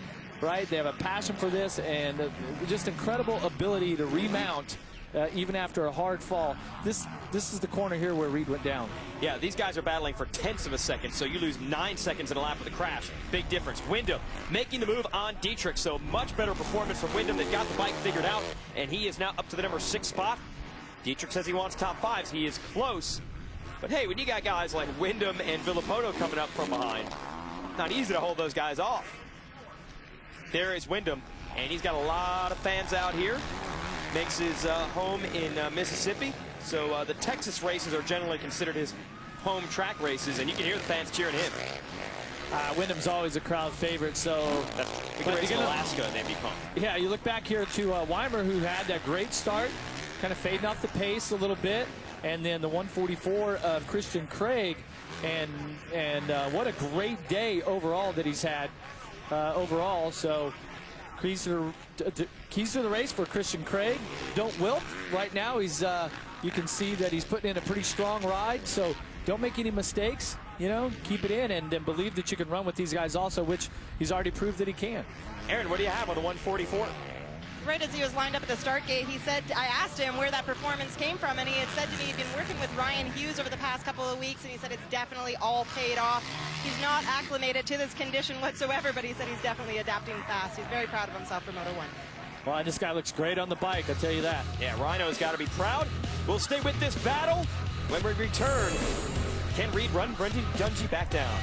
right? They have a passion for this, and just incredible ability to remount even after a hard fall. This is the corner here where Reed went down. Yeah, these guys are battling for tenths of a second, so you lose 9 seconds in a lap with a crash. Big difference. Wyndham making the move on Dietrich, so much better performance from Wyndham that got the bike figured out, and he is now up to the number 6 spot. Dietrich says he wants top 5s. He is close. But hey, when you got guys like Wyndham and Villopoto coming up from behind, not easy to hold those guys off. There is Wyndham, and he's got a lot of fans out here. Makes his home in Mississippi. So the Texas races are generally considered his home track races, and you can hear the fans cheering him. Wyndham's always a crowd favorite, so... That's Alaska, they become. Yeah, you look back here to Weimer, who had that great start, kind of fading off the pace a little bit, and then the 144 of Christian Craig, and what a great day overall that he's had overall. So keys to the race for Christian Craig. Don't wilt right now. He's you can see that he's putting in a pretty strong ride, so don't make any mistakes. Keep it in, and then believe that you can run with these guys also, which he's already proved that he can. Aaron, what do you have on the 144? Right as he was lined up at the start gate, he said, I asked him where that performance came from, and he had said to me he'd been working with Ryan Hughes over the past couple of weeks, and he said it's definitely all paid off. He's not acclimated to this condition whatsoever, but he said he's definitely adapting fast. He's very proud of himself for Moto 1. Well, and this guy looks great on the bike, I'll tell you that. Yeah, Rhino's got to be proud. We'll stay with this battle. When we return, can Reed run Brendan Dungey back down?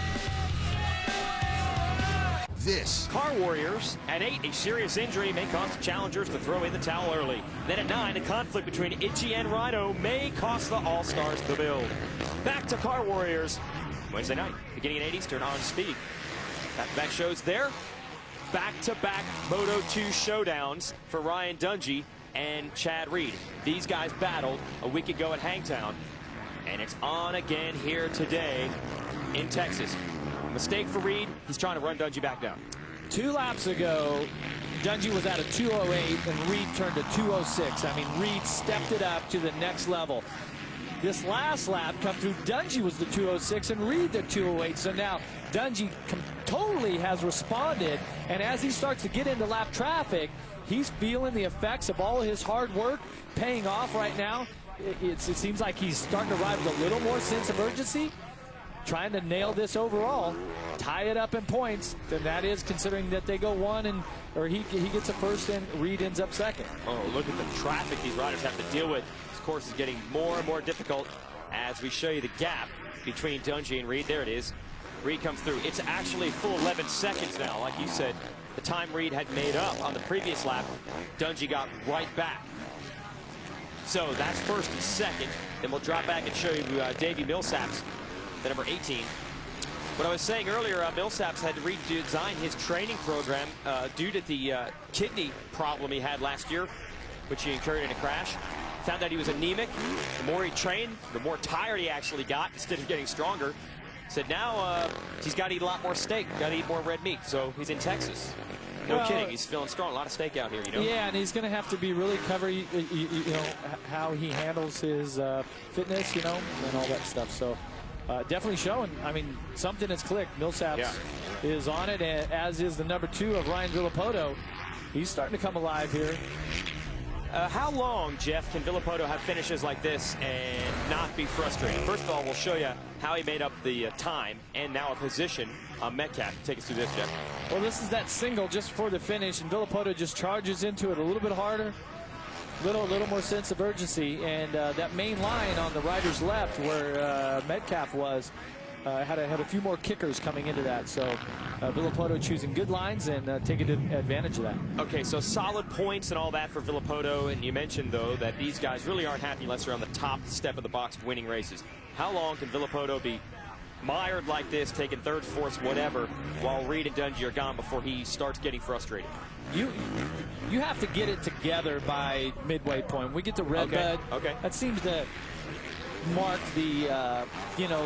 This. Car Warriors at 8, a serious injury may cause the challengers to throw in the towel early. Then at 9, a conflict between Itchy and Rhino may cost the All-Stars the build. Back to Car Warriors Wednesday night, beginning at 8 Eastern on Speed. Back shows there. Back-to-back Moto 2 showdowns for Ryan Dungey and Chad Reed. These guys battled a week ago at Hangtown, and it's on again here today in Texas. Mistake for Reed. He's trying to run Dungey back down. 2 laps ago, Dungey was at a 208 and Reed turned a 206. I mean, Reed stepped it up to the next level. This last lap come through, Dungey was the 206 and Reed the 208. So now Dungey totally has responded, and as he starts to get into lap traffic, he's feeling the effects of all of his hard work paying off right now. It seems like he's starting to ride with a little more sense of urgency, trying to nail this overall, tie it up in points, then that is considering that they go 1 or he gets a first and Reed ends up second. Oh, look at the traffic these riders have to deal with. This course is getting more and more difficult as we show you the gap between Dungey and Reed. There it is. Reed comes through. It's actually a full 11 seconds now. Like you said, the time Reed had made up on the previous lap, Dungey got right back. So that's first and second. Then we'll drop back and show you Davi Millsaps, the number 18. What I was saying earlier, Millsaps had to redesign his training program due to the kidney problem he had last year, which he incurred in a crash. Found out he was anemic. The more he trained, the more tired he actually got instead of getting stronger. Said now he's got to eat a lot more steak, got to eat more red meat. So he's in Texas. No kidding, he's feeling strong. A lot of steak out here, Yeah, and he's going to have to be really covered, how he handles his fitness, and all that stuff. So definitely showing. I mean, something has clicked. Millsaps is on it, as is the number 2 of Ryan Villopoto. He's starting to come alive here. How long, Jeff, can Villopoto have finishes like this and not be frustrated? First of all, we'll show you how he made up the time and now a position on Metcalfe. Take us through this, Jeff. Well, this is that single just before the finish, and Villopoto just charges into it a little bit harder, a little more sense of urgency, and that main line on the rider's left where Metcalfe was, had a few more kickers coming into that. So Villopoto choosing good lines and taking advantage of that. Okay, so solid points and all that for Villopoto. And you mentioned, though, that these guys really aren't happy unless they're on the top step of the box winning races. How long can Villopoto be mired like this, taking thirds, fourths, whatever, while Reed and Dungey are gone before he starts getting frustrated? You have to get it together by midway point. We get to Redbud. Okay. That seems to mark the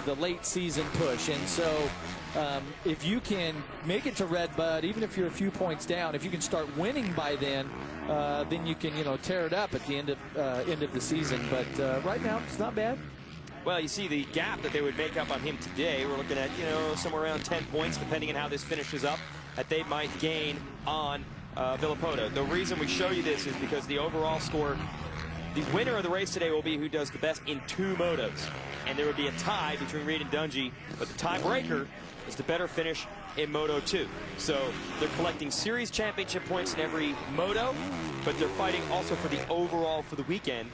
the late season push, and so if you can make it to Redbud, even if you're a few points down, if you can start winning by then you can tear it up at the end of the season. But right now it's not bad. Well, you see the gap that they would make up on him today. We're looking at somewhere around 10 points, depending on how this finishes up, that they might gain on Villopoto. The reason we show you this is because the overall score, the winner of the race today will be who does the best in 2 motos. And there would be a tie between Reed and Dungey, but the tiebreaker is the better finish in Moto 2. So they're collecting series championship points in every moto, but they're fighting also for the overall for the weekend.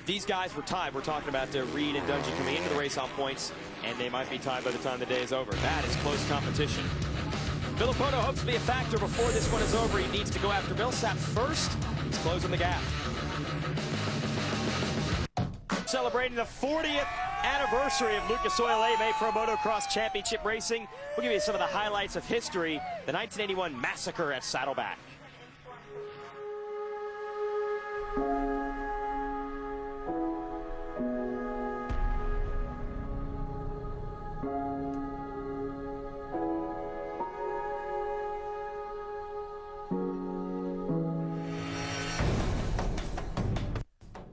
These guys were tied. We're talking about Reed and Dungey coming into the race on points, and they might be tied by the time the day is over. That is close competition. Villopoto hopes to be a factor before this one is over. He needs to go after Millsaps first. He's closing the gap. Celebrating the 40th anniversary of Lucas Oil AMA Pro Motocross Championship Racing. We'll give you some of the highlights of history. The 1981 massacre at Saddleback.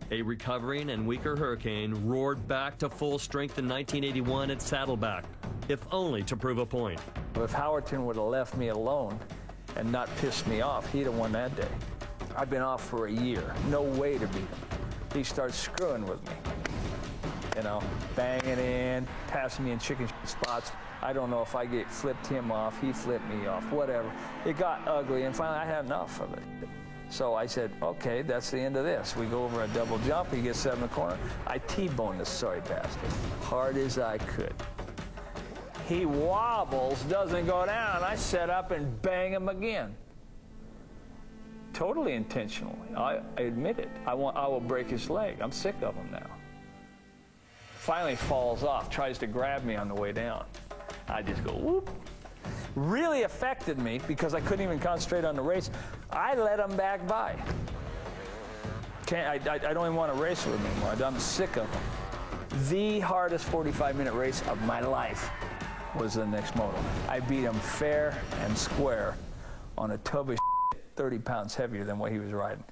A recovering and weaker Hurricane roared back to full strength in 1981 at Saddleback, if only to prove a point. If Howerton would have left me alone and not pissed me off, he'd have won that day. I've been off for a year. No way to beat him. He starts screwing with me. Banging in, passing me in chicken spots. I don't know if I flipped him off, he flipped me off, whatever. It got ugly, and finally I had enough of it. So I said, okay, that's the end of this. We go over a double jump, he gets set in the corner. I T-boned this sorry bastard, hard as I could. He wobbles, doesn't go down. I set up and bang him again. Totally intentionally, I admit it. I will break his leg. I'm sick of him now. Finally falls off, tries to grab me on the way down. I just go, whoop. Really affected me because I couldn't even concentrate on the race. I let him back by. I don't even want to race with him anymore. I'm sick of him. The hardest 45-minute race of my life was the next moto. I beat him fair and square on a tub of 30 pounds heavier than what he was riding.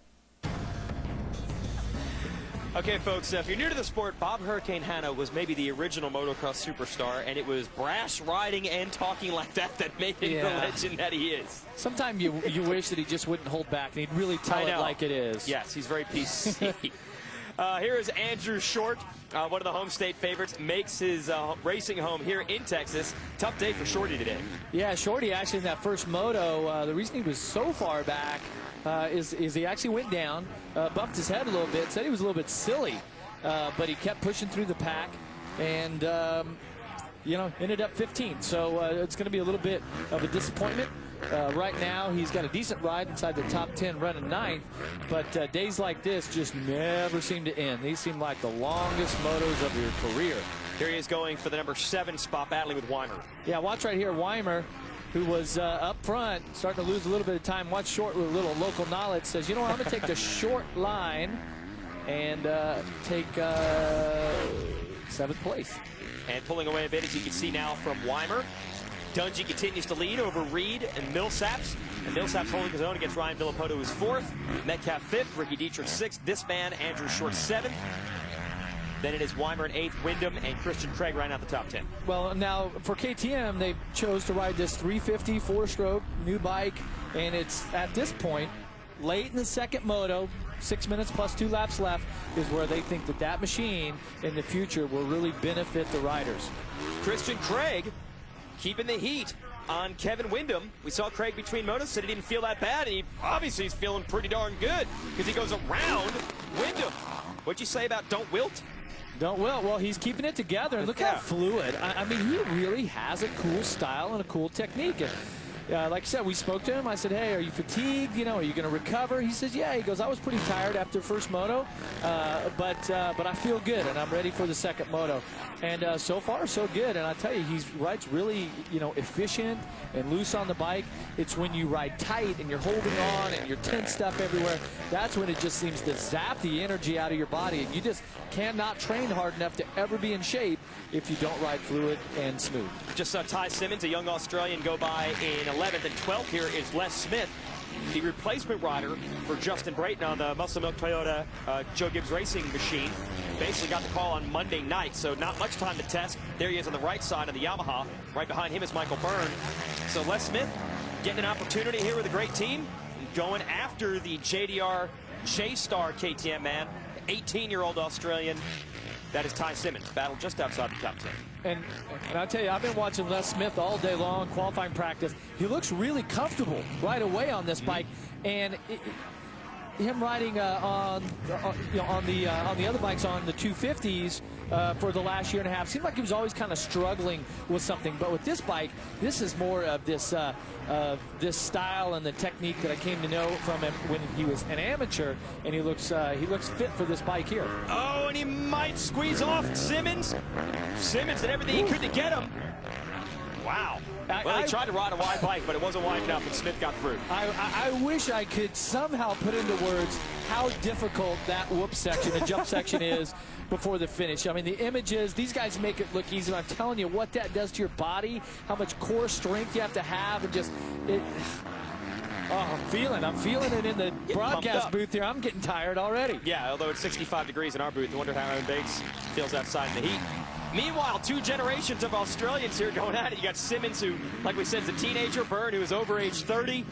Okay, folks, if you're new to the sport, Bob Hurricane Hanna was maybe the original motocross superstar, and it was brash riding and talking like that made him the legend that he is. Sometimes you wish that he just wouldn't hold back, and he'd really tell it like it is. Yes, he's very PC. Here is Andrew Short, one of the home state favorites, makes his racing home here in Texas. Tough day for Shorty today. Yeah, Shorty actually in that first moto, the reason he was so far back is he actually went down, bumped his head a little bit, said he was a little bit silly, but he kept pushing through the pack and, ended up 15th. So it's going to be a little bit of a disappointment. Right now, he's got a decent ride inside the top 10, running 9th, but days like this just never seem to end. These seem like the longest motos of your career. Here he is going for the number 7 spot, battling with Weimer. Yeah, watch right here, Weimer, who was up front, starting to lose a little bit of time. Watch Short with a little local knowledge, says, you know what, I'm going to take the short line and take 7th place. And pulling away a bit, as you can see now from Weimer. Dungey continues to lead over Reed and Millsaps. And Millsaps holding his own against Ryan Villopoto, who's 4th. Metcalfe 5th, Ricky Dietrich 6th. This man, Andrew Short, 7th. Then it is Weimer in 8th, Wyndham and Christian Craig right out the top 10. Well, now for KTM, they chose to ride this 350 4-stroke new bike, and it's at this point, late in the second moto, 6 minutes plus 2 laps left, is where they think that machine in the future will really benefit the riders. Christian Craig keeping the heat on Kevin Wyndham. We saw Craig between motos, said he didn't feel that bad, and he obviously is feeling pretty darn good because he goes around Wyndham. What'd you say about don't wilt? Well, he's keeping it together. And look how fluid. I mean, he really has a cool style and a cool technique. And, like I said, we spoke to him. I said, hey, are you fatigued? You know, are you going to recover? He says, yeah. He goes, I was pretty tired after first moto, but I feel good, and I'm ready for the second moto. And so far, so good. And I tell you, he rides really, you know, efficient and loose on the bike. It's when you ride tight and you're holding on and you're tensed up everywhere, that's when it just seems to zap the energy out of your body. And you just cannot train hard enough to ever be in shape if you don't ride fluid and smooth. Just saw Ty Simmons, a young Australian, go by in 11th and 12th. Here is Les Smith, the replacement rider for Justin Brayton on the Muscle Milk Toyota Joe Gibbs Racing machine. Basically got the call on Monday night, so not much time to test. There he is on the right side of the Yamaha. Right behind him is Michael Byrne. So Les Smith getting an opportunity here with a great team, going after the JDR J-Star KTM man, 18-year-old Australian. That is Ty Simmons, battle just outside the top 10. And I'll tell you, I've been watching Les Smith all day long, qualifying practice. He looks really comfortable right away on this bike, and him riding on the other bikes on the 250s for the last year and a half seemed like he was always kind of struggling with something. But with this bike, this is more of this style and the technique that I came to know from him when he was an amateur, and he looks fit for this bike here. Oh, and he might squeeze off Simmons. Simmons did everything he could to get him. Wow. Well, he tried to ride a wide bike, but it wasn't wide enough, and Smith got through. I wish I could somehow put into words how difficult that whoop section, the jump section is before the finish. I mean, the images, these guys make it look easy. I'm telling you what that does to your body, how much core strength you have to have, and just, I'm feeling it in the broadcast booth here. I'm getting tired already. Yeah, although it's 65 degrees in our booth. I wonder how Aaron Bates feels outside in the heat. Meanwhile, two generations of Australians here going at it. You got Simmons, who, like we said, is a teenager. Byrne, who is over age 30,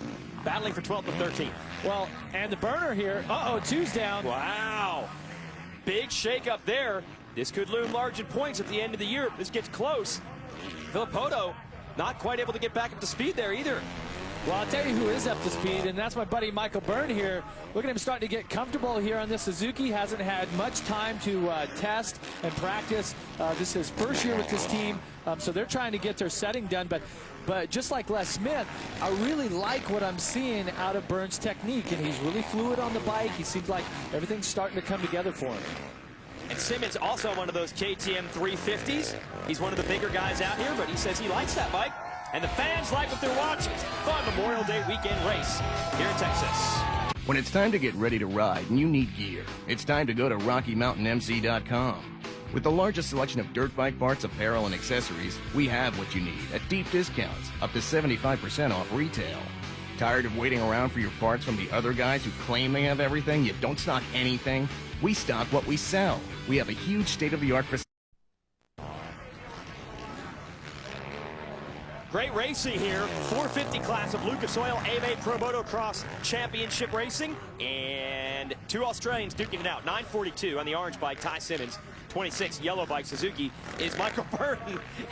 battling for 12th and 13th. Well, and the burner here. Two's down. Wow. Big shake up there. This could loom large in points at the end of the year if this gets close. Villopoto not quite able to get back up to speed there either. Well, I'll tell you who is up to speed, and that's my buddy Michael Byrne here. Look at him starting to get comfortable here on this Suzuki. Hasn't had much time to test and practice. This is his first year with this team, so they're trying to get their setting done. But just like Les Smith, I really like what I'm seeing out of Byrne's technique, and he's really fluid on the bike. He seems like everything's starting to come together for him. And Simmons also one of those KTM 350s. He's one of the bigger guys out here, but he says he likes that bike. And the fans like what they're watching. Fun Memorial Day weekend race here in Texas. When it's time to get ready to ride and you need gear, it's time to go to RockyMountainMC.com. With the largest selection of dirt bike parts, apparel, and accessories, we have what you need at deep discounts, up to 75% off retail. Tired of waiting around for your parts from the other guys who claim they have everything yet don't stock anything? We stock what we sell. We have a huge state-of-the-art facility. Great racing here. 450 class of Lucas Oil AMA Pro Motocross Championship racing. And two Australians duking it out. 942 on the orange bike, Ty Simmons. 26 yellow bike Suzuki is Michael Byrne,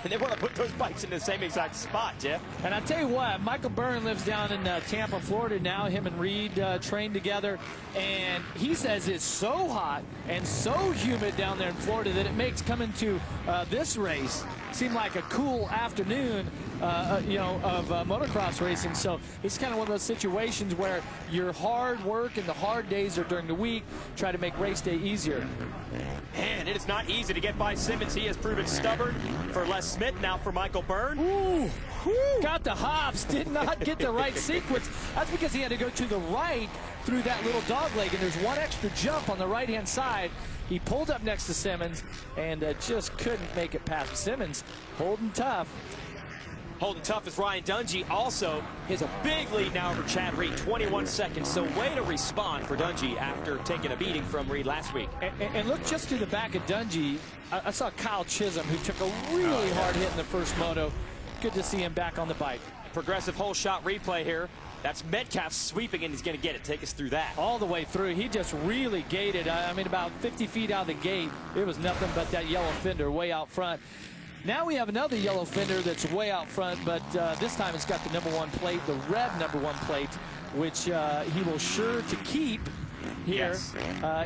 and they want to put those bikes in the same exact spot, Jeff. And I tell you what, Michael Byrne lives down in Tampa, Florida now. Him and Reed train together, and he says it's so hot and so humid down there in Florida that it makes coming to this race seem like a cool afternoon of motocross racing. So it's kind of one of those situations where your hard work and the hard days are during the week. Try to make race day easier. Man, it is not easy to get by Simmons. He has proven stubborn for Les Smith, now for Michael Byrne. Ooh, got the hops, did not get the right sequence. That's because he had to go to the right through that little dog leg, and there's one extra jump on the right-hand side. He pulled up next to Simmons and just couldn't make it past Simmons. Holding tough. Holding tough is Ryan Dungey. Also, he has a big lead now over Chad Reed, 21 seconds. So way to respond for Dungey after taking a beating from Reed last week. And look just to the back of Dungey. I saw Kyle Chisholm, who took a really hard hit in the first moto. Good to see him back on the bike. Progressive whole shot replay here. That's Metcalfe sweeping, and he's going to get it. Take us through that. All the way through. He just really gated. I mean, about 50 feet out of the gate, it was nothing but that yellow fender way out front. Now we have another yellow fender that's way out front, but this time it's got the #1 plate, the red #1 plate, which he will sure to keep here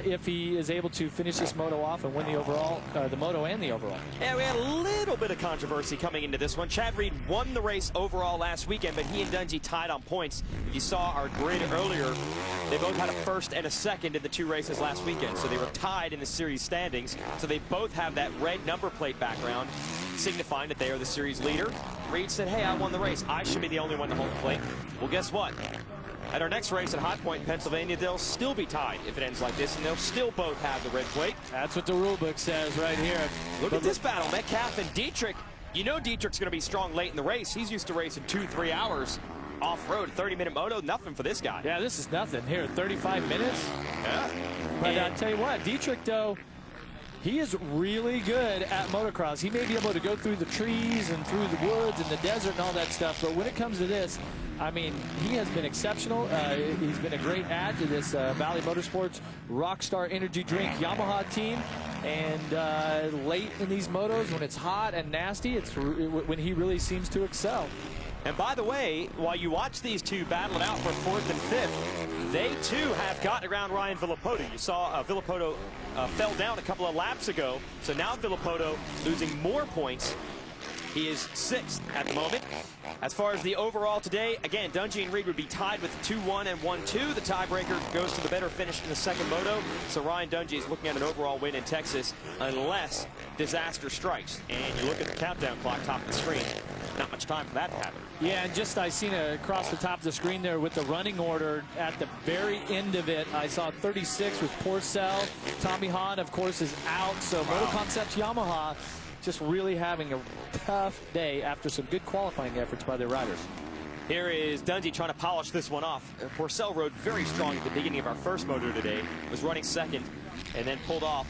if he is able to finish this moto off and win the overall, the moto and the overall. Yeah, we had a little bit of controversy coming into this one. Chad Reed won the race overall last weekend, but he and Dungey tied on points. If you saw our grid earlier, they both had a first and a second in the 2 races last weekend, so they were tied in the series standings. So they both have that red number plate background, signifying that they are the series leader. Reed said, hey, I won the race. I should be the only one to hold the plate. Well, guess what? At our next race at Hot Point, Pennsylvania, they'll still be tied if it ends like this, and they'll still both have the red plate. That's what the rule book says right here. Look at this battle, Metcalfe and Dietrich. You know Dietrich's going to be strong late in the race. He's used to racing 2-3 hours off-road, 30-minute moto. Nothing for this guy. Yeah, this is nothing. Here, 35 minutes. Yeah. But I'll tell you what, Dietrich, though, he is really good at motocross. He may be able to go through the trees and through the woods and the desert and all that stuff, but when it comes to this, I mean, he has been exceptional. He's been a great add to this Valley Motorsports Rockstar Energy Drink Yamaha team. And late in these motos, when it's hot and nasty, it's when he really seems to excel. And by the way, while you watch these two battle it out for 4th and 5th, they too have gotten around Ryan Villopoto. You saw Villopoto fell down a couple of laps ago, so now Villopoto losing more points. He is 6th at the moment. As far as the overall today, again, Dungey and Reed would be tied with 2-1 and 1-2. The tiebreaker goes to the better finish in the second moto. So Ryan Dungey is looking at an overall win in Texas unless disaster strikes. And you look at the countdown clock top of the screen. Not much time for that to happen. Yeah, and just I seen across the top of the screen there with the running order at the very end of it. I saw 36 with Pourcel. Tommy Hahn, of course, is out. So MotoConcepts Yamaha just really having a tough day after some good qualifying efforts by their riders. Here is Dungey trying to polish this one off. Pourcel rode very strong at the beginning of our first moto today. Was running second and then pulled off.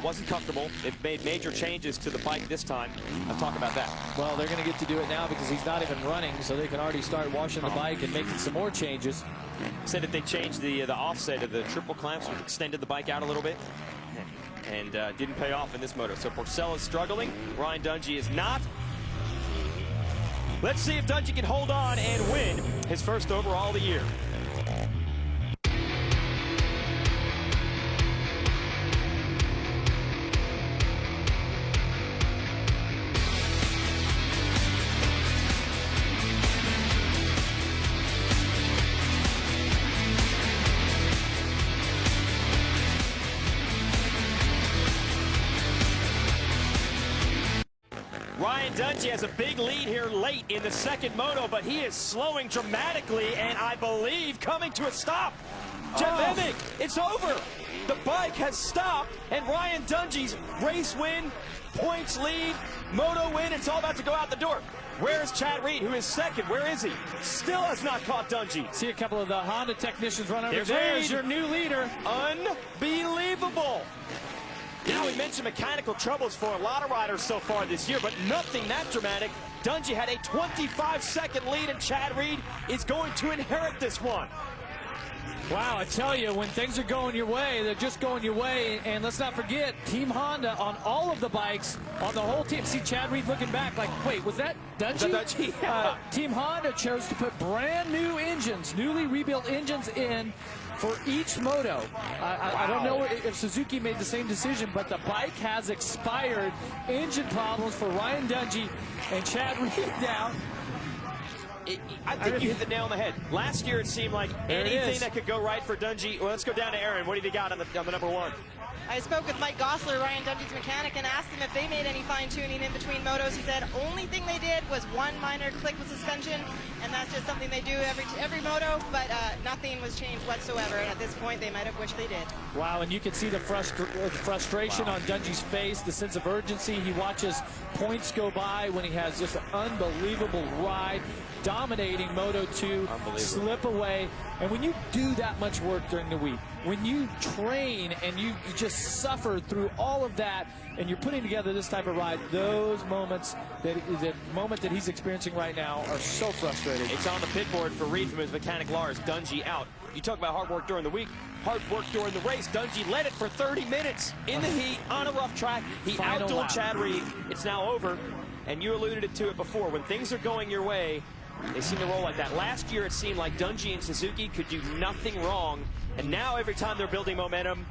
Wasn't comfortable. They've made major changes to the bike this time. I'll talk about that. Well, they're going to get to do it now because he's not even running, so they can already start washing the bike and making some more changes. Said that they changed the offset of the triple clamps, which extended the bike out a little bit. And didn't pay off in this moto. So Pourcel is struggling. Ryan Dungey is not. Let's see if Dungey can hold on and win his first overall of the year. Ryan Dungey has a big lead here late in the second moto, but he is slowing dramatically and I believe coming to a stop. Jeff Emig, it's over. The bike has stopped and Ryan Dungey's race win, points lead, moto win, it's all about to go out the door. Where's Chad Reed, who is second? Where is he? Still has not caught Dungey. See a couple of the Honda technicians run over. There's your new leader. Unbelievable. You know, we mentioned mechanical troubles for a lot of riders so far this year, but nothing that dramatic. Dungey had a 25-second lead, and Chad Reed is going to inherit this one. Wow, I tell you, when things are going your way, they're just going your way. And let's not forget, Team Honda on all of the bikes, on the whole team. See Chad Reed looking back like, wait, was that Dungey? Yeah. Team Honda chose to put brand new engines, newly rebuilt engines in for each moto. I don't know if Suzuki made the same decision, but the bike has expired. Engine problems for Ryan Dungey and Chad Reed down. I think you hit the nail on the head. Last year it seemed like anything that could go right for Dungey. Well, let's go down to Aaron. What have you got on the number one? I spoke with Mike Gossler, Ryan Dungey's mechanic, and asked him if they made any fine-tuning in between motos. He said only thing they did was one minor click with suspension, and that's just something they do every moto, but nothing was changed whatsoever. And at this point, they might have wished they did. Wow, and you can see the frustration on Dungey's face, the sense of urgency. He watches points go by when he has just an unbelievable ride, dominating Moto 2, slip away. And when you do that much work during the week, when you train and you just suffer through all of that, and you're putting together this type of ride, those moments, that moment that he's experiencing right now, are so frustrating. It's on the pit board for Reed from his mechanic Lars. Dungey out. You talk about hard work during the week, hard work during the race. Dungey led it for 30 minutes in the heat on a rough track. He outdueled Chad Reed. It's now over, and you alluded to it before. When things are going your way, They seem to roll like that. Last year, it seemed like Dungey and Suzuki could do nothing wrong. And now every time they're building momentum,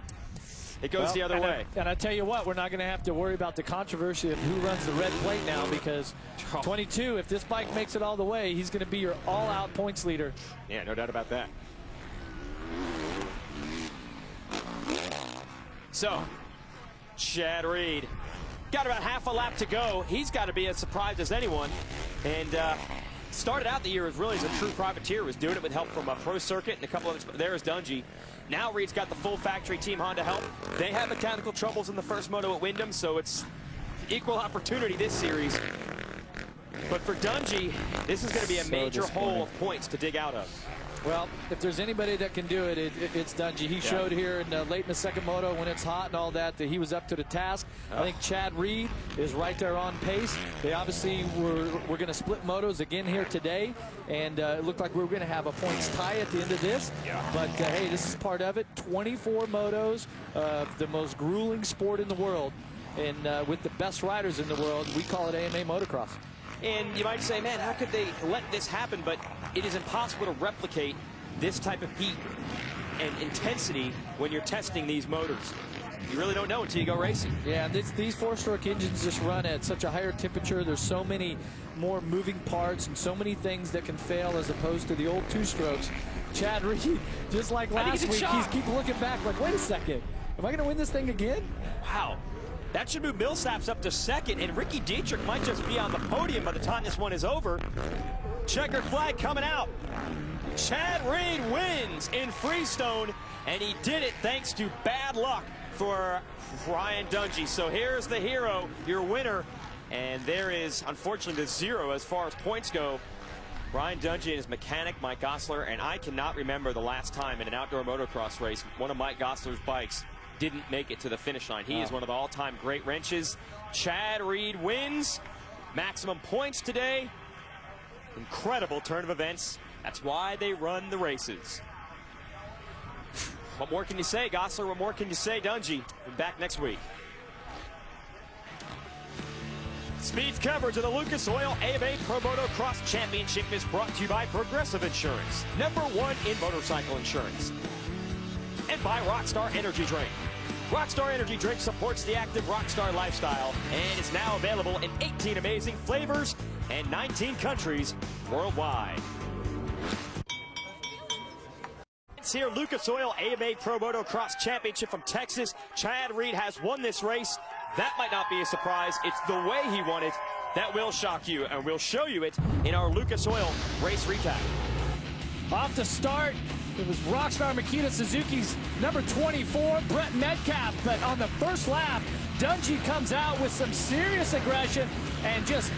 it goes the other way. And I tell you what, we're not going to have to worry about the controversy of who runs the red plate now, because 22, if this bike makes it all the way, he's going to be your all-out points leader. Yeah, no doubt about that. So, Chad Reed got about half a lap to go. He's got to be as surprised as anyone. And started out the year as really as a true privateer, was doing it with help from a pro circuit and a couple of, there's Dungey. Now Reed's got the full factory team Honda help. They had mechanical troubles in the first moto at Wyndham, so it's equal opportunity this series. But for Dungey, this is going to be a major hole of points to dig out of. Well, if there's anybody that can do it, it's Dungey. He showed here in late in the second moto when it's hot and all that he was up to the task. I think Chad Reed is right there on pace. They obviously were going to split motos again here today, and it looked like we were going to have a points tie at the end of this. But hey, this is part of it. 24 motos, the most grueling sport in the world, and with the best riders in the world, we call it AMA Motocross. And you might say, man, how could they let this happen? But it is impossible to replicate this type of heat and intensity when you're testing these motors. You really don't know until you go racing. Yeah, these four-stroke engines just run at such a higher temperature. There's so many more moving parts and so many things that can fail as opposed to the old two-strokes. Chad Reed, just like last week, he's keep looking back like, wait a second, am I going to win this thing again? Wow. That should move Millsaps up to second, and Ricky Dietrich might just be on the podium by the time this one is over. Checkered flag coming out. Chad Reed wins in Freestone, and he did it thanks to bad luck for Ryan Dungey. So here's the hero, your winner, and there is, unfortunately, the zero as far as points go. Ryan Dungey and his mechanic, Mike Gosler, and I cannot remember the last time in an outdoor motocross race one of Mike Gosler's bikes didn't make it to the finish line. He is one of the all-time great wrenches. Chad Reed wins. Maximum points today. Incredible turn of events. That's why they run the races. What more can you say, Gosler? What more can you say, Dungey? We're back next week. Speed's coverage of the Lucas Oil AMA Pro Motocross Championship is brought to you by Progressive Insurance, #1 in motorcycle insurance, and by Rockstar Energy Drink. Rockstar Energy Drink supports the active Rockstar lifestyle and is now available in 18 amazing flavors and 19 countries worldwide. It's here, Lucas Oil AMA Pro Motocross Championship from Texas. Chad Reed has won this race. That might not be a surprise. It's the way he won it that will shock you, and we'll show you it in our Lucas Oil race recap. Off the start, it was Rockstar Makita Suzuki's number 24, Brett Metcalfe. But on the first lap, Dungey comes out with some serious aggression and just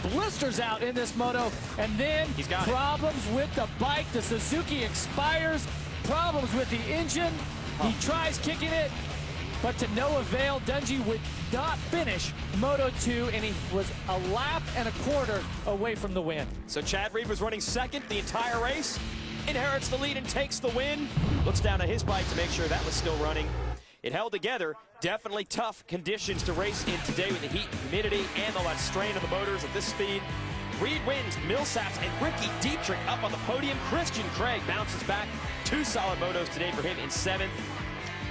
blisters out in this moto. And then problems with the bike. The Suzuki expires. Problems with the engine. He tries kicking it, but to no avail. Dungey would not finish Moto 2, and he was a lap and a quarter away from the win. So Chad Reed was running second the entire race, inherits the lead and takes the win. Looks down at his bike to make sure that was still running. It held together. Definitely tough conditions to race in today with the heat, humidity, and all that strain of the motors at this speed. Reed wins, Millsaps and Ricky Dietrich up on the podium. Christian Craig bounces back. 2 solid motos today for him in 7th.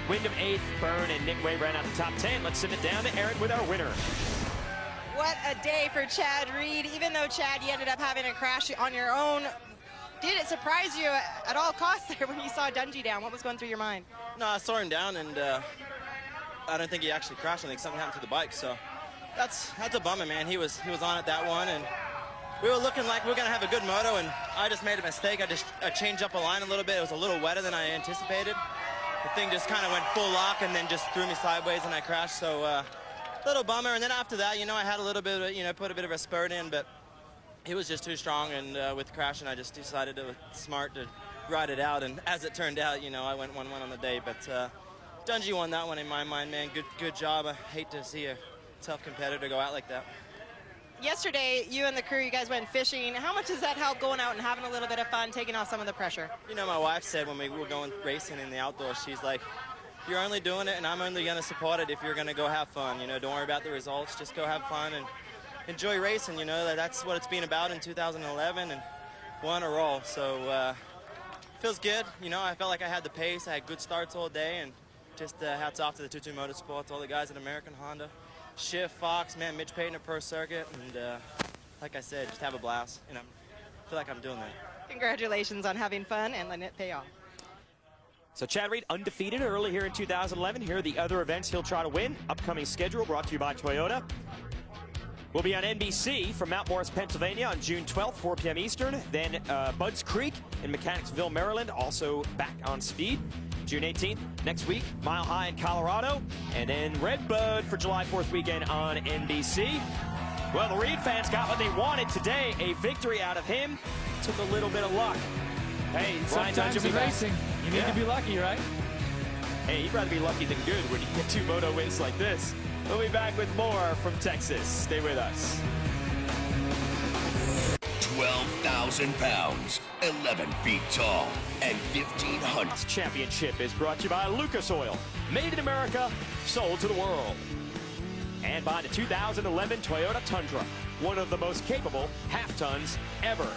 Wyndham 8th, Byrne and Nick Way ran out the top 10. Let's send it down to Aaron with our winner. What a day for Chad Reed. Even though, Chad, you ended up having a crash on your own, did it surprise you at all costs there when you saw Dungey down? What was going through your mind? No, I saw him down, and I don't think he actually crashed. I think something happened to the bike, so that's a bummer, man. He was on at that one, and we were looking like we were going to have a good moto, and I just made a mistake. I changed up a line a little bit. It was a little wetter than I anticipated. The thing just kind of went full lock and then just threw me sideways, and I crashed, so little bummer. And then after that, I had a little bit of, put a bit of a spurt in, but he was just too strong, and with crashing, I just decided it was smart to ride it out. And as it turned out, I went 1-1 on the day. But Dungey won that one in my mind, man. Good job. I hate to see a tough competitor go out like that. Yesterday, you and the crew, you guys went fishing. How much does that help going out and having a little bit of fun, taking off some of the pressure? My wife said when we were going racing in the outdoors, she's like, you're only doing it, and I'm only going to support it if you're going to go have fun. Don't worry about the results. Just go have fun and enjoy racing. That's what it's been about in 2011. And one a roll. So feels good. You know, I felt like I had the pace. I had good starts all day, and just hats off to the TwoTwo Motorsports, all the guys at American Honda, Schiff, Fox, man, Mitch Payton at Pro Circuit, and like I said, just have a blast. And I feel like I'm doing that. Congratulations on having fun and letting it pay off. So Chad Reed undefeated early here in 2011. Here are the other events he'll try to win. Upcoming schedule brought to you by Toyota. We'll be on NBC from Mount Morris, Pennsylvania on June 12th, 4 p.m. Eastern. Then Budds Creek in Mechanicsville, Maryland, also back on Speed. June 18th, next week, Mile High in Colorado. And then Redbud for July 4th weekend on NBC. Well, the Reed fans got what they wanted today. A victory out of him. Took a little bit of luck. Hey, sometimes in racing, you need to be lucky, right? Hey, you'd rather be lucky than good when you get 2 moto wins like this. We'll be back with more from Texas. Stay with us. 12,000 pounds, 11 feet tall, and 1,500. Championship is brought to you by Lucas Oil. Made in America, sold to the world. And by the 2011 Toyota Tundra, one of the most capable half-tons ever.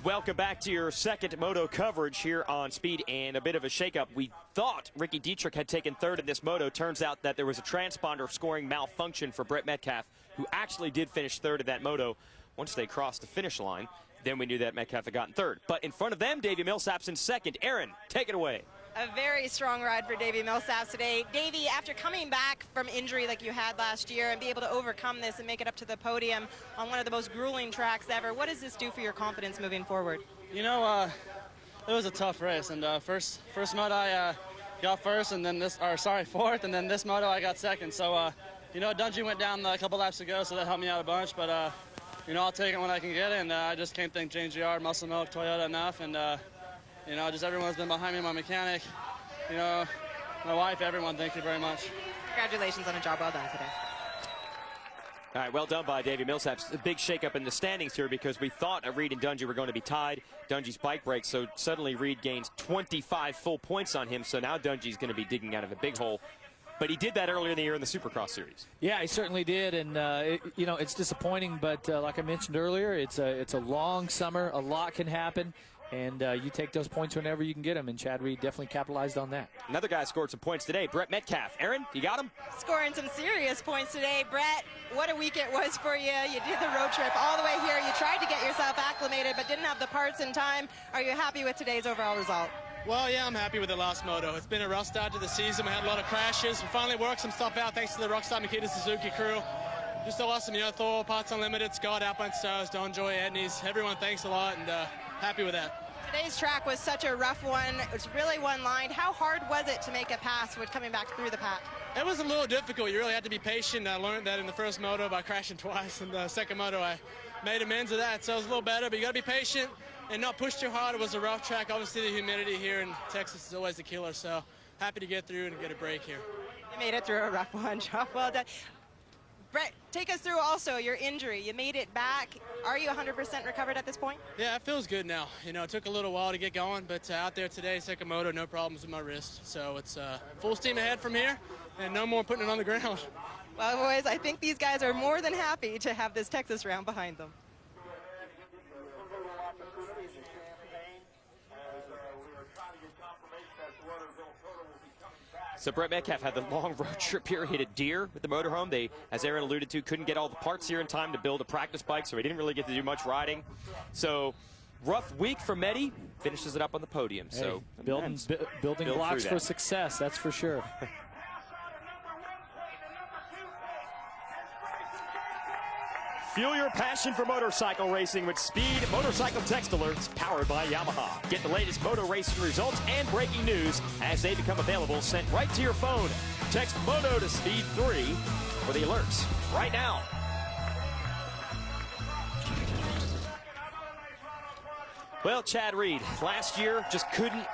Welcome back to your second moto coverage here on Speed, and a bit of a shakeup. We thought Ricky Dietrich had taken third in this moto. Turns out that there was a transponder scoring malfunction for Brett Metcalfe, who actually did finish third in that moto. Once they crossed the finish line, then we knew that Metcalfe had gotten third. But in front of them, Davi Millsaps in second. Aaron, take it away. A very strong ride for Davi Millsaps today. Davey, after coming back from injury like you had last year and be able to overcome this and make it up to the podium on one of the most grueling tracks ever, what does this do for your confidence moving forward? You know, it was a tough race, and first moto I got first, and then fourth, and then this moto I got second. So, you know, Dungey went down a couple laps ago, so that helped me out a bunch. But you know, I'll take it when I can get it, and I just can't thank James GR, Muscle Milk, Toyota enough, and you know, just everyone's been behind me, my mechanic, you know, my wife, everyone, thank you very much. Congratulations on a job well done today. All right, well done by Davi Millsaps. A big shakeup in the standings here because we thought Reed and Dungey were going to be tied. Dungey's bike breaks, so suddenly Reed gains 25 full points on him, so now Dungey's going to be digging out of a big hole. But he did that earlier in the year in the Supercross series. Yeah, he certainly did, and you know, it's disappointing, but like I mentioned earlier, it's a long summer. A lot can happen. And you take those points whenever you can get them, and Chad Reed definitely capitalized on that. Another guy scored some points today, Brett Metcalfe. Aaron, you got him? Scoring some serious points today. Brett, what a week it was for you. You did the road trip all the way here. You tried to get yourself acclimated, but didn't have the parts in time. Are you happy with today's overall result? Well, yeah, I'm happy with the last moto. It's been a rough start to the season. We had a lot of crashes. We finally worked some stuff out thanks to the Rockstar Makita Suzuki crew. Just awesome, you know, Thor, Parts Unlimited, Scott, Alpine Stars, Don Joy, Edneys. Everyone, thanks a lot, and happy with that. Today's track was such a rough one. It was really one-lined. How hard was it to make a pass with coming back through the pack? It was a little difficult. You really had to be patient. I learned that in the first moto by crashing twice. In the second moto, I made amends of that, so it was a little better. But you got to be patient and not push too hard. It was a rough track. Obviously, the humidity here in Texas is always a killer, so happy to get through and get a break here. You made it through a rough one. Job well done. Brett, take us through also your injury. You made it back. Are you 100% recovered at this point? Yeah, it feels good now. You know, it took a little while to get going, but out there today, second moto, no problems with my wrist. So it's full steam ahead from here, and no more putting it on the ground. Well, boys, I think these guys are more than happy to have this Texas round behind them. So Brett Metcalfe had the long road trip period at Deere with the motorhome. They, as Aaron alluded to, couldn't get all the parts here in time to build a practice bike, so he didn't really get to do much riding. So rough week for Medi, finishes it up on the podium. Hey, so building blocks for success, that's for sure. Fuel your passion for motorcycle racing with Speed Motorcycle Text Alerts powered by Yamaha. Get the latest moto racing results and breaking news as they become available, sent right to your phone. Text MOTO to Speed 3 for the alerts right now. Well, Chad Reed, last year just couldn't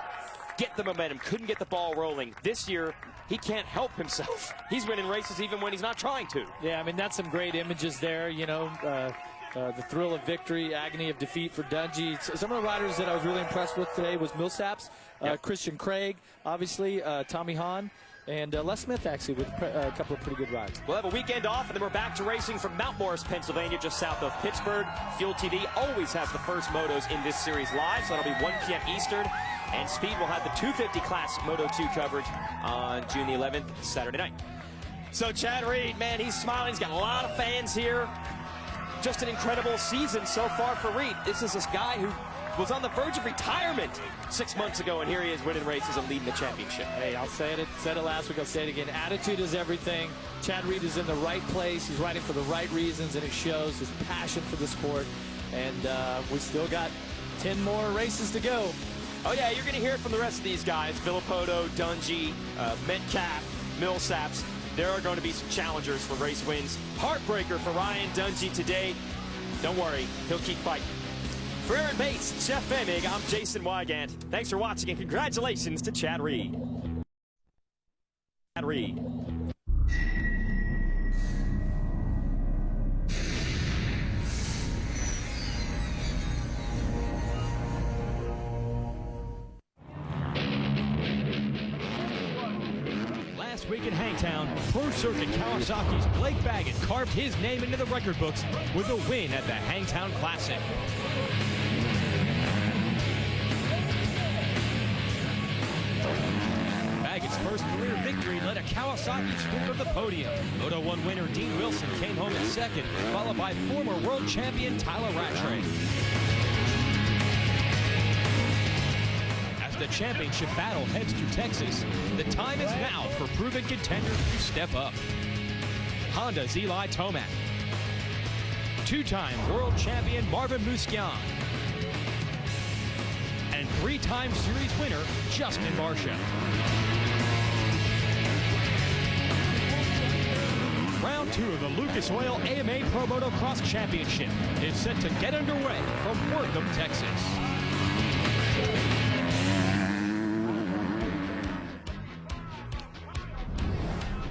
get the momentum, couldn't get the ball rolling. This year, he can't help himself. He's winning races even when he's not trying to. Yeah, I mean, that's some great images there, you know, the thrill of victory, agony of defeat for Dungey. Some of the riders that I was really impressed with today was Millsaps, Yep. Christian Craig, obviously, Tommy Hahn, And Les Smith actually with a couple of pretty good rides. We'll have a weekend off, and then we're back to racing from Mount Morris, Pennsylvania, just south of Pittsburgh. Fuel TV always has the first motos in this series live, so that'll be 1 p.m. Eastern. And Speed will have the 250 class Moto 2 coverage on June the 11th, Saturday night. So Chad Reed, man, he's smiling. He's got a lot of fans here. Just an incredible season so far for Reed. This is this guy who was on the verge of retirement 6 months ago, and here he is winning races and leading the championship. Hey, I'll say it. Said it last week. I'll say it again. Attitude is everything. Chad Reed is in the right place. He's riding for the right reasons, and it shows his passion for the sport. And we still got 10 more races to go. Oh yeah, you're going to hear it from the rest of these guys. Villopoto, Dungey, Metcalfe, Millsaps. There are going to be some challengers for race wins. Heartbreaker for Ryan Dungey today. Don't worry, he'll keep fighting. For Aaron Bates, Jeff Femmig, I'm Jason Wygant. Thanks for watching, and congratulations to Chad Reed. Chad Reed. Last week in Hangtown, Pro Circuit Kawasaki's Blake Baggett carved his name into the record books with a win at the Hangtown Classic. Baggett's first career victory led a Kawasaki sprint to the podium. Moto 1 winner Dean Wilson came home in second, followed by former world champion Tyler Rattray. As the championship battle heads to Texas, the time is now for proven contenders to step up. Honda's Eli Tomac, two-time world champion Marvin Musquian, and three-time series winner Justin Barcia. Round 2 of the Lucas Oil AMA Pro Motocross Championship is set to get underway from Wortham, Texas.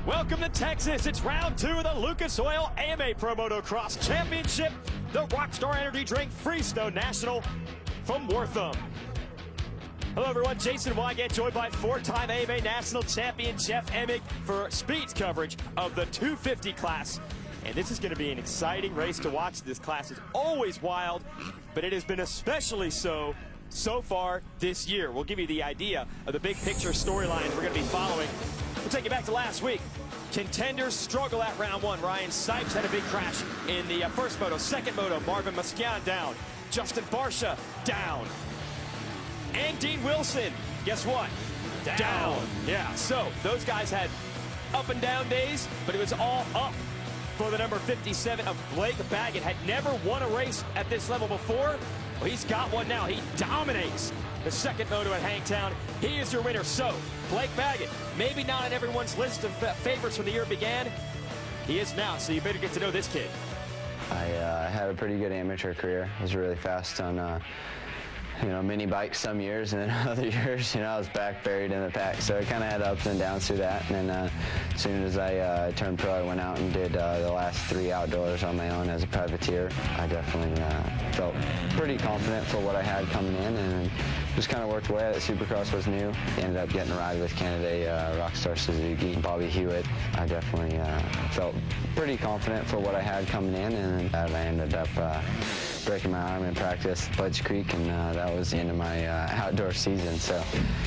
Welcome to Texas. It's round 2 of the Lucas Oil AMA Pro Motocross Championship. The Rockstar Energy Drink Freestone National from Wortham. Hello everyone, Jason Wygant, joined by 4-time AMA National Champion Jeff Emig for Speed's coverage of the 250 class. And this is going to be an exciting race to watch. This class is always wild, but it has been especially so far this year. We'll give you the idea of the big picture storylines we're going to be following. We'll take you back to last week. Contenders struggle at round 1. Ryan Sipes had a big crash in the first moto. Second moto, Marvin Musquian down. Justin Barcia down. And Dean Wilson, guess what? Down. Yeah, so those guys had up and down days, but it was all up for the number 57 of Blake Baggett. Had never won a race at this level before. Well, he's got one now. He dominates the second moto at Hangtown. He is your winner. So, Blake Baggett, maybe not on everyone's list of favorites when the year began. He is now, so you better get to know this kid. I had a pretty good amateur career. I was really fast on mini bikes some years, and then other years, I was back buried in the pack. So I kind of had ups and downs through that. And then as soon as I turned pro, I went out and did the last 3 outdoors on my own as a privateer. I definitely felt pretty confident for what I had coming in, and just kind of worked away at it. Supercross was new. Ended up getting a ride with Canada Rockstar Suzuki, Bobby Hewitt. I definitely felt pretty confident for what I had coming in, and I ended up breaking my arm in practice, Budge Creek, and that was the end of my outdoor season. So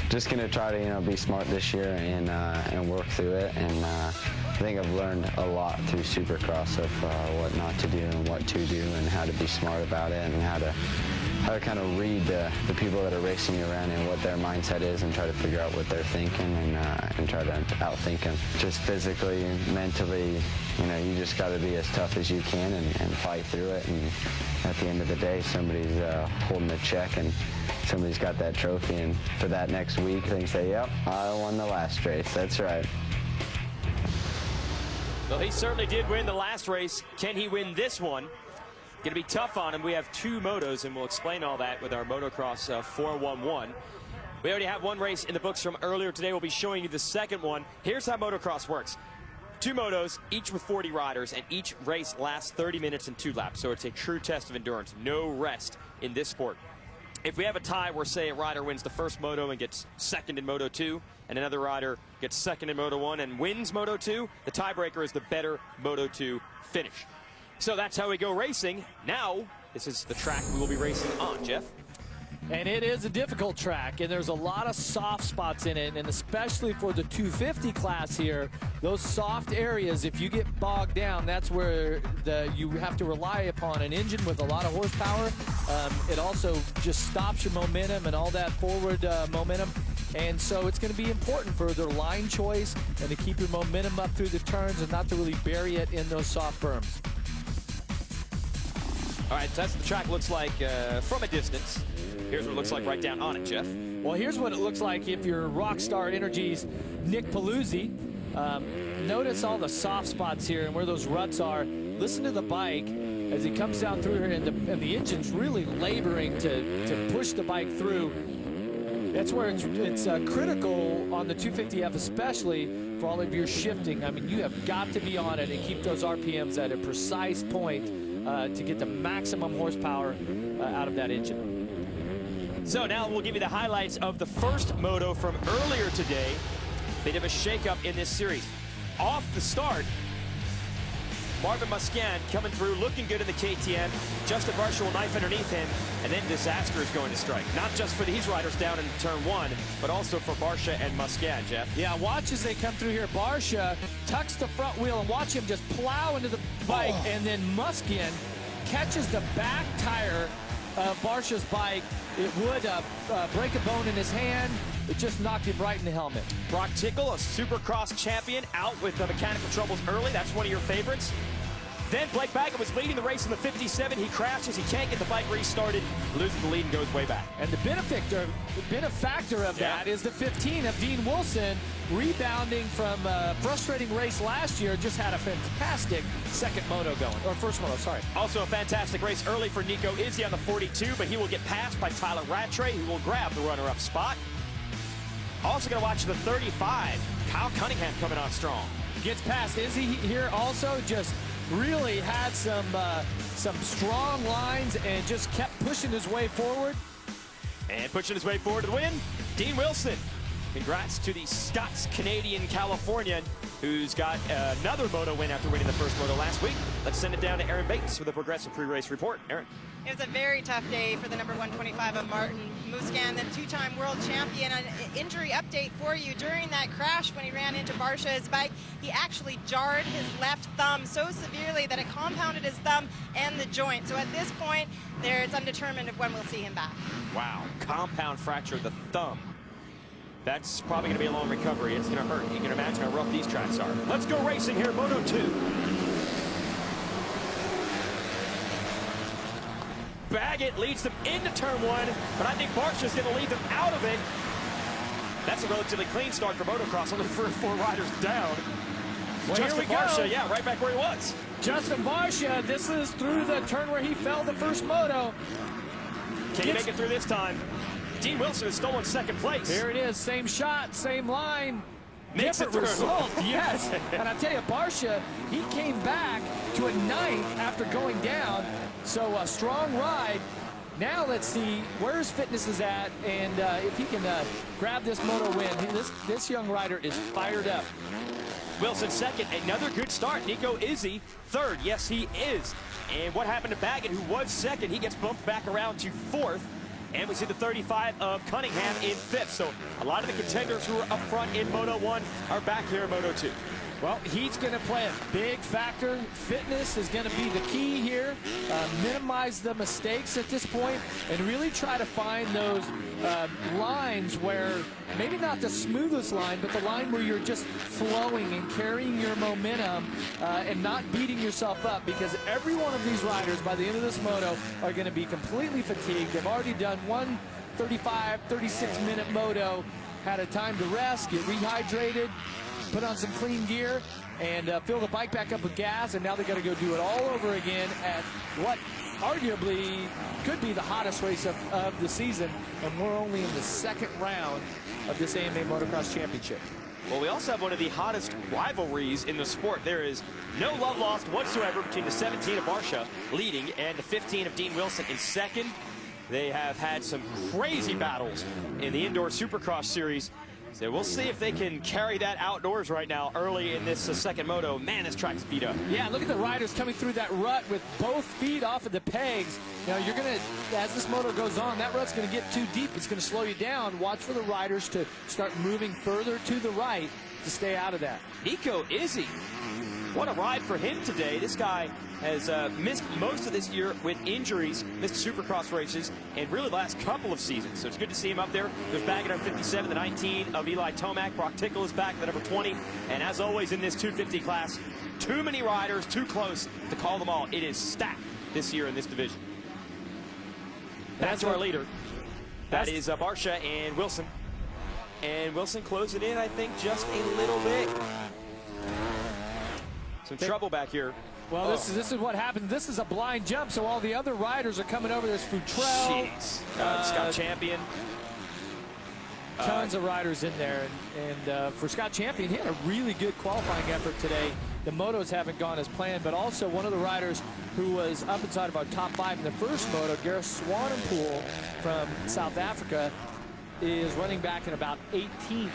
just going to try to be smart this year and work through it. And I think I've learned a lot through Supercross of what not to do and what to do, and how to be smart about it, and how to kind of read the people that are racing you around and what their mindset is, and try to figure out what they're thinking, and try to outthink them. Just physically, mentally, you just got to be as tough as you can and fight through it. And at the end of the day, somebody's holding a check, and somebody's got that trophy, and for that next week, they can say, yep, I won the last race. That's right. Well, he certainly did win the last race. Can he win this one? Going to be tough on him. We have 2 motos, and we'll explain all that with our Motocross 411. We already have 1 race in the books from earlier today. We'll be showing you the second one. Here's how motocross works. 2 motos, each with 40 riders, and each race lasts 30 minutes and 2 laps. So it's a true test of endurance. No rest in this sport. if we have a tie where, say, a rider wins the first moto and gets second in Moto 2, and another rider gets second in Moto 1 and wins Moto 2, the tiebreaker is the better Moto 2 finish. So that's how we go racing. Now, this is the track we will be racing on, Jeff. And it is a difficult track, and there's a lot of soft spots in it, and especially for the 250 class here, those soft areas, if you get bogged down, that's where you have to rely upon an engine with a lot of horsepower. It also just stops your momentum and all that forward momentum. And so it's going to be important for their line choice and to keep your momentum up through the turns and not to really bury it in those soft berms. All right, so that's what the track looks like from a distance. Here's what it looks like right down on it, Jeff. Well, here's what it looks like if you're Rockstar Energy's Nick Paluzzi. Notice all the soft spots here and where those ruts are. Listen to the bike as he comes down through here, and the engine's really laboring to push the bike through. That's where it's critical on the 250F, especially for all of your shifting. I mean, you have got to be on it and keep those RPMs at a precise point to get the maximum horsepower out of that engine. So now we'll give you the highlights of the first moto from earlier today. Bit of a shakeup in this series. Off the start, Marvin Musquin coming through, looking good in the KTM. Justin Barcia will knife underneath him, and then disaster is going to strike. Not just for these riders down in turn 1, but also for Barcia and Musquin, Jeff. Yeah, watch as they come through here. Barcia tucks the front wheel, and watch him just plow into the bike, and then Musquin catches the back tire of Barcia's bike. It would break a bone in his hand. It just knocked him right in the helmet. Brock Tickle, a Supercross champion, out with mechanical troubles early. That's one of your favorites. Then Blake Baggett was leading the race in the 57. He crashes. He can't get the bike restarted. Loses the lead and goes way back. And the benefactor of that is the 15 of Dean Wilson, rebounding from a frustrating race last year. Just had a fantastic second moto going, or first moto, sorry. Also a fantastic race early for Nico Izzy on the 42, but he will get passed by Tyler Rattray, who will grab the runner-up spot. Also going to watch the 35. Kyle Cunningham coming on strong. Gets past Izzy here also, just really had some strong lines and just kept pushing his way forward. And pushing his way forward to the win, Dean Wilson. Congrats to the Scots-Canadian Californian who's got another moto win after winning the first moto last week. Let's send it down to Aaron Bates with a Progressive pre-race report. Aaron. It was a very tough day for the number 125 of Martin Musquin, the two-time world champion. An injury update for you. During that crash when he ran into Barcia's bike, he actually jarred his left thumb so severely that it compounded his thumb and the joint. So at this point, it's undetermined of when we'll see him back. Wow, compound fracture of the thumb. That's probably going to be a long recovery. It's going to hurt. You can imagine how rough these tracks are. Let's go racing here, Moto 2. Baggett leads them into turn 1, but I think Barcia's going to lead them out of it. That's a relatively clean start for motocross, only 3 or 4 riders down. Well, Justin Barcia, yeah, right back where he was. Justin Barcia, this is through the turn where he fell the first moto. Can he make it through this time? Dean Wilson has stolen second place. Here it is, same shot, same line. Makes different result, yes. And I tell you, Barcia, he came back to a 9th after going down. So a strong ride. Now let's see where his fitness is at and if he can grab this moto win. This young rider is fired up. Wilson second, another good start. Nico Izzy third, yes he is. And what happened to Baggett, who was second? He gets bumped back around to 4th. And we see the 35 of Cunningham in 5th. So a lot of the contenders who were up front in Moto 1 are back here in Moto 2. Well, he's going to play a big factor. Fitness is going to be the key here. Minimize the mistakes at this point and really try to find those lines where maybe not the smoothest line, but the line where you're just flowing and carrying your momentum and not beating yourself up, because every one of these riders by the end of this moto are going to be completely fatigued. They've already done one 35, 36-minute moto, had a time to rest, get rehydrated, put on some clean gear, and fill the bike back up with gas, and now they got to go do it all over again at what arguably could be the hottest race of the season, and we're only in the second round of this AMA Motocross Championship. Well, we also have one of the hottest rivalries in the sport. There is no love lost whatsoever between the 17 of Barcia leading and the 15 of Dean Wilson in second. They have had some crazy battles in the indoor Supercross series. So we'll see if they can carry that outdoors right now early in this second moto. Man, this track's beat up. Yeah, look at the riders coming through that rut with both feet off of the pegs. Now you're going to, as this moto goes on, that rut's going to get too deep. It's going to slow you down. Watch for the riders to start moving further to the right to stay out of that. Nico Izzy, what a ride for him today. This guy has missed most of this year with injuries, missed Supercross races, and really the last couple of seasons. So it's good to see him up there. There's back at number 57, the 19 of Eli Tomac. Brock Tickle is back at the number 20. And as always in this 250 class, too many riders, too close to call them all. It is stacked this year in this division. Back to our leader. That is Barsha and Wilson. And Wilson closing in, I think, just a little bit. Some trouble back here. Well, this is what happens. This is a blind jump, so all the other riders are coming over. There's Futrell. Scott Champion. Tons of riders in there. And for Scott Champion, he had a really good qualifying effort today. The motos haven't gone as planned, but also one of the riders who was up inside of our top 5 in the first moto, Gareth Swanepoel from South Africa, is running back in about 18th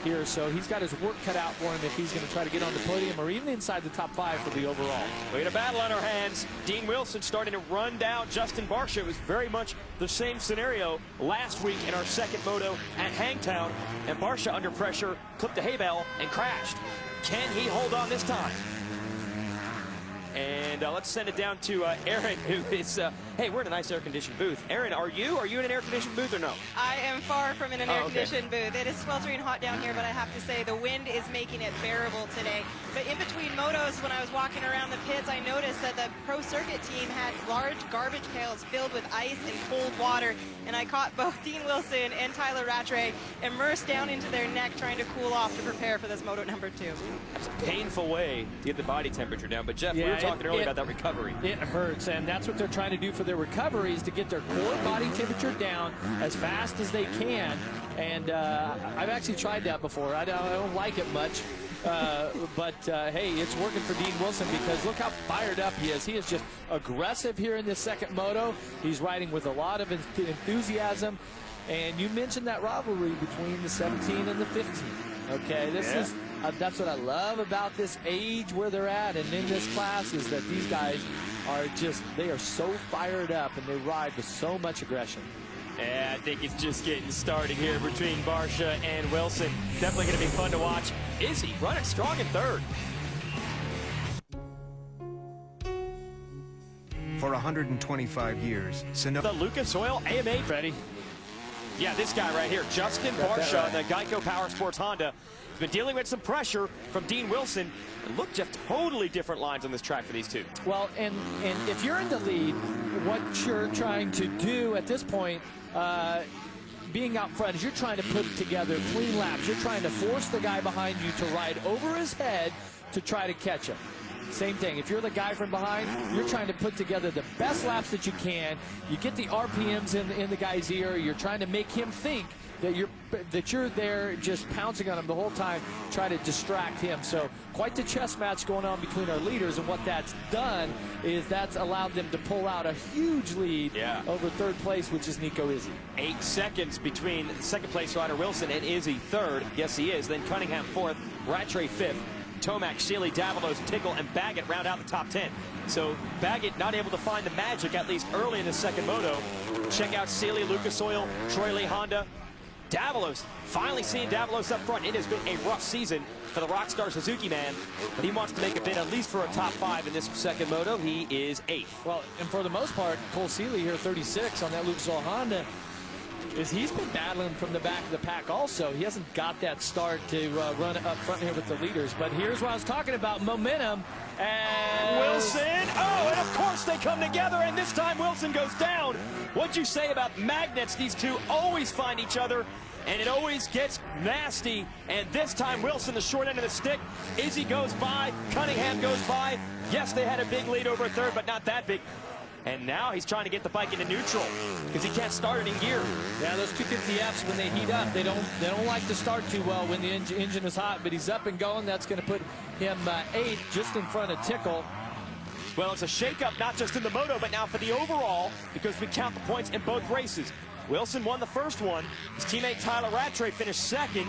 here, so he's got his work cut out for him if he's going to try to get on the podium or even inside the top 5 for the overall. We had a battle on our hands. Dean Wilson starting to run down Justin Barsha. It was very much the same scenario last week in our second moto at Hangtown, and Barsha under pressure clipped a hay bale and crashed. Can he hold on this time? And let's send it down to Aaron, who is, hey, we're in a nice air-conditioned booth. Aaron, are you in an air-conditioned booth or no? I am far from in an air-conditioned booth. It is sweltering hot down here, but I have to say the wind is making it bearable today. But in between motos, when I was walking around the pits, I noticed that the Pro Circuit team had large garbage pails filled with ice and cold water, and I caught both Dean Wilson and Tyler Rattray immersed down into their neck trying to cool off to prepare for this moto number 2. It's a painful way to get the body temperature down. But Jeff, we were talking earlier about that recovery. It hurts, and that's what they're trying to do for their recovery, is to get their core body temperature down as fast as they can. And I've actually tried that before. I don't like it much. But hey, it's working for Dean Wilson, because look how fired up he is. He is just aggressive here in this second moto. He's riding with a lot of enthusiasm. And you mentioned that rivalry between the 17 and the 15. Okay, this is that's what I love about this age where they're at, and in this class, is that these guys are just, they are so fired up and they ride with so much aggression. Yeah, I think it's just getting started here between Barsha and Wilson. Definitely going to be fun to watch. Izzy running strong in third. For 125 years, The Lucas Oil AMA. Ready? Yeah, this guy right here, Justin Barsha, the Geico Power Sports Honda. He's been dealing with some pressure from Dean Wilson. And look, just totally different lines on this track for these two. Well, and if you're in the lead, what you're trying to do at this point, being out front, is you're trying to put together clean laps. You're trying to force the guy behind you to ride over his head to try to catch him. Same thing. If you're the guy from behind, you're trying to put together the best laps that you can. You get the RPMs in the guy's ear. You're trying to make him think that you're there just pouncing on him the whole time, try to distract him. So quite the chess match going on between our leaders, and what that's done is that's allowed them to pull out a huge lead over third place, which is Nico Izzy. 8 seconds between the second place rider Wilson and Izzy third. Yes, he is. Then Cunningham fourth, Rattray fifth. Tomac, Sealy, Davalos, Tickle, and Baggett round out the top 10. So Baggett not able to find the magic, at least early in the second moto. Check out Sealy, Lucas Oil, Troy Lee Honda. Davalos, finally seeing Davalos up front. It has been a rough season for the Rockstar Suzuki man, but he wants to make a bid at least for a top 5 in this second moto. He is 8th. Well, and for the most part, Cole Sealy here, 36 on that Lucas Oil Honda, he's been battling from the back of the pack also. He hasn't got that start to run up front here with the leaders. But here's what I was talking about, momentum. And Wilson, and of course they come together, and this time Wilson goes down. What'd you say about magnets? These two always find each other, and it always gets nasty. And this time Wilson, the short end of the stick. Izzy goes by, Cunningham goes by. Yes, they had a big lead over third, but not that big. And now he's trying to get the bike into neutral because he can't start it in gear. Yeah, those 250Fs, when they heat up, they don't like to start too well when the engine is hot, but he's up and going. That's going to put him 8th, just in front of Tickle. Well, it's a shakeup not just in the moto, but now for the overall, because we count the points in both races. Wilson won the first one. His teammate Tyler Rattray finished second.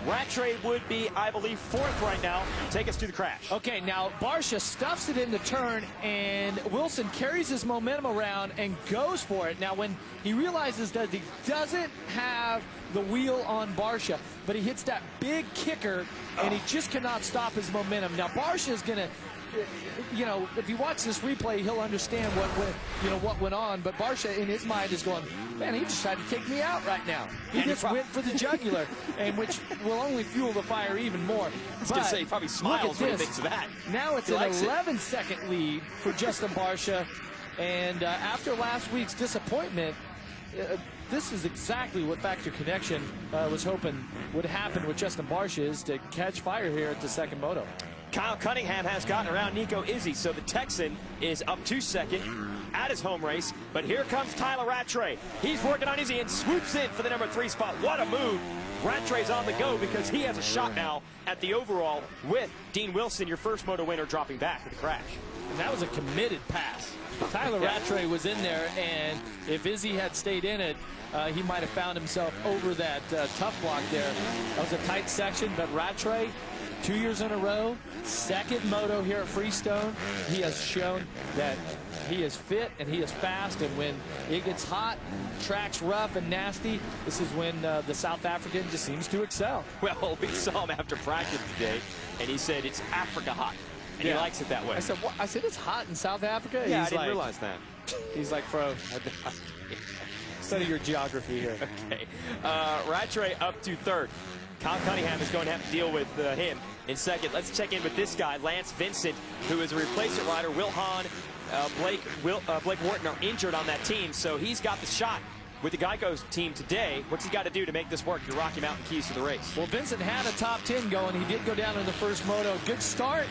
Rattray would be, I believe, fourth right now. Take us to the crash. Okay, now Barcia stuffs it in the turn, and Wilson carries his momentum around and goes for it. Now, when he realizes that he doesn't have the wheel on Barcia, but he hits that big kicker, and he just cannot stop his momentum. Now, Barcia is going to, you know, if you watch this replay, he'll understand what went on. But Barcia, in his mind, is going, man, he just tried to take me out right now. He just went for the jugular, and which will only fuel the fire even more. I was going to say, he probably smiles when he thinks of that. Now it's an 11-second lead for Justin Barcia, and after last week's disappointment, this is exactly what Factor Connection was hoping would happen with Justin Barcia, is to catch fire here at the second moto. Kyle Cunningham has gotten around Nico Izzi, so the Texan is up to second at his home race. But here comes Tyler Rattray. He's working on Izzi and swoops in for the number 3 spot. What a move. Rattray's on the go because he has a shot now at the overall with Dean Wilson, your first moto winner, dropping back with the crash. And that was a committed pass. Tyler Rattray was in there, and if Izzi had stayed in it, he might have found himself over that tough block there. That was a tight section, but Rattray, 2 years in a row, second moto here at Freestone. He has shown that he is fit and he is fast, and when it gets hot, track's rough and nasty, this is when the South African just seems to excel. Well, we saw him after practice today, and he said it's Africa hot, and he likes it that way. I said, what? I said, it's hot in South Africa? Yeah, I didn't realize that. He's like, bro, study your geography here. Okay. Rattray up to third. Kyle Cunningham is going to have to deal with him in second. Let's check in with this guy, Lance Vincent, who is a replacement rider. Will Hahn, Blake Wharton are injured on that team, so he's got the shot with the Geico's team today. What's he got to do to make this work? Your Rocky Mountain keys to the race. Well, Vincent had a top 10 going. He did go down in the first moto. Good start.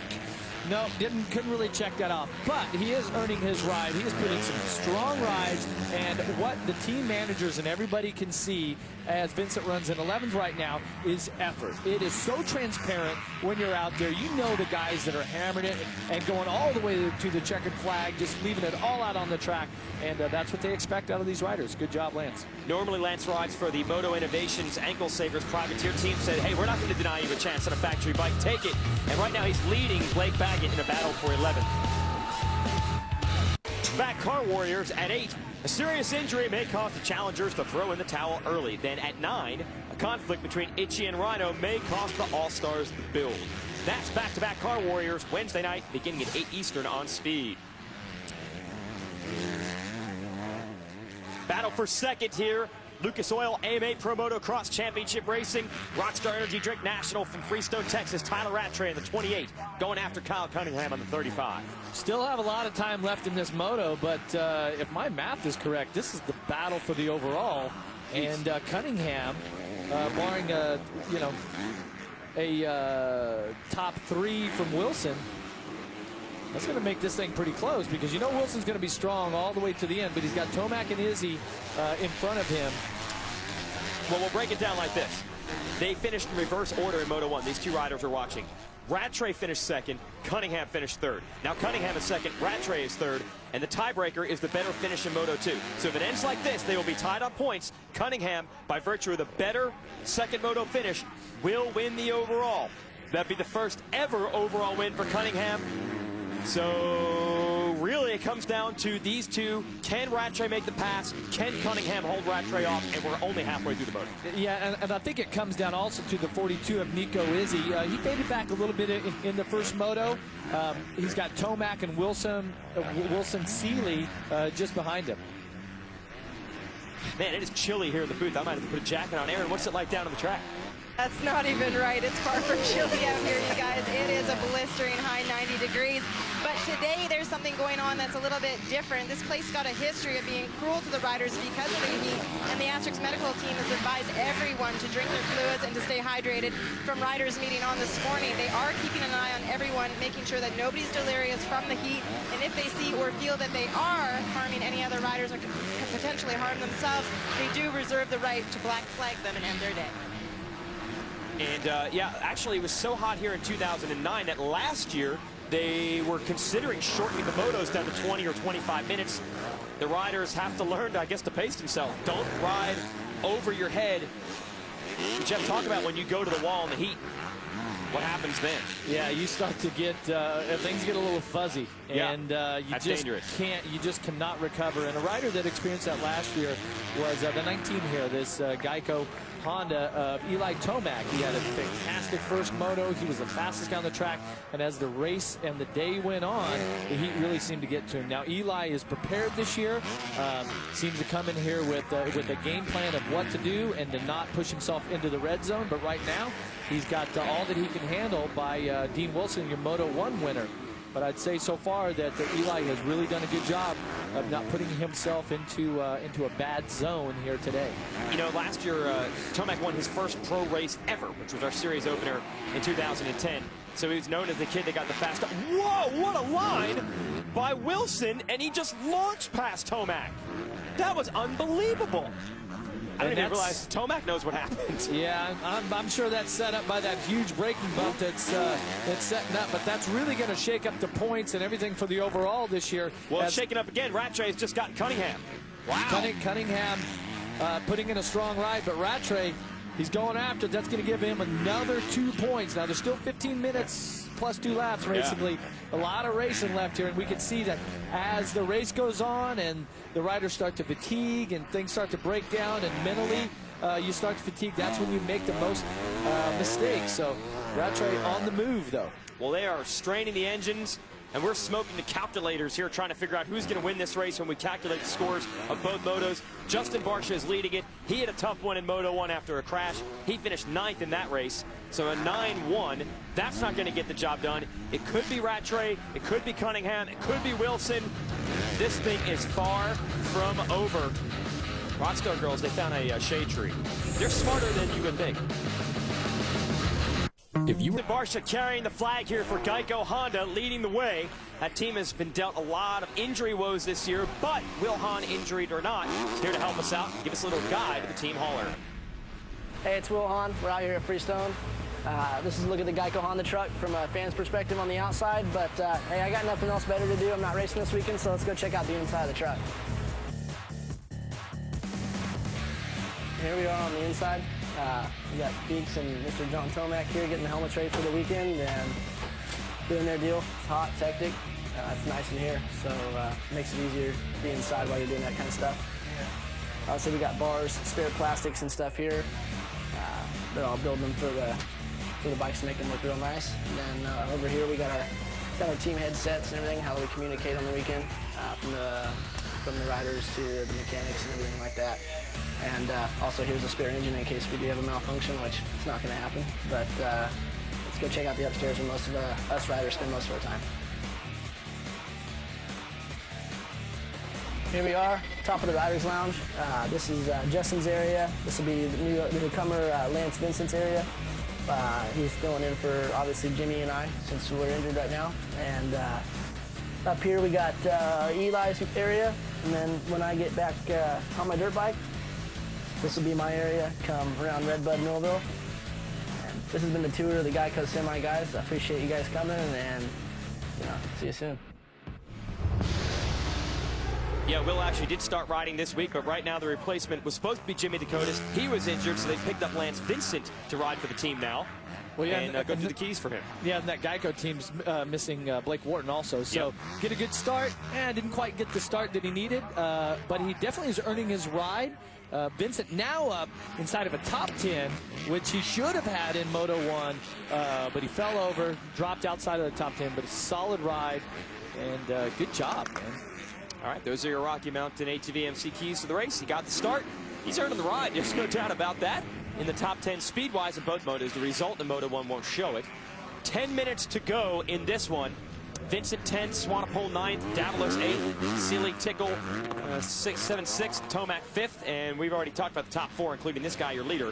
No, couldn't really check that off. But he is earning his ride. He is putting some strong rides. And what the team managers and everybody can see as Vincent runs in 11th right now is effort. It is so transparent when you're out there. You know the guys that are hammering it and going all the way to the checkered flag, just leaving it all out on the track. And that's what they expect out of these riders. Good job, Lance. Normally, Lance rides for the Moto Innovations Ankle Savers Privateer team. Said, hey, we're not going to deny you a chance on a factory bike. Take it. And right now, he's leading Blake Baggett in a battle for 11th. Back Car Warriors at 8. A serious injury may cause the challengers to throw in the towel early. Then at 9, a conflict between Itchy and Rhino may cost the All-Stars the build. That's back-to-back Car Warriors Wednesday night, beginning at 8 Eastern on Speed. Battle for second here. Lucas Oil AMA Pro Motocross Championship Racing. Rockstar Energy Drink National from Freestone, Texas. Tyler Rattray in the 28, going after Kyle Cunningham on the 35. Still have a lot of time left in this moto, but if my math is correct, this is the battle for the overall. And Cunningham, barring a top 3 from Wilson, that's going to make this thing pretty close, because you know Wilson's going to be strong all the way to the end, but he's got Tomac and Izzy in front of him. Well, we'll break it down like this. They finished in reverse order in Moto 1. These two riders are watching. Rattray finished second, Cunningham finished third. Now Cunningham is second, Rattray is third, and the tiebreaker is the better finish in Moto 2. So if it ends like this, they will be tied on points. Cunningham, by virtue of the better second Moto finish, will win the overall. That'd be the first ever overall win for Cunningham. So really it comes down to these two. Can Rattray make the pass? Can Cunningham hold Rattray off? And we're only halfway through the moto. Yeah, and I think it comes down also to the 42 of Nico Izzi. He faded back a little bit in the first moto. He's got Tomac and Wilson Seeley just behind him. Man, it is chilly here in the booth. I might have to put a jacket on. Aaron, what's it like down on the track? That's not even right. It's far from chilly out here, you guys. It is a blistering high 90 degrees. But today there's something going on that's a little bit different. This place got a history of being cruel to the riders because of the heat, and the Asterix medical team has advised everyone to drink their fluids and to stay hydrated. From riders meeting on this morning, they are keeping an eye on everyone, making sure that nobody's delirious from the heat, and if they see or feel that they are harming any other riders or can potentially harm themselves, they do reserve the right to black flag them and end their day. And yeah, actually it was so hot here in 2009 that last year they were considering shortening the motos down to 20 or 25 minutes. The riders have to learn, I guess, to pace themselves. Don't ride over your head. Jeff, talk about when you go to the wall in the heat. What happens then? Yeah, you start to get things get a little fuzzy, and you just cannot recover. And a rider that experienced that last year was the 19 here, this Geico Honda, Eli Tomac. He had a fantastic first moto. He was the fastest guy on the track, and as the race and the day went on, the heat really seemed to get to him. Now Eli is prepared this year. Seems to come in here with a game plan of what to do and to not push himself into the red zone. But right now, he's got all that he can handle by Dean Wilson, your Moto 1 winner. But I'd say so far that Eli has really done a good job of not putting himself into a bad zone here today. You know, last year, Tomac won his first pro race ever, which was our series opener in 2010. So he was known as the kid that got the fast. Whoa, what a line by Wilson, and he just launched past Tomac. That was unbelievable. I didn't even realize Tomac knows what happened. Yeah, I'm sure that's set up by that huge braking bump that's setting up, but that's really going to shake up the points and everything for the overall this year. Well, it's shaking up again. Rattray has just gotten Cunningham. Wow. Cunningham putting in a strong ride, but Rattray, he's going after it. That's going to give him another 2 points. Now, there's still 15 minutes plus 2 laps, basically. A lot of racing left here, and we can see that as the race goes on and the riders start to fatigue and things start to break down and mentally you start to fatigue, that's when you make the most mistakes. So Rattray on the move, though. Well, they are straining the engines, and we're smoking the calculators here trying to figure out who's going to win this race when we calculate the scores of both motos. Justin Barcia is leading it. He had a tough one in Moto 1 after a crash. He finished 9th in that race. So a 9-1, that's not going to get the job done. It could be Rattray, it could be Cunningham, it could be Wilson. This thing is far from over. Rockstar Girls, they found a shade tree. They're smarter than you would think. If you were Barcia carrying the flag here for Geico Honda, leading the way. That team has been dealt a lot of injury woes this year, but Will Hahn, injured or not, is here to help us out and give us a little guide to the team hauler. Hey, it's Will Hahn. We're out here at Freestone. This is a look at the Geico Honda truck from a fan's perspective on the outside, but hey, I got nothing else better to do. I'm not racing this weekend, so let's go check out the inside of the truck. Here we are on the inside. We got Beeks and Mr. John Tomac here getting the helmets ready for the weekend and doing their deal. It's hot, it's hectic. It's nice in here, so it makes it easier to be inside while you're doing that kind of stuff. Also, we got bars, spare plastics and stuff here. They're all building them for the bikes to make them look real nice. And then over here we got our team headsets and everything, how we communicate on the weekend from the riders to the mechanics and everything like that. And also here's a spare engine in case we do have a malfunction, which it's not going to happen. But let's go check out the upstairs where most of us riders spend most of our time. Here we are, top of the Riders Lounge. This is Justin's area. This will be the newcomer Lance Vincent's area. He's filling in for obviously Jimmy and I since we're injured right now. And up here we got Eli's area. And then when I get back on my dirt bike, this will be my area, come around Redbud, Millville. And this has been the tour of the Geico Semi, guys. I appreciate you guys coming, and see you soon. Yeah, Will actually did start riding this week, but right now the replacement was supposed to be Jimmy Dakotas. He was injured, so they picked up Lance Vincent to ride for the team now. Well, yeah, and go through the keys for him. Yeah, and that Geico team's missing Blake Wharton also. So get a good start. Didn't quite get the start that he needed, but he definitely is earning his ride. Vincent now up inside of a top 10, which he should have had in Moto 1, but he fell over, dropped outside of the top 10, but a solid ride, and good job, man. All right, those are your Rocky Mountain ATV MC keys to the race. He got the start. He's earning the ride. There's no doubt about that. In the top 10 speed-wise in both motos, the result in Moto 1 won't show it. 10 minutes to go in this one. Vincent 10th, Swanepoel 9th, Davalos 8th, Sealy Tickle 7, 6th, Tomac 5th, and we've already talked about the top 4, including this guy, your leader.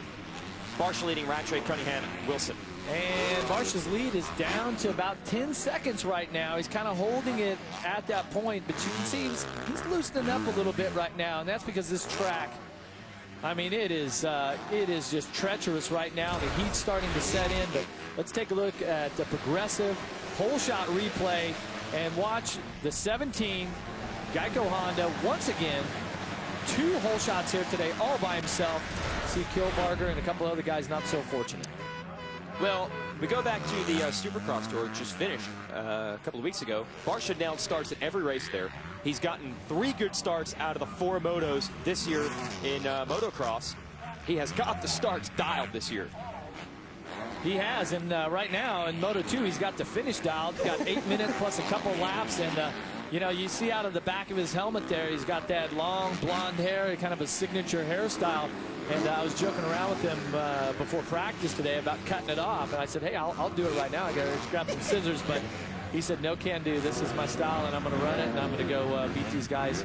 Barcia leading Rattray, Cunningham, Wilson. And Barcia's lead is down to about 10 seconds right now. He's kind of holding it at that point, but you can see he's loosening up a little bit right now, and that's because this track, I mean, it is just treacherous right now. The heat's starting to set in, but let's take a look at the Progressive whole shot replay and watch the 17 Geico Honda once again. 2 whole shots here today, all by himself. See Kilbarger and a couple other guys not so fortunate. Well, we go back to the Supercross tour, just finished a couple of weeks ago. Barsha now starts at every race there. He's gotten 3 good starts out of the 4 motos this year in motocross. He has got the starts dialed this year. He has, and right now in Moto 2, he's got the finish dialed. Got 8 minutes plus a couple laps, and you know, you see out of the back of his helmet there, he's got that long blonde hair, kind of a signature hairstyle. And I was joking around with him before practice today about cutting it off. And I said, hey, I'll do it right now. I got to grab some scissors. But he said, no can do. This is my style, and I'm going to run it, and I'm going to go beat these guys.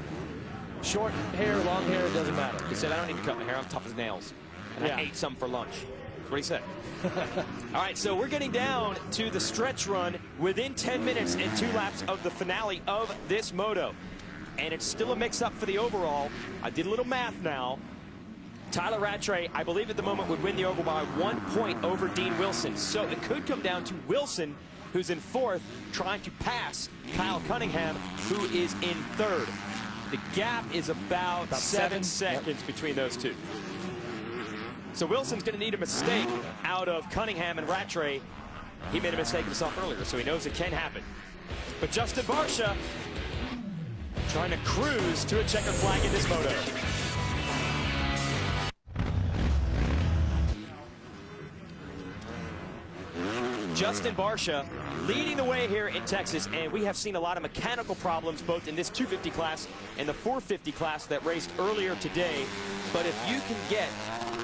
Short hair, long hair, it doesn't matter. He said, I don't need to cut my hair. I'm tough as nails. And I ate some for lunch. That's what he said. All right, so we're getting down to the stretch run within 10 minutes and 2 laps of the finale of this moto. And it's still a mix-up for the overall. I did a little math now. Tyler Rattray, I believe at the moment, would win the overall by 1 point over Dean Wilson. So it could come down to Wilson, who's in 4th, trying to pass Kyle Cunningham, who is in 3rd. The gap is about 7 seconds between those two. So Wilson's going to need a mistake out of Cunningham and Rattray. He made a mistake himself earlier, so he knows it can happen. But Justin Barsha trying to cruise to a checkered flag in this moto. Justin Barsha leading the way here in Texas, and we have seen a lot of mechanical problems both in this 250 class and the 450 class that raced earlier today. But if you can get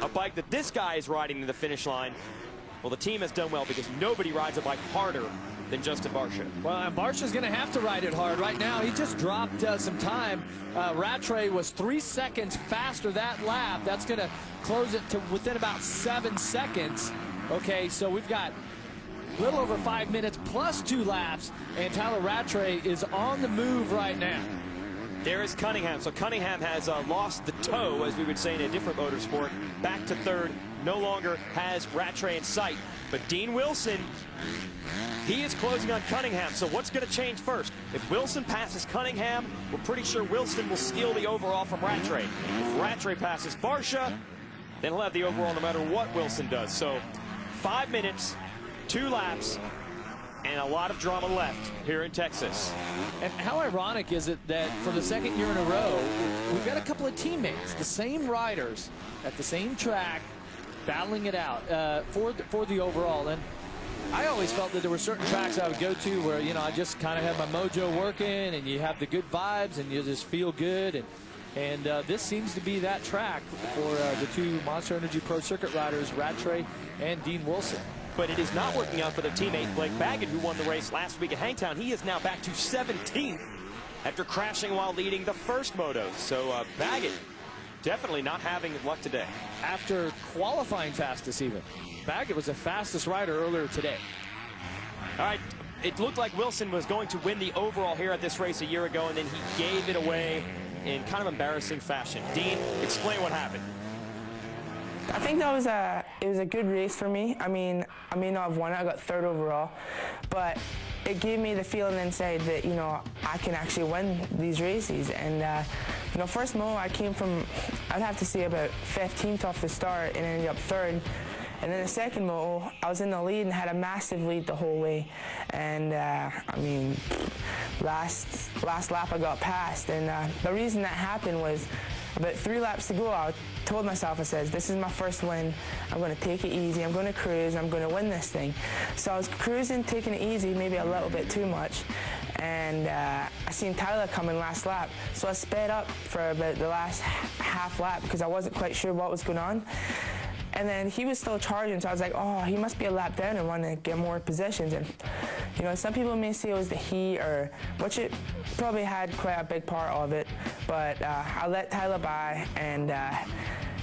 a bike that this guy is riding to the finish line, well, the team has done well because nobody rides a bike harder than Justin Barsha. Well, and Barsha's going to have to ride it hard. Right now, he just dropped some time. Rattray was 3 seconds faster that lap. That's going to close it to within about 7 seconds. Okay, so we've got a little over 5 minutes plus 2 laps, and Tyler Rattray is on the move right now. There is Cunningham. So Cunningham has lost the toe, as we would say in a different motorsport, back to 3rd. No longer has Rattray in sight. But Dean Wilson, he is closing on Cunningham. So what's going to change first? If Wilson passes Cunningham, we're pretty sure Wilson will steal the overall from Rattray. If Rattray passes Barsha, then he'll have the overall no matter what Wilson does. So 5 minutes, 2 laps, and a lot of drama left here in Texas. And how ironic is it that for the 2nd year in a row, we've got a couple of teammates, the same riders at the same track, battling it out for the overall. And I always felt that there were certain tracks I would go to where, you know, I just kind of had my mojo working, and you have the good vibes, and you just feel good. And this seems to be that track for the 2 Monster Energy Pro Circuit riders, Rattray and Dean Wilson. But it is not working out for their teammate Blake Baggett, who won the race last week at Hangtown. He is now back to 17th after crashing while leading the first moto. So Baggett definitely not having luck today. After qualifying fastest even. Baggett was the fastest rider earlier today. All right, it looked like Wilson was going to win the overall here at this race a year ago, and then he gave it away in kind of embarrassing fashion. Dean, explain what happened. I think that was it was a good race for me. I mean, I may not have won it. I got 3rd overall, but it gave me the feeling inside that, you know, I can actually win these races. And you know, first moto I came from, I'd have to say about 15th off the start, and ended up 3rd. And then the 2nd moto, I was in the lead and had a massive lead the whole way. And I mean, last lap I got passed. And the reason that happened was about 3 laps to go, I told myself, I said, this is my first win. I'm going to take it easy. I'm going to cruise. I'm going to win this thing. So I was cruising, taking it easy, maybe a little bit too much. And I seen Tyler coming last lap. So I sped up for about the last half lap because I wasn't quite sure what was going on. And then he was still charging, so I was like, oh, he must be a lap down and want to get more positions. And, you know, some people may say it was the heat, which it probably had quite a big part of it. But I let Tyler by, and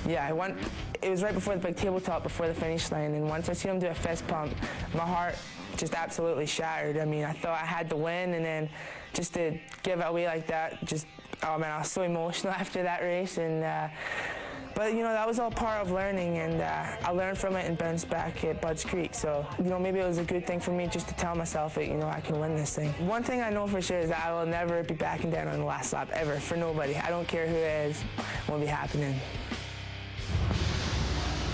yeah, it was right before the big tabletop, before the finish line. And once I seen him do a fist pump, my heart just absolutely shattered. I mean, I thought I had to win, and then just to give it away like that, just, oh man, I was so emotional after that race. And But, you know, that was all part of learning, and I learned from it and bounced back at Budds Creek. So, you know, maybe it was a good thing for me just to tell myself that, you know, I can win this thing. One thing I know for sure is that I will never be backing down on the last lap, ever, for nobody. I don't care who it is, it won't be happening.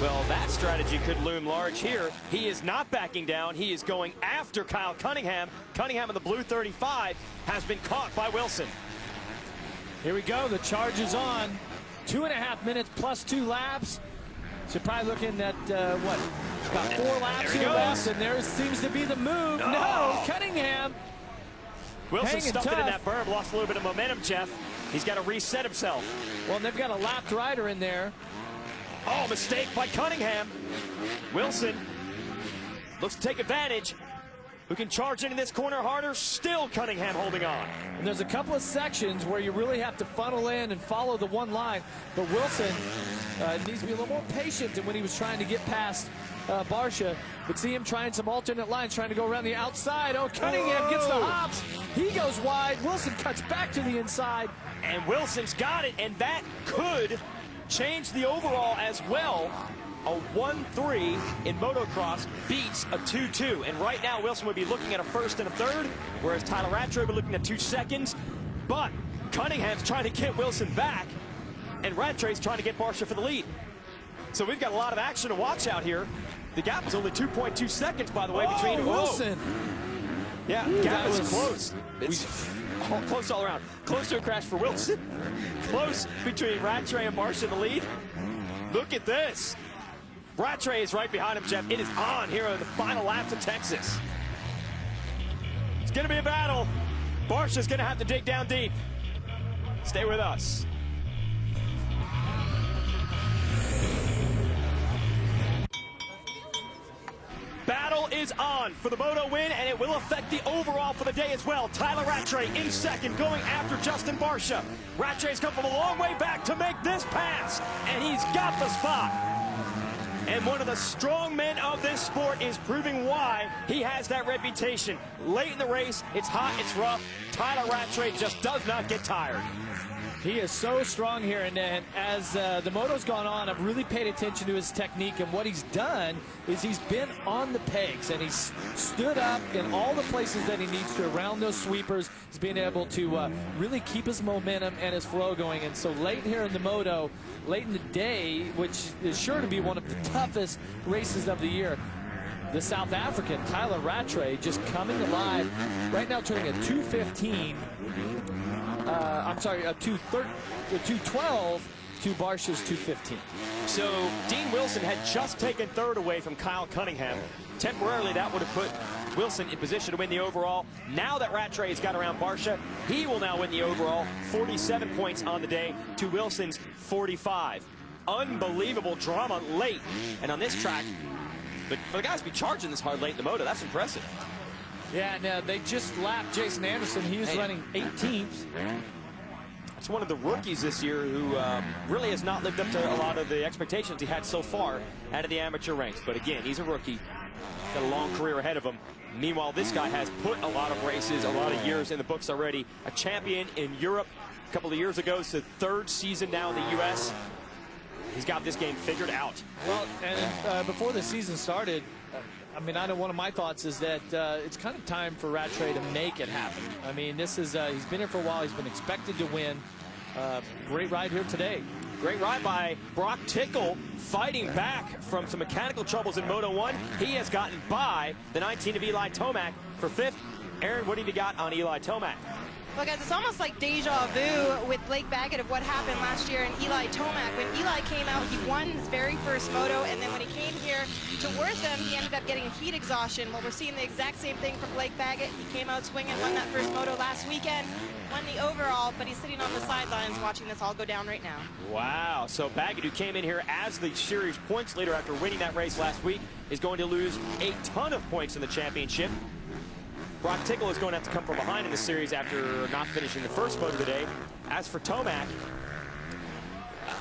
Well, that strategy could loom large here. He is not backing down. He is going after Kyle Cunningham. Cunningham in the blue 35 has been caught by Wilson. Here we go. The charge is on. 2.5 minutes plus 2 laps. So probably looking at, what, about 4 laps here left, and there seems to be the move. Oh. No, Cunningham. Wilson stuffed it in that berm, lost a little bit of momentum, Jeff. He's got to reset himself. Well, they've got a lapped rider in there. Oh, mistake by Cunningham. Wilson looks to take advantage. Who can charge into this corner harder? Still Cunningham holding on. And there's a couple of sections where you really have to funnel in and follow the one line. But Wilson needs to be a little more patient than when he was trying to get past Barcia. But see him trying some alternate lines, trying to go around the outside. Oh, Cunningham gets the hops. He goes wide. Wilson cuts back to the inside. And Wilson's got it, and that could change the overall as well. A 1-3 in motocross beats a 2-2. And right now, Wilson would be looking at a first and a third, whereas Tyler Rattray would be looking at 2 seconds. But Cunningham's trying to get Wilson back, and Rattray's trying to get Barcia for the lead. So we've got a lot of action to watch out here. The gap is only 2.2 seconds, by the way, between Wilson. Yeah, gap is close. It's close all around. Close to a crash for Wilson. Close between Rattray and Barcia in the lead. Look at this. Rattray is right behind him, Jeff. It is on here in the final laps of Texas. It's going to be a battle. Barcia's going to have to dig down deep. Stay with us. Battle is on for the moto win, and it will affect the overall for the day as well. Tyler Rattray in second, going after Justin Barcia. Rattray's come from a long way back to make this pass, and he's got the spot. And one of the strong men of this sport is proving why he has that reputation. Late in the race, it's hot, it's rough. Tyler Rattray just does not get tired. He is so strong here, and as the moto's gone on, I've really paid attention to his technique, and what he's done is he's been on the pegs, and he's stood up in all the places that he needs to around those sweepers. He's been able to really keep his momentum and his flow going, and so late here in the moto, late in the day, which is sure to be one of the toughest races of the year, the South African, Tyler Rattray, just coming alive. Right now turning a 2:15. I'm sorry, a 2:12 to Barcia's 2:15. So Dean Wilson had just taken third away from Kyle Cunningham. Temporarily, that would have put Wilson in position to win the overall. Now that Rattray has got around Barcia, he will now win the overall. 47 points on the day to Wilson's 45. Unbelievable drama late. And on this track, but for the guys to be charging this hard late in the moto, that's impressive. Yeah, now they just lapped Jason Anderson. He is running 18th. It's one of the rookies this year who really has not lived up to a lot of the expectations he had so far out of the amateur ranks. But again, he's a rookie. Got a long career ahead of him. Meanwhile, this guy has put a lot of races, a lot of years in the books already. A champion in Europe a couple of years ago. It's the 3rd season now in the U.S. He's got this game figured out. Well, and before the season started, I mean, I know one of my thoughts is that it's kind of time for Rattray to make it happen. I mean, this is he's been here for a while. He's been expected to win. Great ride here today. Great ride by Brock Tickle, fighting back from some mechanical troubles in Moto 1. He has gotten by the 19 of Eli Tomac for 5th. Aaron, what have you got on Eli Tomac? Well, guys, it's almost like deja vu with Blake Baggett of what happened last year in Eli Tomac. When Eli came out, he won his very first moto, and then when he came here to Wortham, he ended up getting heat exhaustion. Well, we're seeing the exact same thing from Blake Baggett. He came out swinging, won that first moto last weekend, won the overall, but he's sitting on the sidelines watching this all go down right now. Wow, so Baggett, who came in here as the series points leader after winning that race last week, is going to lose a ton of points in the championship. Brock Tickle is going to have to come from behind in the series after not finishing the first moto today. As for Tomac,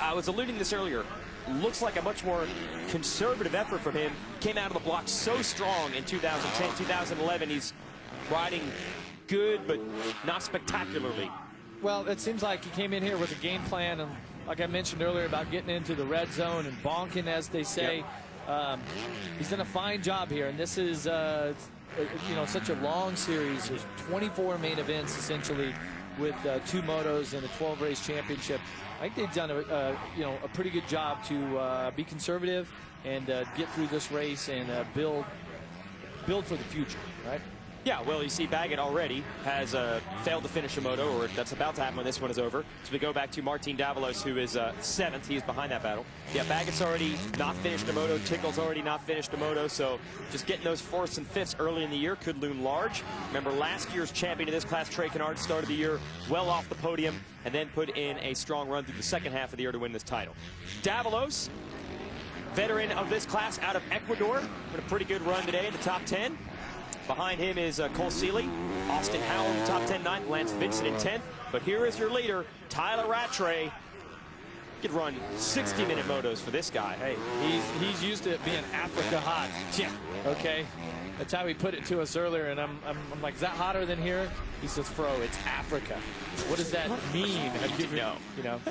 I was alluding to this earlier. Looks like a much more conservative effort from him. Came out of the block so strong in 2010, 2011. He's riding good, but not spectacularly. Well, it seems like he came in here with a game plan, and like I mentioned earlier, about getting into the red zone and bonking, as they say. Yep. He's done a fine job here, and this is you know, such a long series. There's 24 main events essentially, with 2 motos and a 12 race championship. I think they've done you know, a pretty good job to be conservative and get through this race and build for the future, right? Yeah, well, you see Baggett already has failed to finish a moto, or that's about to happen when this one is over. So we go back to Martin Davalos, who is 7th. He is behind that battle. Yeah, Baggett's already not finished a moto. Tickle's already not finished a moto. So just getting those 4th and 5ths early in the year could loom large. Remember, last year's champion of this class, Trey Canard, started the year well off the podium and then put in a strong run through the second half of the year to win this title. Davalos, veteran of this class out of Ecuador, with a pretty good run today in the top 10. Behind him is Cole Seeley, Austin Howell in the top 10, 9th, Lance Vincent in 10th. But here is your leader, Tyler Rattray. Could run 60-minute motos for this guy. Hey, he's used to it being Africa hot. Yeah. Okay, that's how he put it to us earlier, and I'm like, is that hotter than here? He says, Fro, it's Africa. What does that mean? You know,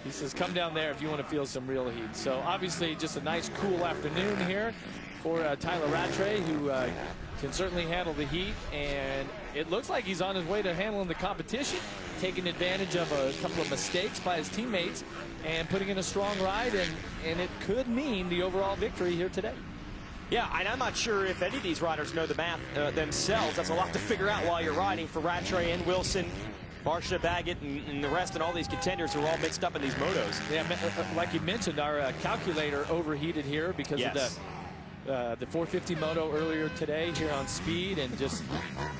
he says, come down there if you want to feel some real heat. So obviously, just a nice, cool afternoon here for Tyler Rattray, who can certainly handle the heat, and it looks like he's on his way to handling the competition, taking advantage of a couple of mistakes by his teammates and putting in a strong ride, and it could mean the overall victory here today. Yeah, and I'm not sure if any of these riders know the math themselves. That's a lot to figure out while you're riding for Rattray and Wilson, Barsha, Baggett, and the rest, and all these contenders are all mixed up in these motos. Yeah, like you mentioned, our calculator overheated here because of the 450 moto earlier today here on speed, and just,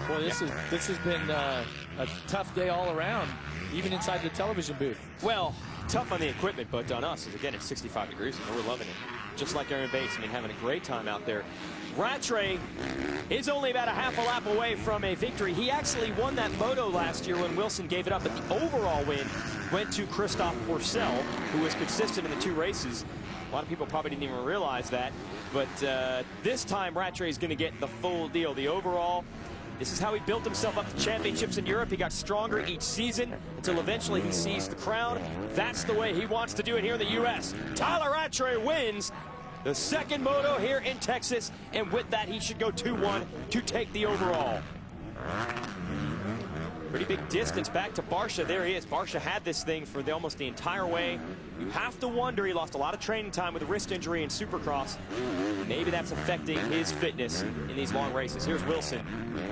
boy, this has been a tough day all around, even inside the television booth. Well, tough on the equipment, but on us, again, it's 65 degrees, and we're loving it. Just like Aaron Bates, I mean, having a great time out there. Rattray is only about a half a lap away from a victory. He actually won that moto last year when Wilson gave it up, but the overall win went to Christophe Pourcel, who was consistent in the 2 races. A lot of people probably didn't even realize that, but this time Rattray is going to get the full deal. The overall, this is how he built himself up to championships in Europe. He got stronger each season until eventually he seized the crown. That's the way he wants to do it here in the U.S. Tyler Rattray wins the 2nd moto here in Texas, and with that, he should go 2-1 to take the overall. Pretty big distance back to Barsha. There he is. Barsha had this thing for almost the entire way. You have to wonder, he lost a lot of training time with a wrist injury in Supercross. Maybe that's affecting his fitness in these long races. Here's Wilson.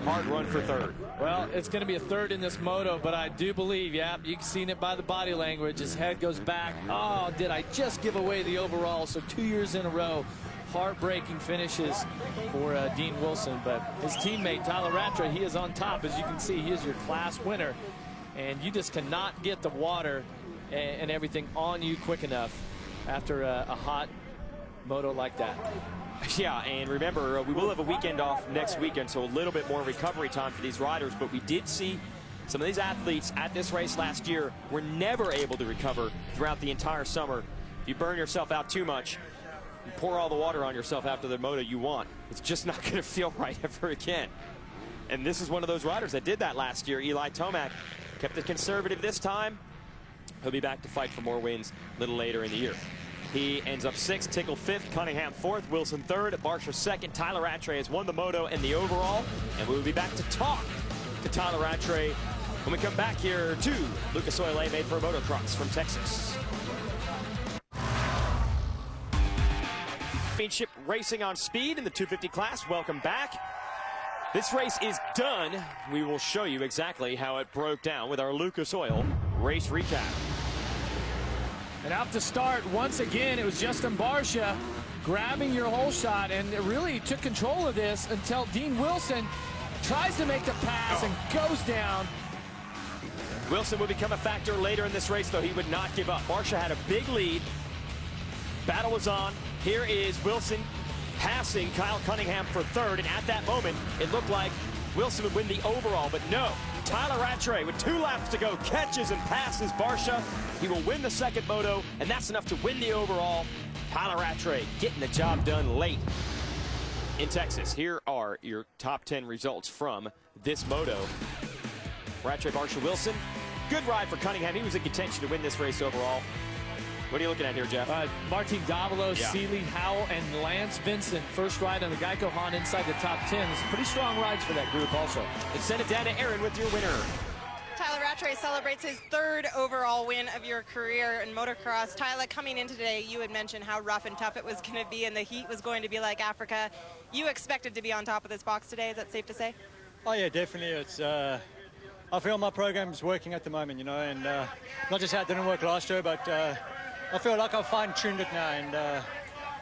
Hard run for 3rd. Well, it's going to be a 3rd in this moto, but I do believe, yeah, you've seen it by the body language. His head goes back. Oh, did I just give away the overall? So 2 years in a row, heartbreaking finishes for Dean Wilson, but his teammate Tyler Rattray, he is on top. As you can see, he is your class winner, and you just cannot get the water and everything on you quick enough after a hot moto like that. Yeah, and remember, we will have a weekend off next weekend, so a little bit more recovery time for these riders, but we did see some of these athletes at this race last year were never able to recover throughout the entire summer. If you burn yourself out too much, you pour all the water on yourself after the moto you want, it's just not going to feel right ever again. And this is one of those riders that did that last year. Eli Tomac kept it conservative this time. He'll be back to fight for more wins a little later in the year. He ends up 6th, Tickle 5th, Cunningham 4th, Wilson 3rd, Barsha 2nd. Tyler Rattray has won the moto and the overall, and we will be back to talk to Tyler Rattray when we come back here to Lucas Oil AMA Pro Motocross from Texas. Championship racing on speed in the 250 class. Welcome back. This race is done. We will show you exactly how it broke down with our Lucas Oil race recap. And out to start, once again, it was Justin Barsha grabbing your hole shot, and it really took control of this until Dean Wilson tries to make the pass and goes down. Wilson would become a factor later in this race, though he would not give up. Barsha had a big lead. Battle was on. Here is Wilson passing Kyle Cunningham for 3rd, and at that moment, it looked like Wilson would win the overall, but no. Tyler Rattray, with 2 laps to go, catches and passes Barsha. He will win the 2nd moto, and that's enough to win the overall. Tyler Rattray getting the job done late in Texas. Here are your top 10 results from this moto. Rattray, Barsha, Wilson. Good ride for Cunningham. He was in contention to win this race overall. What are you looking at here, Jeff? Martin Davilo, Yeah. Seeley, Howell, and Lance Vincent. First ride on the Geico Honda inside the top 10. Pretty strong rides for that group also. Let's send it down to Aaron with your winner. Tyler Rattray celebrates his 3rd overall win of your career in motocross. Tyler, coming in today, you had mentioned how rough and tough it was going to be and the heat was going to be like Africa. You expected to be on top of this box today, is that safe to say? Oh yeah, definitely. It's I feel my program's working at the moment, you know, and not just how it didn't work last year, but I feel like I've fine-tuned it now, and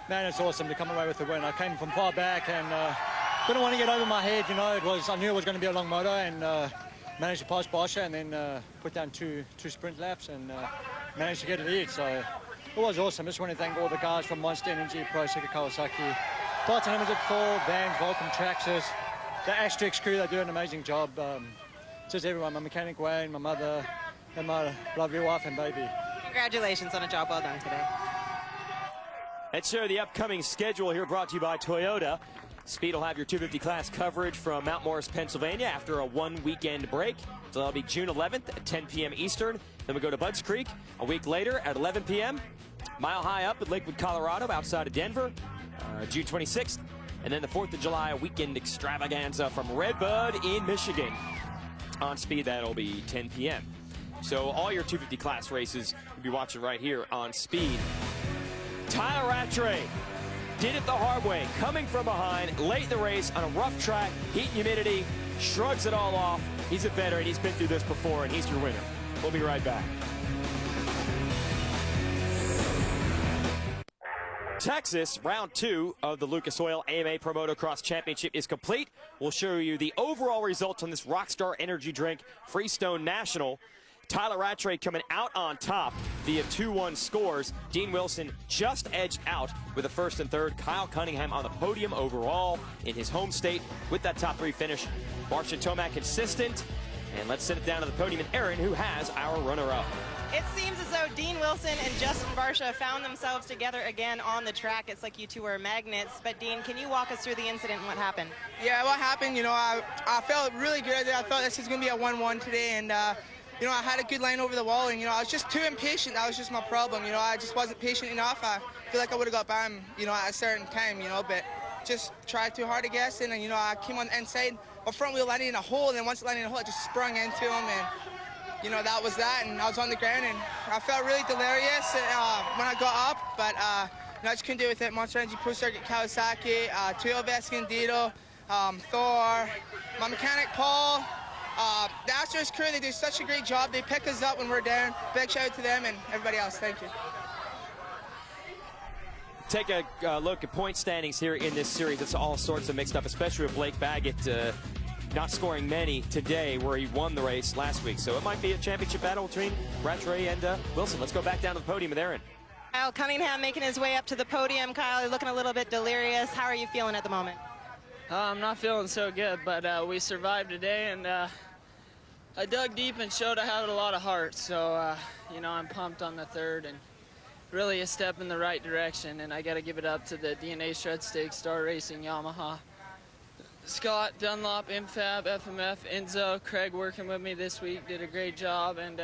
man, it's awesome to come away with the win. I came from far back and didn't want to get over my head, you know. I knew it was going to be a long moto, and managed to pass Barsha and then put down two sprint laps and managed to get a lead. So it was awesome. Just want to thank all the guys from Monster Pro Kawasaki, Brayton Limited, Vans, Wortham, Traxxas, the Asterix crew. They do an amazing job. Just everyone, my mechanic Wayne, my mother, and my lovely wife and baby. Congratulations on a job well done today. Let's show the upcoming schedule here, brought to you by Toyota. Speed will have your 250 class coverage from Mount Morris, Pennsylvania after a 1-weekend break. So that'll be June 11th at 10 p.m. Eastern. Then we go to Budds Creek a week later at 11 p.m. Mile High up at Lakewood, Colorado, outside of Denver, June 26th. And then the 4th of July, a weekend extravaganza from Redbud in Michigan. On Speed, that'll be 10 p.m. So all your 250 class races you'll be watching right here on Speed. Tyler Rattray did it the hard way, coming from behind, late in the race on a rough track, heat and humidity, shrugs it all off. He's a veteran, he's been through this before, and he's your winner. We'll be right back. Texas, round 2 of the Lucas Oil AMA Pro Motocross Championship is complete. We'll show you the overall results on this Rockstar Energy Drink Freestone National. Tyler Rattray coming out on top via 2-1 scores. Dean Wilson just edged out with a 1st and 3rd. Kyle Cunningham on the podium overall in his home state with that top 3 finish. Barsha Tomac consistent. And let's send it down to the podium and Aaron, who has our runner-up. It seems as though Dean Wilson and Justin Barsha found themselves together again on the track. It's like you two are magnets. But Dean, can you walk us through the incident and what happened? Yeah, what happened, you know, I felt really good. I thought this was going to be a 1-1 today, and you know, I had a good line over the wall, and, you know, I was just too impatient. That was just my problem. You know, I just wasn't patient enough. I feel like I would have got by him, you know, at a certain time, you know, but just tried too hard, I guess. And, you know, I came on the inside. My front wheel landed in a hole, and then once it landed in a hole, I just sprung into him, and, you know, that was that. And I was on the ground, and I felt really delirious when I got up, but, you know, I just couldn't do it with it. Monster Pro Kawasaki, Tuyo Vescandido, Thor, my mechanic Paul, the Astros crew, they do such a great job. They pick us up when we're down. Big shout out to them and everybody else. Thank you. Take a look at point standings here in this series. It's all sorts of mixed up, especially with Blake Baggett not scoring many today where he won the race last week. So it might be a championship battle between Rattray and Wilson. Let's go back down to the podium with Aaron. Kyle Cunningham making his way up to the podium. Kyle, you're looking a little bit delirious. How are you feeling at the moment? I'm not feeling so good, but we survived today, and I dug deep and showed I had a lot of heart. So, you know, I'm pumped on the 3rd, and really a step in the right direction, and I got to give it up to the DNA Shred Stake Star Racing Yamaha. Scott, Dunlop, Infab, FMF, Enzo, Craig working with me this week did a great job, and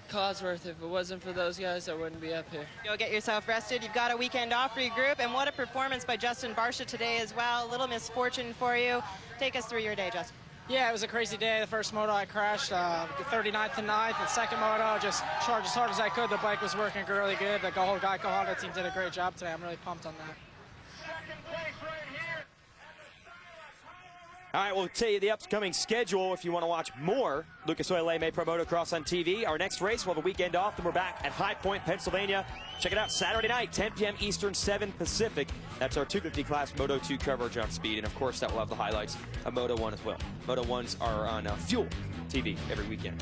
Cosworth, if it wasn't for those guys, I wouldn't be up here. Go get yourself rested. You've got a weekend off for your group, and what a performance by Justin Barsha today as well. A little misfortune for you. Take us through your day, Justin. Yeah, it was a crazy day. The first moto I crashed, the 39th and 9th. The second moto, just charged as hard as I could. The bike was working really good. The whole Geico Honda team did a great job today. I'm really pumped on that. All right, we'll tell you the upcoming schedule if you want to watch more Lucas Oil AMA Pro Motocross on TV. Our next race, we'll have a weekend off, then we're back at High Point, Pennsylvania. Check it out Saturday night, 10 p.m. Eastern, 7 Pacific. That's our 250 class Moto 2 coverage on Speed. And, of course, that will have the highlights of Moto 1 as well. Moto 1s are on Fuel TV every weekend.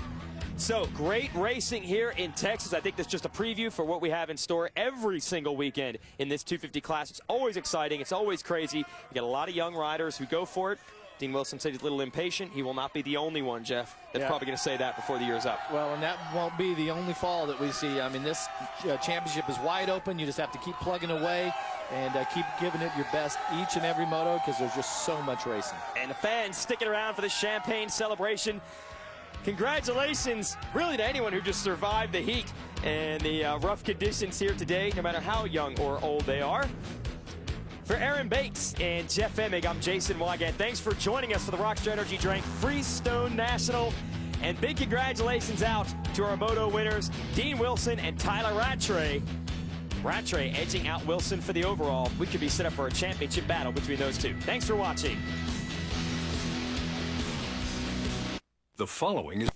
So, great racing here in Texas. I think that's just a preview for what we have in store every single weekend in this 250 class. It's always exciting. It's always crazy. You get a lot of young riders who go for it. Dean Wilson said he's a little impatient. He will not be the only one, Jeff, that's probably going to say that before the year's up. Well, and that won't be the only fall that we see. I mean, this championship is wide open. You just have to keep plugging away and keep giving it your best each and every moto because there's just so much racing. And the fans sticking around for the champagne celebration. congratulations really to anyone who just survived the heat and the rough conditions here today, no matter how young or old they are. For Aaron Bates and Jeff Emig, I'm Jason Wygant. Thanks for joining us for the Rockstar Energy Drink Freestone National. And big congratulations out to our moto winners, Dean Wilson and Tyler Rattray. Rattray edging out Wilson for the overall. We could be set up for a championship battle between those two. Thanks for watching. The following is